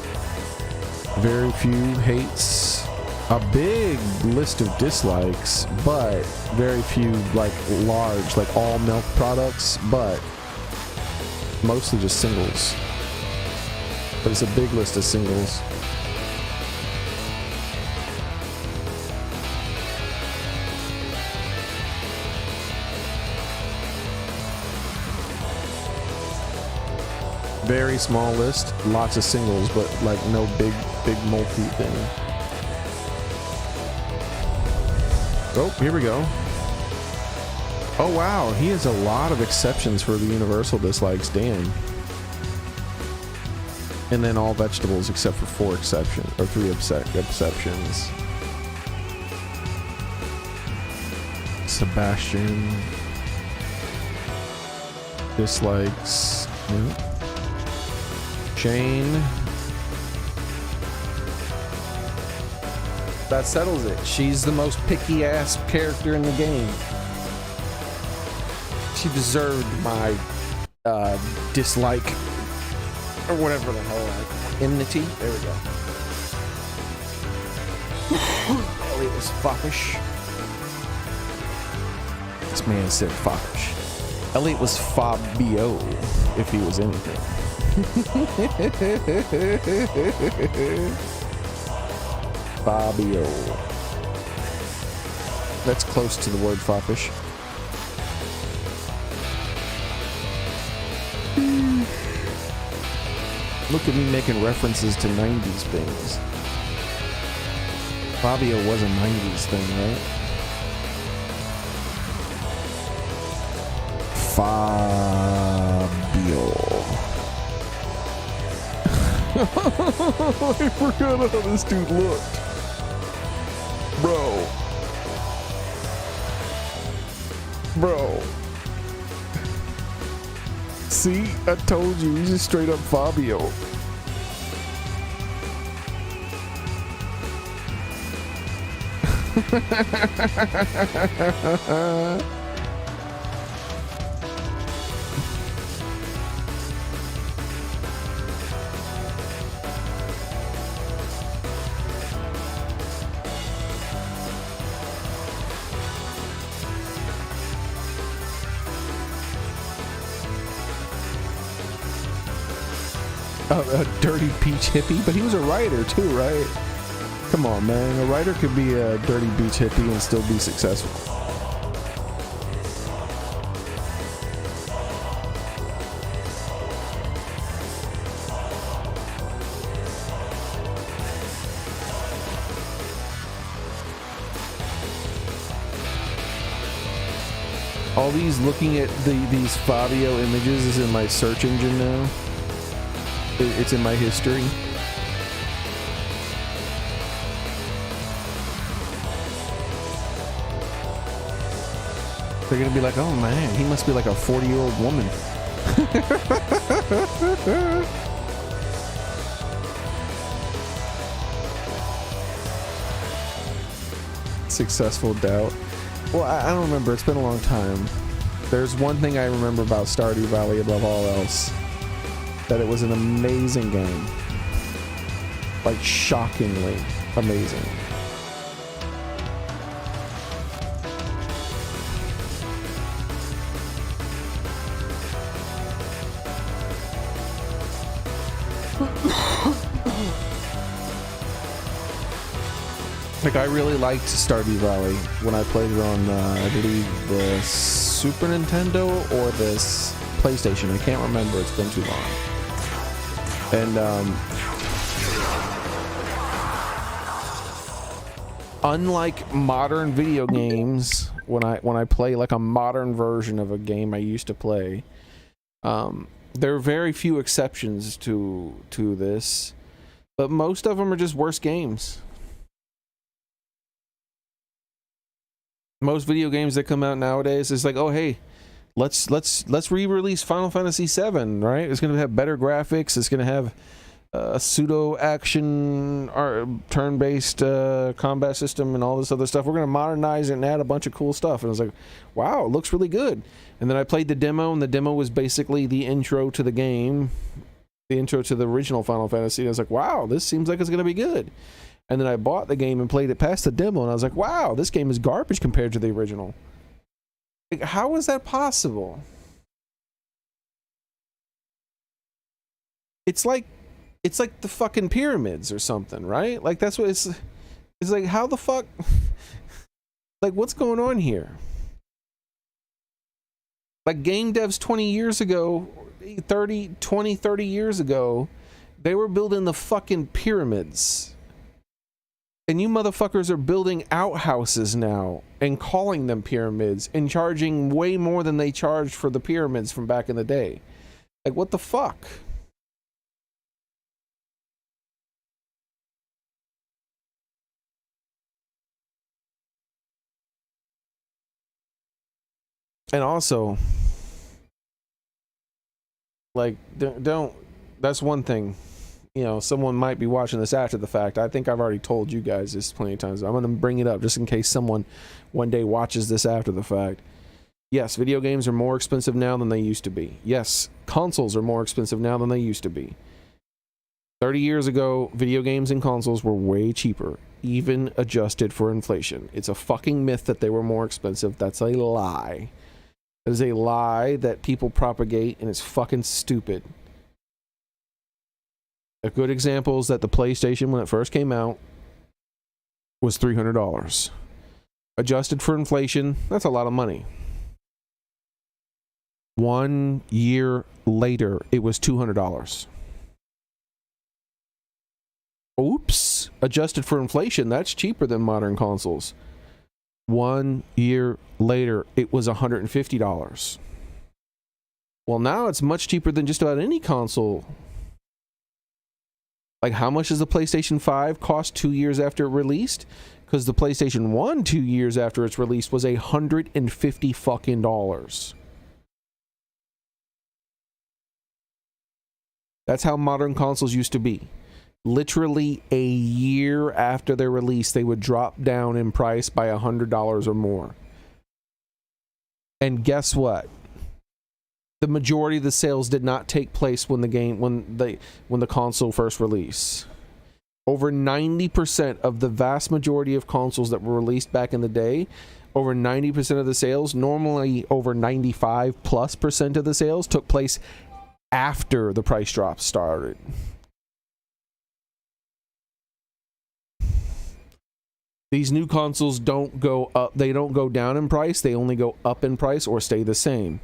Very few hates. A big list of dislikes, but very few like large, like all milk products, but mostly just singles. But it's a big list of singles. Very small list, lots of singles, but like no big multi thing. Oh, here we go. Oh wow, he has a lot of exceptions for the universal dislikes, damn. And then all vegetables except for 4 exceptions, or 3 exceptions. Sebastian. Dislikes. Yeah. Jane. That settles it. She's the most picky ass character in the game. She deserved my dislike or whatever the hell, enmity. There we go. Elliot was foppish. This man said foppish. Elliot was Fabio if he was anything. Fabio. That's close to the word foppish. Look at me making references to 90s things. Fabio was a 90s thing, right? Fabio. I forgot how this dude looked. Bro. See? I told you, he's just straight up Fabio. A dirty peach hippie, but he was a writer too, right? Come on, man. A writer could be a dirty beach hippie and still be successful. All these looking at these Fabio images is in my search engine now. It's in my history. They're gonna be like, oh man, he must be like a 40-year-old woman. Successful doubt. Well, I don't remember. It's been a long time. There's one thing I remember about Stardew Valley above all else. That it was an amazing game. Like, shockingly amazing. Like, I really liked Stardew Valley when I played it on, I believe, the Super Nintendo or this PlayStation. I can't remember. It's been too long. And unlike modern video games, when I play like a modern version of a game I used to play, There are very few exceptions to this, but most of them are just worse games. Most video games that come out nowadays is like, oh hey, let's re-release Final Fantasy VII, right? It's gonna have better graphics. It's gonna have a pseudo action turn-based combat system and all this other stuff. We're gonna modernize it and add a bunch of cool stuff. And I was like, wow, it looks really good. And then I played the demo, and the demo was basically the intro to the game, the intro to the original Final Fantasy. And I was like, wow, this seems like it's gonna be good. And then I bought the game and played it past the demo, and I was like, wow, this game is garbage compared to the original. Like, how is that possible? It's like the fucking pyramids or something, right? Like, that's what it's like, how the fuck? Like, what's going on here? Like, game devs 20 years ago, 30 years ago, they were building the fucking pyramids. And you motherfuckers are building outhouses now and calling them pyramids and charging way more than they charged for the pyramids from back in the day. Like, what the fuck? And also, like, don't, that's one thing. You know, someone might be watching this after the fact. I think I've already told you guys this plenty of times. I'm going to bring it up just in case someone one day watches this after the fact. Yes, video games are more expensive now than they used to be. Yes, consoles are more expensive now than they used to be. 30 years ago, video games and consoles were way cheaper, even adjusted for inflation. It's a fucking myth that they were more expensive. That's a lie. That is a lie that people propagate, and it's fucking stupid. A good example is that the PlayStation, when it first came out, was $300. Adjusted for inflation, that's a lot of money. 1 year later, it was $200. Oops. Adjusted for inflation, that's cheaper than modern consoles. 1 year later, it was $150. Well, now it's much cheaper than just about any console. Like, how much does the PlayStation 5 cost 2 years after it released? Because the PlayStation 1 2 years after its release was $150 fucking dollars. That's how modern consoles used to be. Literally a year after their release, they would drop down in price by $100 or more. And guess what? The majority of the sales did not take place when the console first released. Over 90% of the vast majority of consoles that were released back in the day, over 90% of the sales, normally over 95+% of the sales, took place after the price drop started. These new consoles don't go up, they don't go down in price, they only go up in price or stay the same.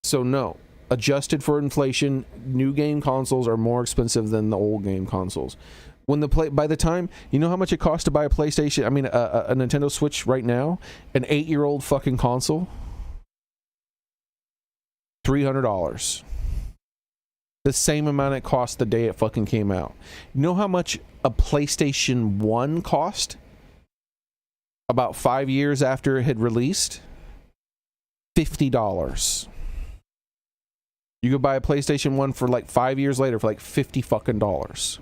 So no, adjusted for inflation, new game consoles are more expensive than the old game consoles. By the time, you know how much it costs to buy a PlayStation, I mean a Nintendo Switch right now? An 8-year-old fucking console? $300. The same amount it cost the day it fucking came out. You know how much a PlayStation 1 cost? About 5 years after it had released? $50. You could buy a PlayStation 1 for like 5 years later for like $50 fucking dollars.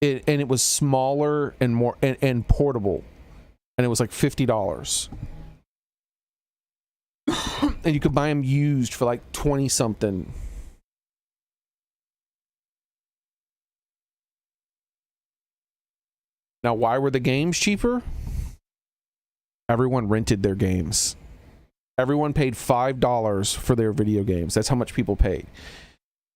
And it was smaller and more and portable. And it was like $50. And you could buy them used for like 20 something. Now, why were the games cheaper? Everyone rented their games. Everyone paid $5 for their video games. That's how much people paid.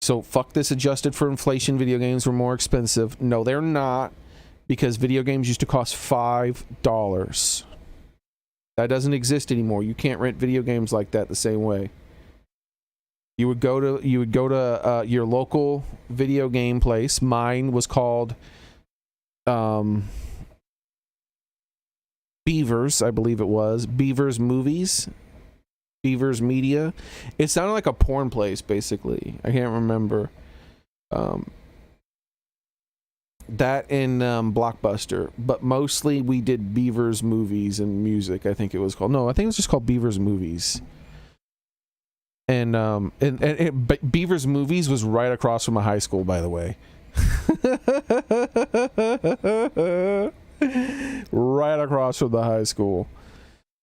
So fuck this, adjusted for inflation, video games were more expensive. No, they're not, because video games used to cost $5. That doesn't exist anymore. You can't rent video games like that the same way. You would go to your local video game place. Mine was called Beavers, I believe it was. Beavers Movies. Beavers Media. It sounded like a porn place, basically. I can't remember. That in Blockbuster, but mostly we did Beavers Movies and Music, I think it was called. No, I think it was just called Beavers Movies. And Beavers Movies was right across from a high school, by the way. Right across from the high school.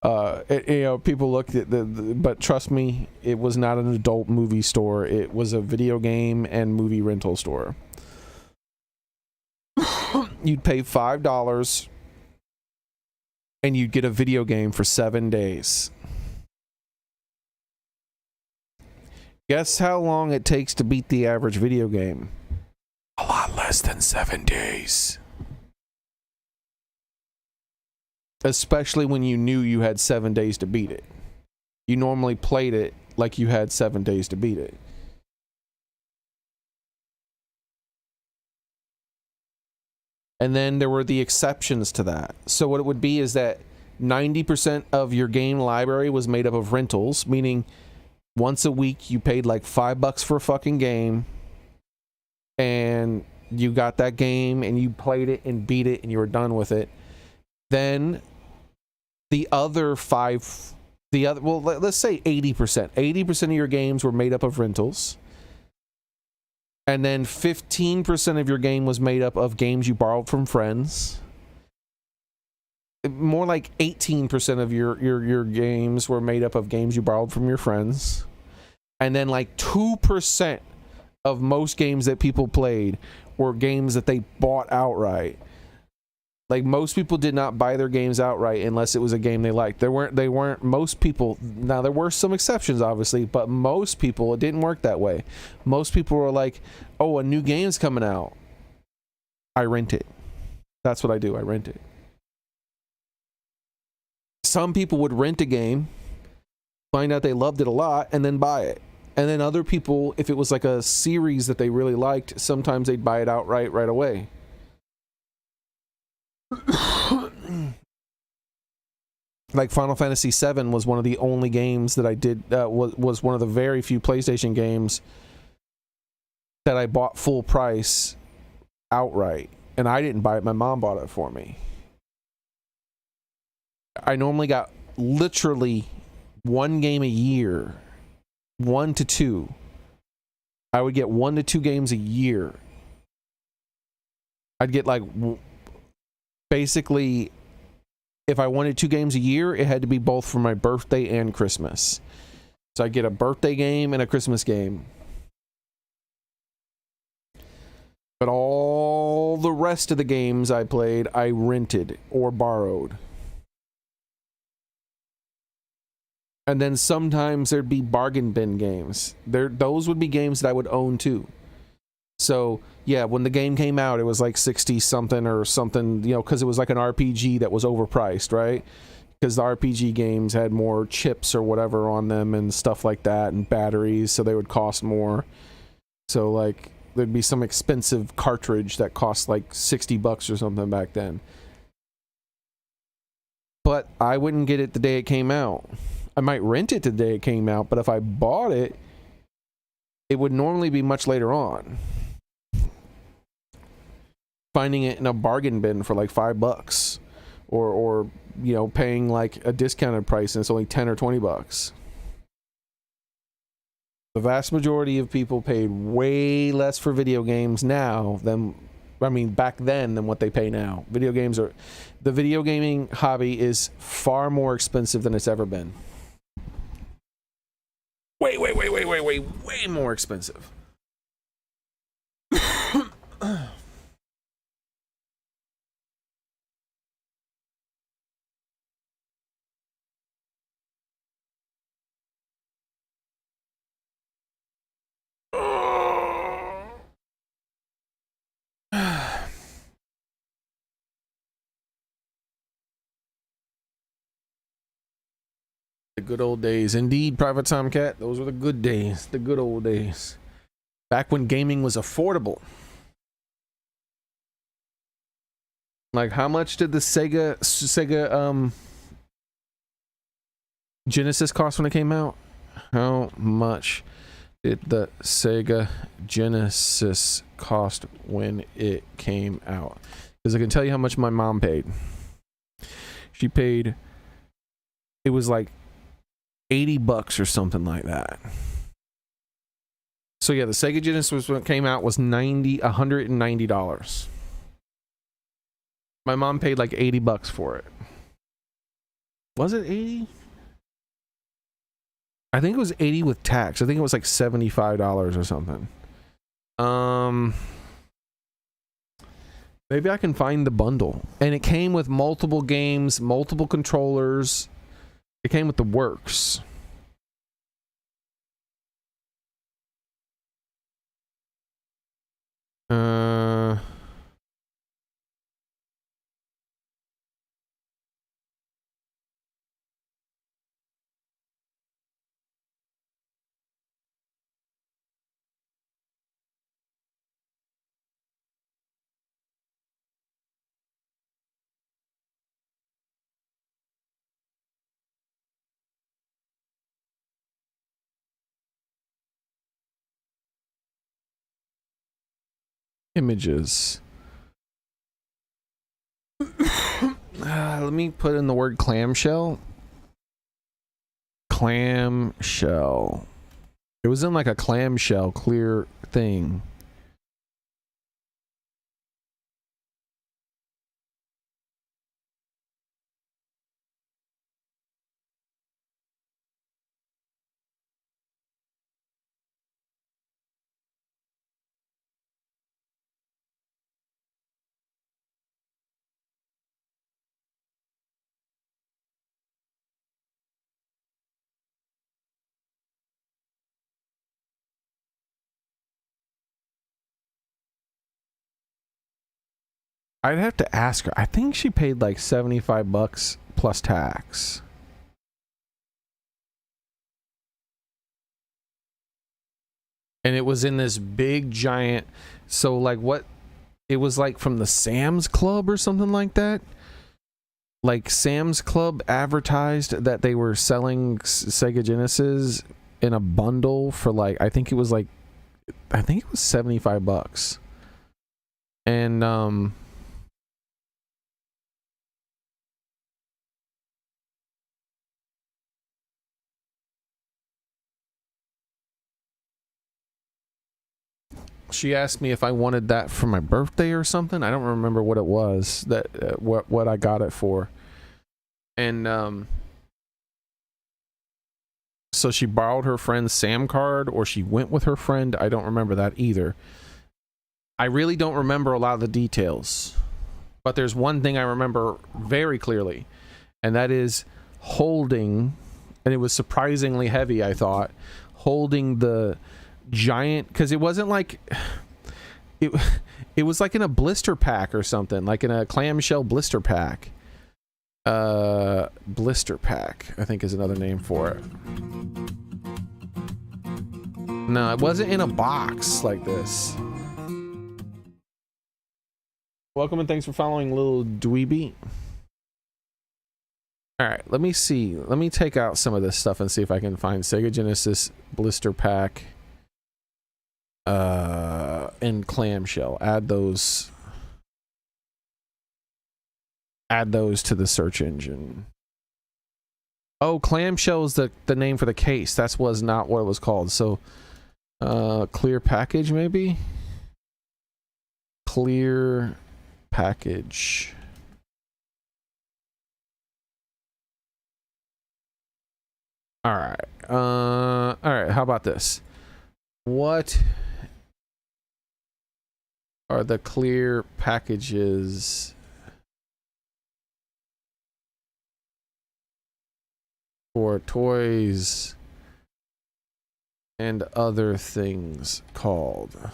People looked at but trust me, it was not an adult movie store. It was a video game and movie rental store. You'd pay $5 and you'd get a video game for 7 days. Guess how long it takes to beat the average video game? A lot less than 7 days. Especially when you knew you had 7 days to beat it. You normally played it like you had 7 days to beat it. And then there were the exceptions to that. So what it would be is that 90% of your game library was made up of rentals, meaning once a week you paid like $5 for a fucking game, and you got that game and you played it and beat it and you were done with it. Then let's say 80% of your games were made up of rentals. And then 15% of your game was made up of games you borrowed from friends. More like 18% of your games were made up of games you borrowed from your friends. And then like 2% of most games that people played were games that they bought outright. Like, most people did not buy their games outright unless it was a game they liked. Most people, now there were some exceptions obviously, but most people, it didn't work that way. Most people were like, oh, a new game's coming out, I rent it. That's what I do, I rent it. Some people would rent a game, find out they loved it a lot, and then buy it. And then other people, if it was like a series that they really liked, sometimes they'd buy it outright right away. Like Final Fantasy VII was one of the only games that I did, was one of the very few PlayStation games that I bought full price outright. And I didn't buy it, my mom bought it for me. I normally got literally one game a year, 1 to 2. I would get 1 to 2 games a year. I'd get like, basically, if I wanted 2 games a year, it had to be both for my birthday and Christmas. So I'd get a birthday game and a Christmas game. But all the rest of the games I played, I rented or borrowed. And then sometimes there'd be bargain bin games. Those would be games that I would own too. So yeah, when the game came out, it was like 60 something or something, because it was like an RPG that was overpriced, right? Because the RPG games had more chips or whatever on them and stuff like that, and batteries, so they would cost more. So like there'd be some expensive cartridge that cost like $60 or something back then. But I wouldn't get it the day it came out. I might rent it the day it came out, but if I bought it, it would normally be much later on. Finding it in a bargain bin for like $5, or paying like a discounted price and it's only $10 or $20. The vast majority of people paid way less for video games now back then than what they pay now. The video gaming hobby is far more expensive than it's ever been. Way more expensive. The good old days. Indeed, Private Tomcat. Those were the good days. The good old days. Back when gaming was affordable. Like, how much did the Sega Genesis cost when it came out? How much did the Sega Genesis cost when it came out? Because I can tell you how much my mom paid. She paid, it was like $80 or something like that. So yeah, the Sega Genesis when it came out was $190. My mom paid like $80 for it. Was it 80? I think it was 80 with tax. I think it was like $75 or something. Maybe I can find the bundle. And it came with multiple games, multiple controllers. It came with the works. Images. Let me put in the word clamshell. Clamshell. It was in like a clamshell clear thing. I'd have to ask her. I think she paid like $75 plus tax. And it was in this big giant, so like what it was like from the Sam's Club or something like that. Like Sam's Club advertised that they were selling Sega Genesis in a bundle for like I think it was $75. And she asked me if I wanted that for my birthday or something. I don't remember what it was that what I got it for. And so she borrowed her friend's Sam card, or she went with her friend. I don't remember that either. I really don't remember a lot of the details, but there's one thing I remember very clearly, and that is holding, and it was surprisingly heavy, I thought, holding the giant, because it wasn't like it was like in a blister pack or something, like in a clamshell blister pack. Blister pack, I think, is another name for it. No, it wasn't in a box like this. Welcome and thanks for following, little dweeby. Alright, let me see. Let me take out some of this stuff and see if I can find Sega Genesis blister pack and clamshell. Add those to the search engine. Oh, clamshell is the name for the case. That was not what it was called. So clear package, maybe? Clear package. Alright. Alright, how about this? What are the clear packages for toys and other things called?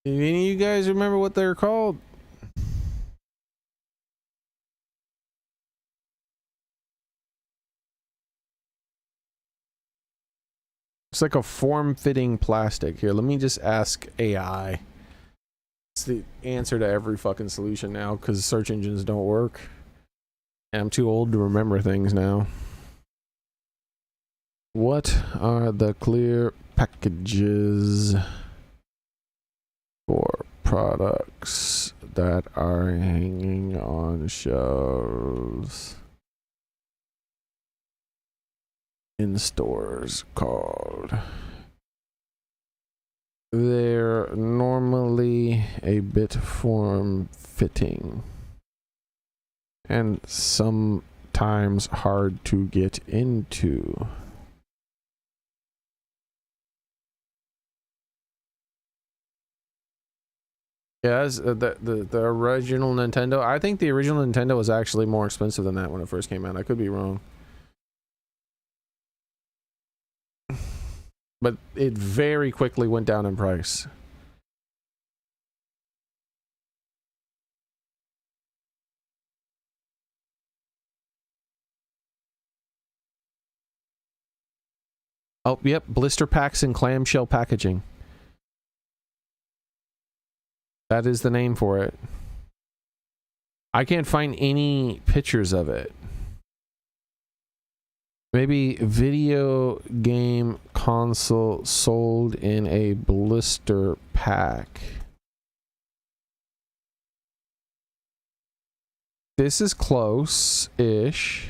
Any of you guys remember what they're called? It's like a form-fitting plastic. Here, let me just ask AI. It's the answer to every fucking solution now because search engines don't work. And I'm too old to remember things now. What are the clear packages for products that are hanging on shelves in stores called? They're normally a bit form-fitting and sometimes hard to get into. Yeah, the original Nintendo. I think the original Nintendo was actually more expensive than that when it first came out. I could be wrong. But it very quickly went down in price. Oh, yep, blister packs and clamshell packaging. That is the name for it. I can't find any pictures of it. Maybe video game console sold in a blister pack. This is close-ish.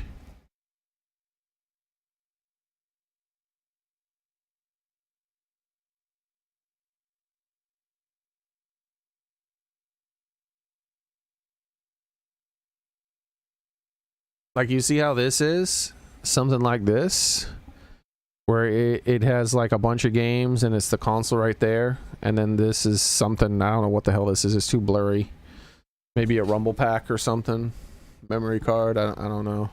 Like, you see how this is? Something like this, where it has like a bunch of games and it's the console right there, and then this is something, I don't know what the hell this is, it's too blurry. Maybe a rumble pack or something, memory card, I don't know.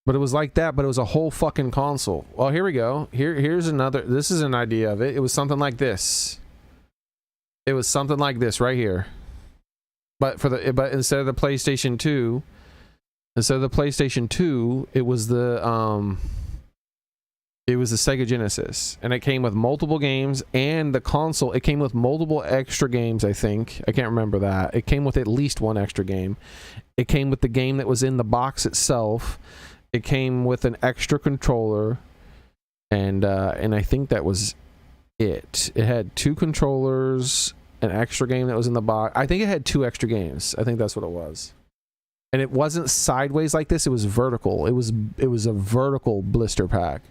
But it was like that, but it was a whole fucking console. Well, here we go. Here's another, this is an idea of it. It was something like this. It was something like this right here. But instead of the PlayStation 2, it was the Sega Genesis, and it came with multiple games, and the console, it came with multiple extra games, I think. I can't remember that. It came with at least one extra game. It came with the game that was in the box itself. It came with an extra controller, and I think that was it. It had 2 controllers, an extra game that was in the box. I think it had 2 extra games. I think that's what it was. And it wasn't sideways like this, it was vertical. It was a vertical blister pack.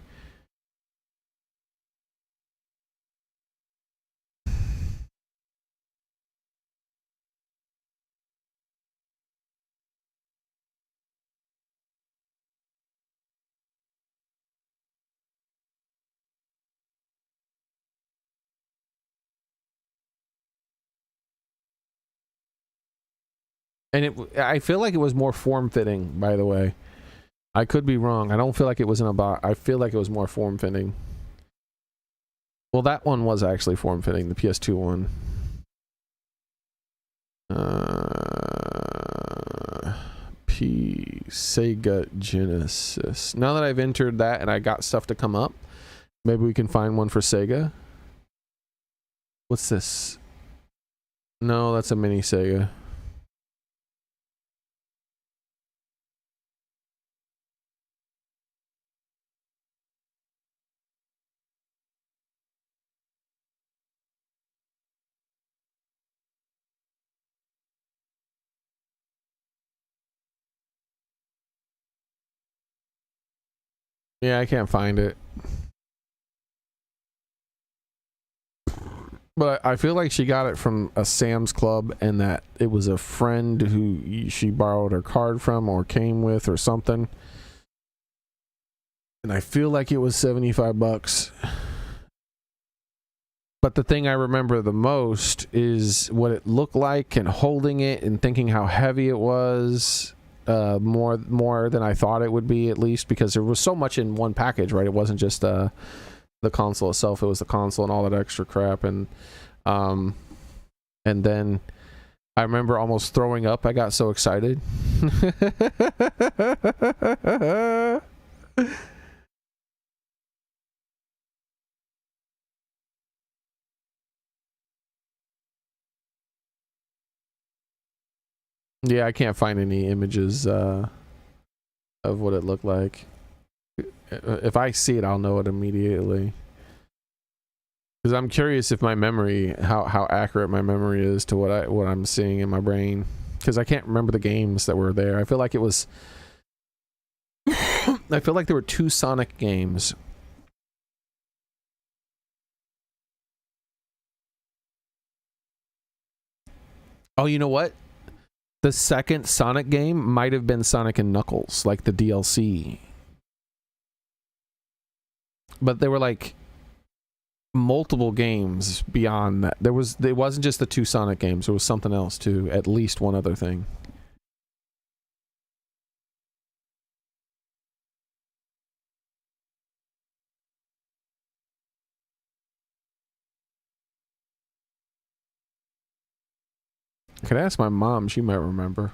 And I feel like it was more form-fitting, by the way. I could be wrong. I don't feel like it was in a box. I feel like it was more form-fitting. Well, that one was actually form-fitting, the PS2 one. Sega Genesis. Now that I've entered that and I got stuff to come up, maybe we can find one for Sega. What's this? No, that's a mini Sega. Yeah, I can't find it. But I feel like she got it from a Sam's Club, and that it was a friend who she borrowed her card from or came with or something. And I feel like it was $75. But the thing I remember the most is what it looked like and holding it and thinking how heavy it was. More than I thought it would be, at least, because there was so much in one package, right? It wasn't just the console itself, it was the console and all that extra crap. And And then I remember almost throwing up. I got so excited. Yeah, I can't find any images of what it looked like. If I see it, I'll know it immediately. Because I'm curious if my memory, how accurate my memory is to what I'm seeing in my brain. Because I can't remember the games that were there. I feel like it was. I feel like there were 2 Sonic games. Oh, you know what? The second Sonic game might have been Sonic and Knuckles, like the DLC. But there were like multiple games beyond that. It wasn't just the 2 Sonic games. There was something else too. At least one other thing. I could ask my mom. She might remember.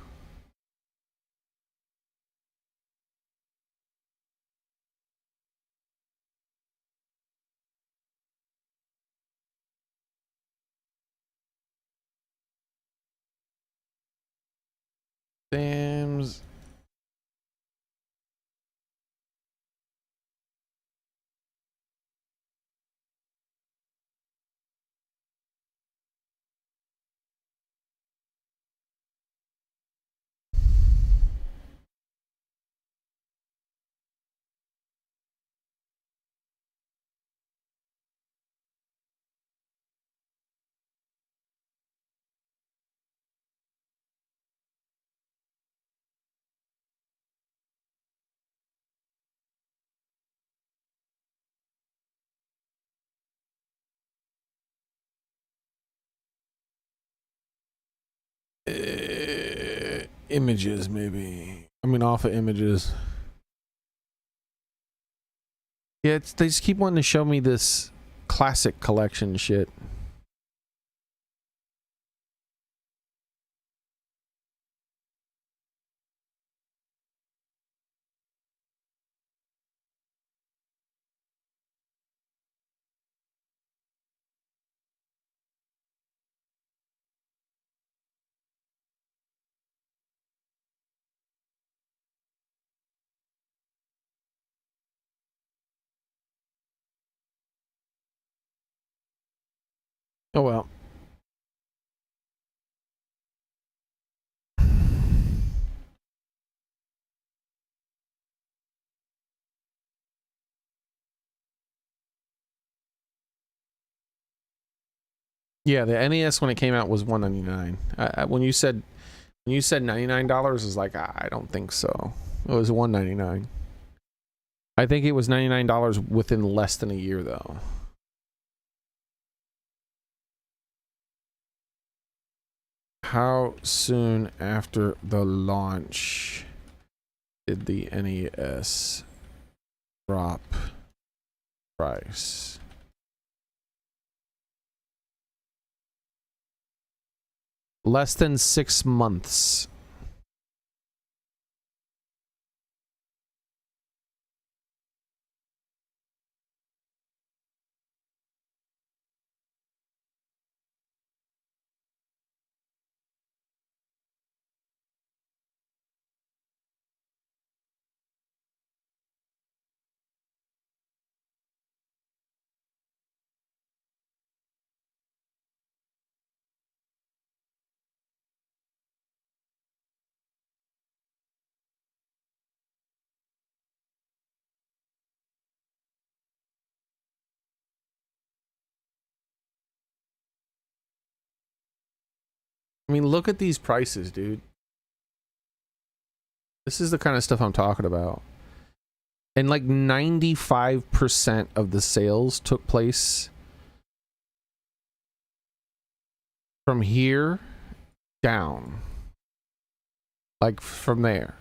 Sam's. Images, maybe. I mean, off of images. Yeah, they just keep wanting to show me this classic collection shit. Oh well. Yeah, the NES when it came out was $199. When you said $99, is like I don't think so. It was $199. I think it was $99 within less than a year though. How soon after the launch did the NES drop price? Less than 6 months. I mean, look at these prices, dude. This is the kind of stuff I'm talking about. And like 95% of the sales took place from here down. Like from there.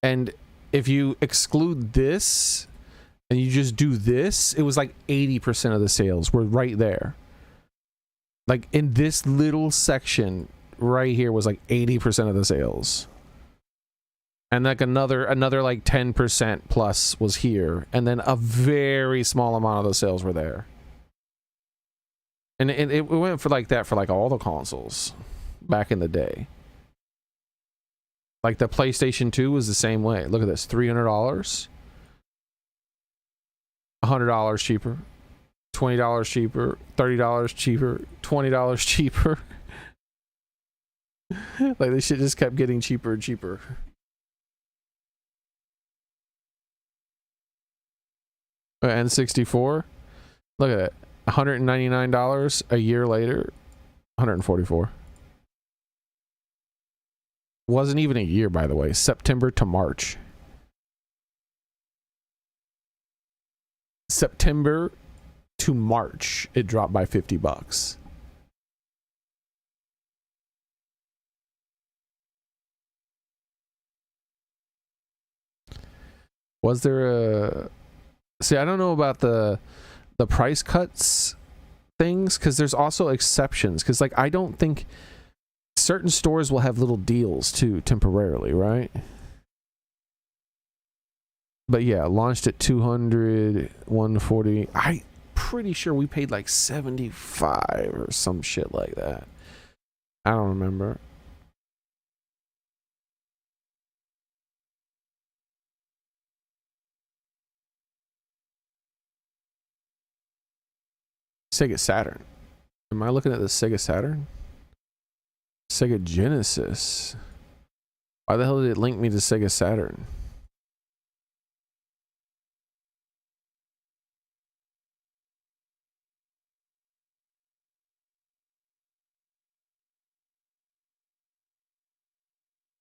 And if you exclude this, and you just do this, it was like 80% of the sales were right there. Like in this little section right here was like 80% of the sales. And like another like 10% plus was here. And then a very small amount of the sales were there. And it went for like that for like all the consoles back in the day. Like the PlayStation 2 was the same way. Look at this, $300. $100 cheaper. $20 cheaper. $30 cheaper. $20 cheaper. Like this shit just kept getting cheaper and cheaper. N64. Look at it. $199 a year later. $144. Wasn't even a year, by the way. September to March. September to March, it dropped by $50. Was there a... See, I don't know about the price cuts things, because there's also exceptions. Because, like, I don't think... Certain stores will have little deals, too, temporarily, right? But yeah, launched at 200, 140. I'm pretty sure we paid like 75 or some shit like that. I don't remember. Sega Saturn. Am I looking at the Sega Saturn? Sega Genesis. Why the hell did it link me to Sega Saturn?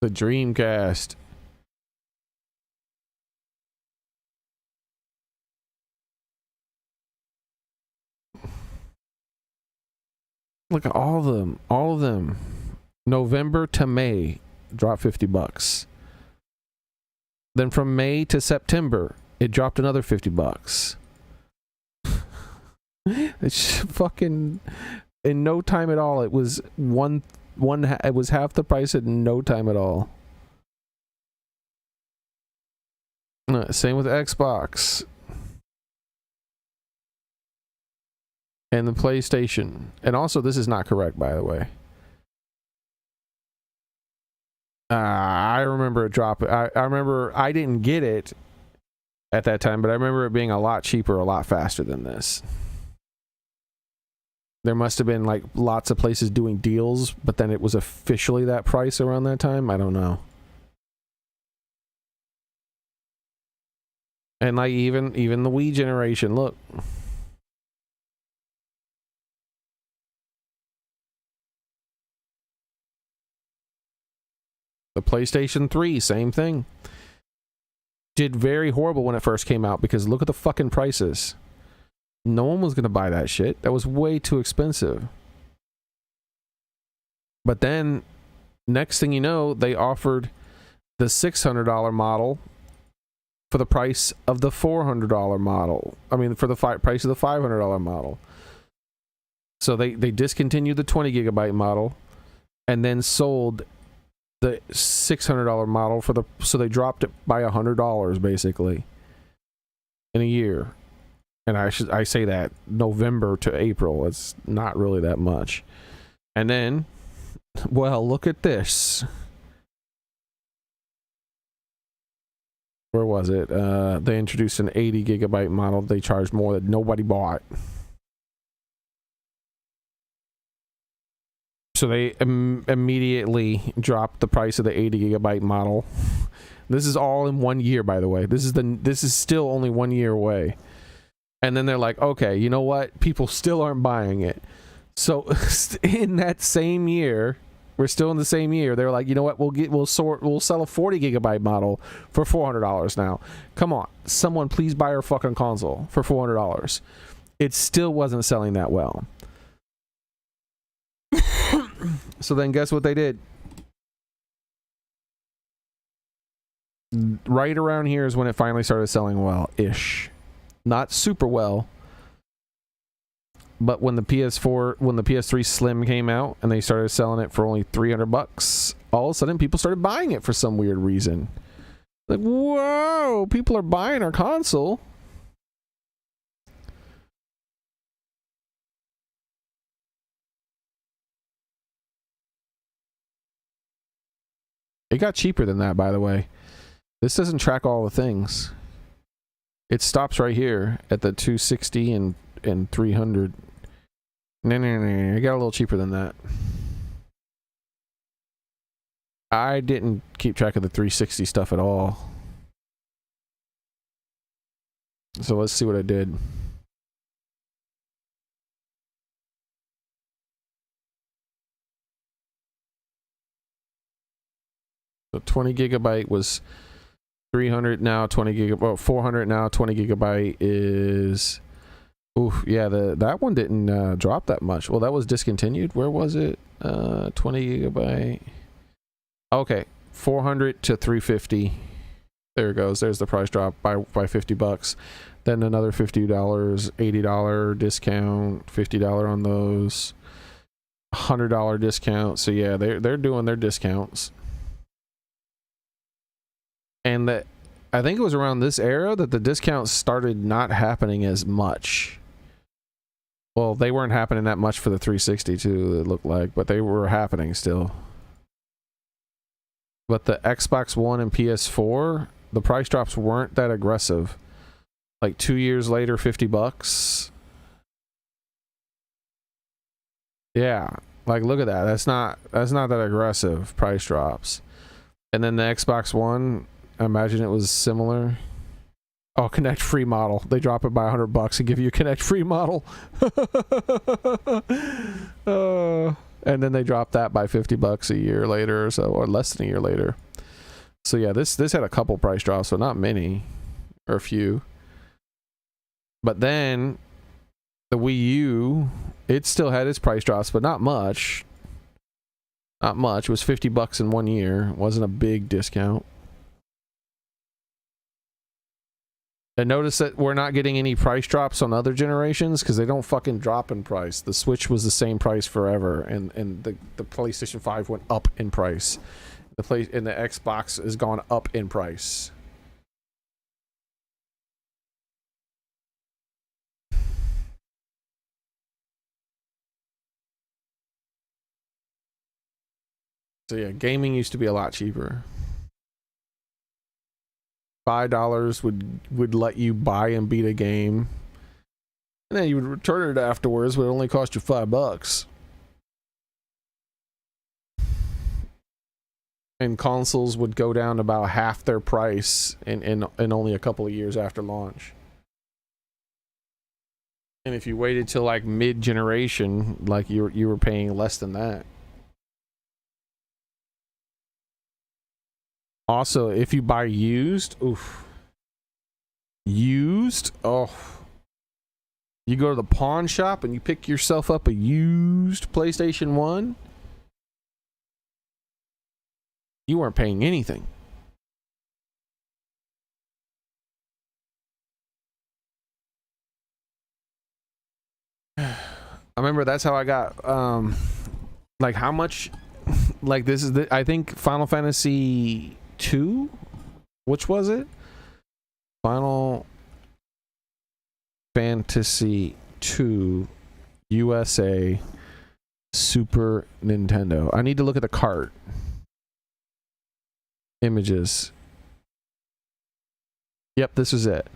The Dreamcast. Look at all of them. All of them. November to May, dropped $50. Then from May to September, it dropped another $50. It's fucking in no time at all. It was it was half the price in no time at all. Same with Xbox and the PlayStation. And also, this is not correct, by the way. I remember it dropping. I remember I didn't get it at that time, but I remember it being a lot cheaper, a lot faster than this. There must have been like lots of places doing deals, but then it was officially that price around that time. I don't know. And like even the Wii generation, look. The PlayStation 3, same thing. Did very horrible when it first came out because look at the fucking prices. No one was going to buy that shit. That was way too expensive. But then, next thing you know, they offered the $600 model for the price of the $400 model. I mean, for the price of the $500 model. So they discontinued the 20 gigabyte model and then sold the $600 model so they dropped it by $100 basically in a year. And I say that November to April. It's not really that much. And then, well, look at this. Where was it? They introduced an 80 gigabyte model. They charged more that nobody bought. So they immediately dropped the price of the 80 gigabyte model. This is all in 1 year, by the way. This is still only 1 year away. And then they're like, okay, you know what? People still aren't buying it. So in that same year, we're still in the same year. They're like, you know what? We'll sell a 40 gigabyte model for $400 now. Come on, someone please buy our fucking console for $400. It still wasn't selling that well. So then guess what they did? Right around here is when it finally started selling well-ish. not super well. But when the PS3 Slim came out and they started selling it for only $300, all of a sudden people started buying it for some weird reason. Like, whoa, people are buying our console. It got cheaper than that, by the way. This doesn't track all the things. It stops right here at the 260 and 300. No, it got a little cheaper than that. I didn't keep track of the 360 stuff at all. So let's see what I did. So 20 gigabyte was 300 now, 20 gigabyte, well, 400 now, 20 gigabyte is, oof, yeah, that one didn't drop that much. Well, that was discontinued. Where was it? 20 gigabyte. Okay, 400 to 350. There it goes. There's the price drop by $50. Then another $50, $80 discount, $50 on those, $100 discount. So yeah, they're doing their discounts. And that, I think it was around this era that the discounts started not happening as much. Well, they weren't happening that much for the 360 too, it looked like, but they were happening still. But the Xbox One and PS4, the price drops weren't that aggressive. Like 2 years later, $50. Yeah, like look at that. That's not that aggressive price drops. And then the Xbox One, I imagine it was similar. Oh, Connect free model. They drop it by $100 and give you a Connect free model. And then they drop that by $50 a year later or so, or less than a year later. So yeah, this had a couple price drops, so not many, or a few. But then the Wii U, it still had its price drops, but not much. Not much. It was $50 in 1 year. It wasn't a big discount. And notice that we're not getting any price drops on other generations because they don't fucking drop in price. The Switch was the same price forever, and the PlayStation 5 went up in price. The Xbox has gone up in price. So yeah, gaming used to be a lot cheaper. $5 would let you buy and beat a game, and then you would return it afterwards, but it only cost you $5. And consoles would go down about half their price in only a couple of years after launch. And if you waited till like mid-generation, like you were paying less than that. Also, if you buy used, oof. Used? Oh. You go to the pawn shop and you pick yourself up a used PlayStation 1. You weren't paying anything. I remember that's how I got, like how much, like this is I think Final Fantasy 2, which was it? Final Fantasy 2 USA Super Nintendo. I need to look at the cart. Images. Yep, this is it.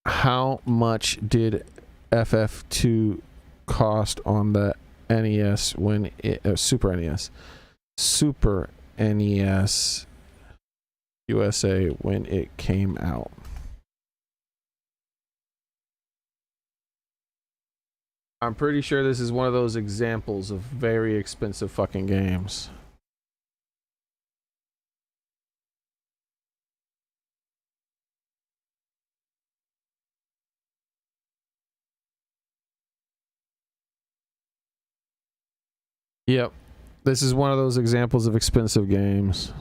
How much did FF2 cost on the NES when it Super NES? Super NES USA when it came out. I'm pretty sure this is one of those examples of very expensive fucking games. Yep. This is one of those examples of expensive games.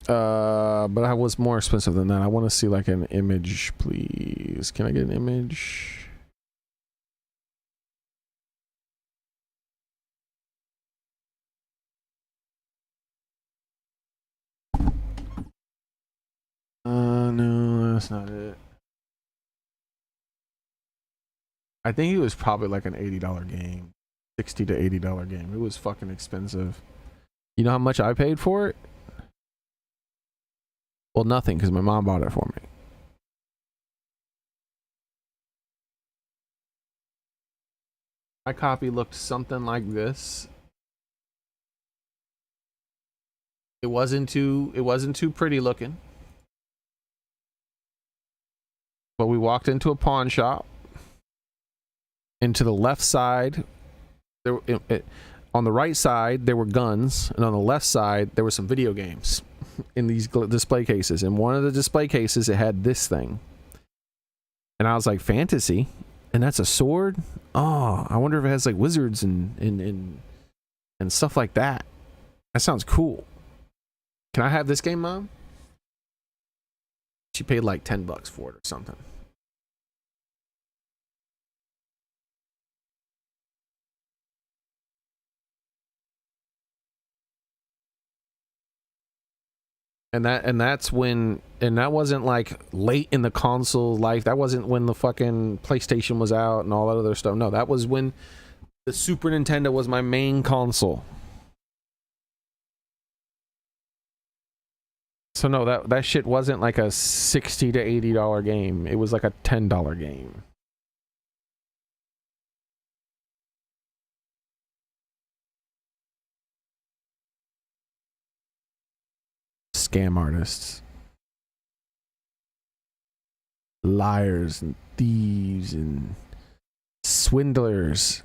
But I was more expensive than that. I want to see like an image, please. Can I get an image? No, that's not it. I think it was probably like an $80 game, $60 to $80 game. It was fucking expensive. You know how much I paid for it? Well, nothing, because my mom bought it for me. My copy looked something like this. It wasn't too pretty looking. But we walked into a pawn shop. Into the left side, on the right side there were guns, and on the left side there were some video games in these display cases. In one of the display cases, it had this thing, and I was like, fantasy, and that's a sword. Oh, I wonder if it has like wizards and stuff like that. That sounds cool. Can I have this game, Mom? She paid like $10 for it or something. And that wasn't like late in the console life. That wasn't when the fucking PlayStation was out and all that other stuff. No, that was when the Super Nintendo was my main console. So no, that shit wasn't like a $60 to $80 game. It was like a $10 game. Scam artists, liars and thieves and swindlers.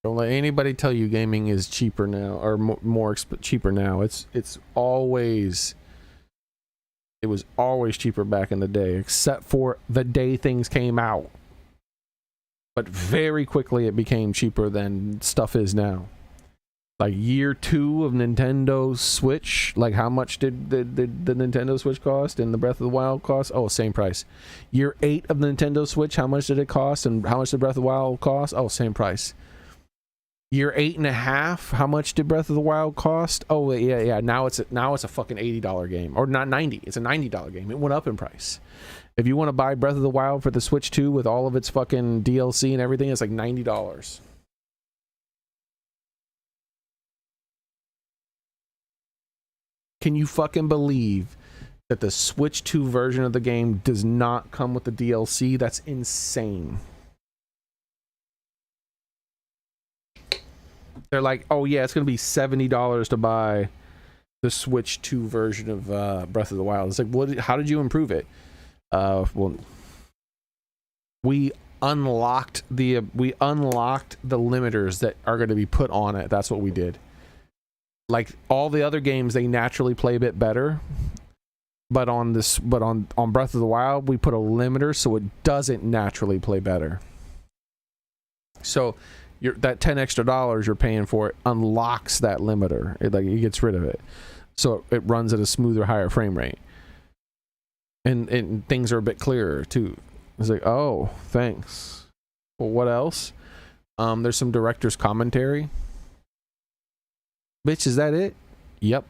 Don't let anybody tell you gaming is cheaper now or cheaper now. It was always cheaper back in the day, except for the day things came out. But very quickly it became cheaper than stuff is now. Like year 2 of Nintendo Switch, like how much did the Nintendo Switch cost and the Breath of the Wild cost? Oh, same price. Year 8 of the Nintendo Switch, how much did it cost and how much did Breath of the Wild cost? Oh, same price. Year 8.5, how much did Breath of the Wild cost? Oh yeah. Now it's a fucking $80 game, or not 90. It's a $90 game. It went up in price. If you want to buy Breath of the Wild for the Switch 2 with all of its fucking DLC and everything, it's like $90. Can you fucking believe that the Switch 2 version of the game does not come with the DLC? That's insane. They're like, oh yeah, it's going to be $70 to buy the Switch 2 version of Breath of the Wild. It's like, how did you improve it? Well, we unlocked the limiters that are going to be put on it. That's what we did. Like all the other games, they naturally play a bit better, but on Breath of the Wild, we put a limiter so it doesn't naturally play better. So that $10 extra you're paying for it unlocks that limiter. It gets rid of it, so it runs at a smoother, higher frame rate. And things are a bit clearer too. It's like, oh, thanks. Well, what else? There's some director's commentary. Bitch, is that it? Yep.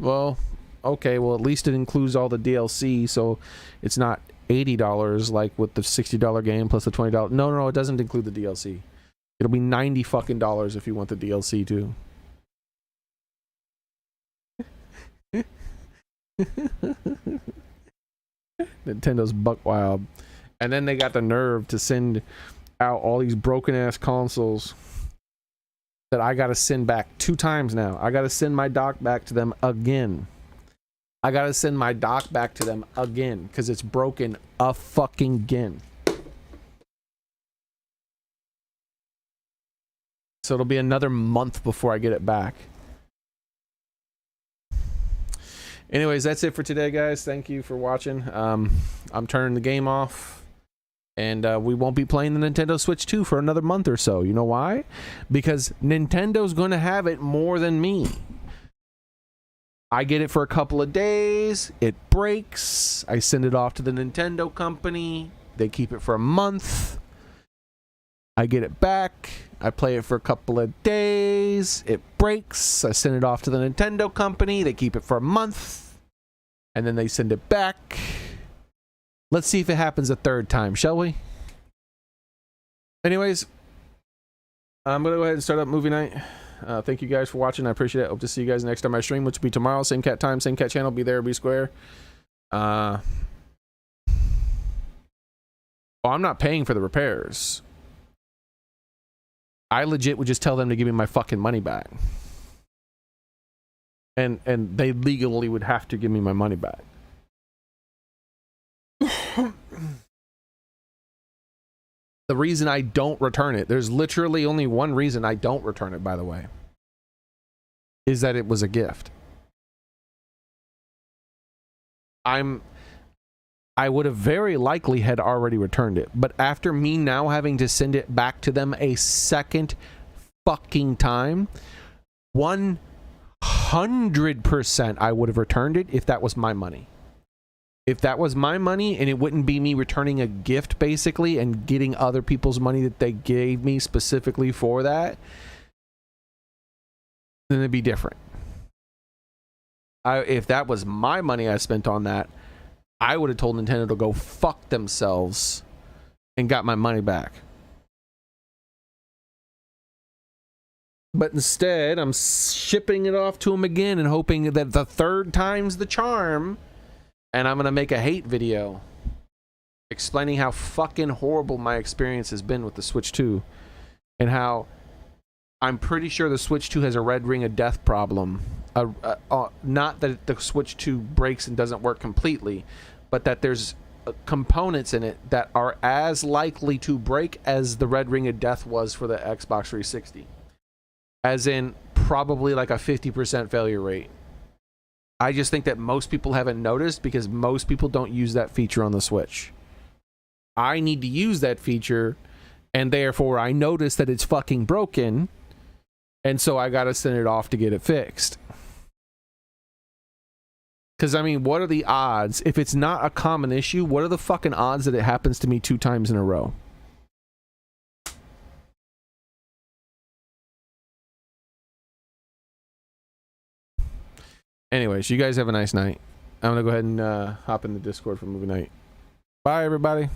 Well, okay. Well, at least it includes all the DLC, so it's not $80 like with the $60 game plus the $20. No, it doesn't include the DLC. It'll be $90 fucking if you want the DLC too. Nintendo's buck wild. And then they got the nerve to send out all these broken ass consoles that I gotta send back 2 times now. I gotta send my dock back to them again. Because it's broken a fucking again. So it'll be another month before I get it back. Anyways, that's it for today, guys. Thank you for watching. I'm turning the game off. And we won't be playing the Nintendo Switch 2 for another month or so. You know why? Because Nintendo's going to have it more than me. I get it for a couple of days. It breaks. I send it off to the Nintendo company. They keep it for a month. I get it back. I play it for a couple of days. It breaks. I send it off to the Nintendo company. They keep it for a month. And then they send it back. Let's see if it happens a third time, shall we? Anyways, I'm going to go ahead and start up movie night. Thank you guys for watching. I appreciate it. Hope to see you guys next time I stream, which will be tomorrow. Same cat time, same cat channel. Be there, be square. Well, I'm not paying for the repairs. I legit would just tell them to give me my fucking money back. And they legally would have to give me my money back. The reason I don't return it, there's literally only one reason I don't return it, by the way, is that it was a gift. I would have very likely had already returned it, but after me now having to send it back to them a second fucking time, 100% I would have returned it if that was my money. If that was my money and it wouldn't be me returning a gift basically and getting other people's money that they gave me specifically for that, then it'd be different. If that was my money I spent on that, I would have told Nintendo to go fuck themselves and got my money back. But instead, I'm shipping it off to them again and hoping that the third time's the charm. And I'm going to make a hate video explaining how fucking horrible my experience has been with the Switch 2. And how I'm pretty sure the Switch 2 has a red ring of death problem. Not that the Switch 2 breaks and doesn't work completely, but that there's components in it that are as likely to break as the red ring of death was for the Xbox 360. As in, probably like a 50% failure rate. I just think that most people haven't noticed because most people don't use that feature on the Switch. I need to use that feature, and therefore I notice that it's fucking broken, and so I gotta send it off to get it fixed. Because, I mean, what are the odds? If it's not a common issue, what are the fucking odds that it happens to me 2 times in a row? Anyways, you guys have a nice night. I'm gonna go ahead and hop in the Discord for movie night. Bye, everybody.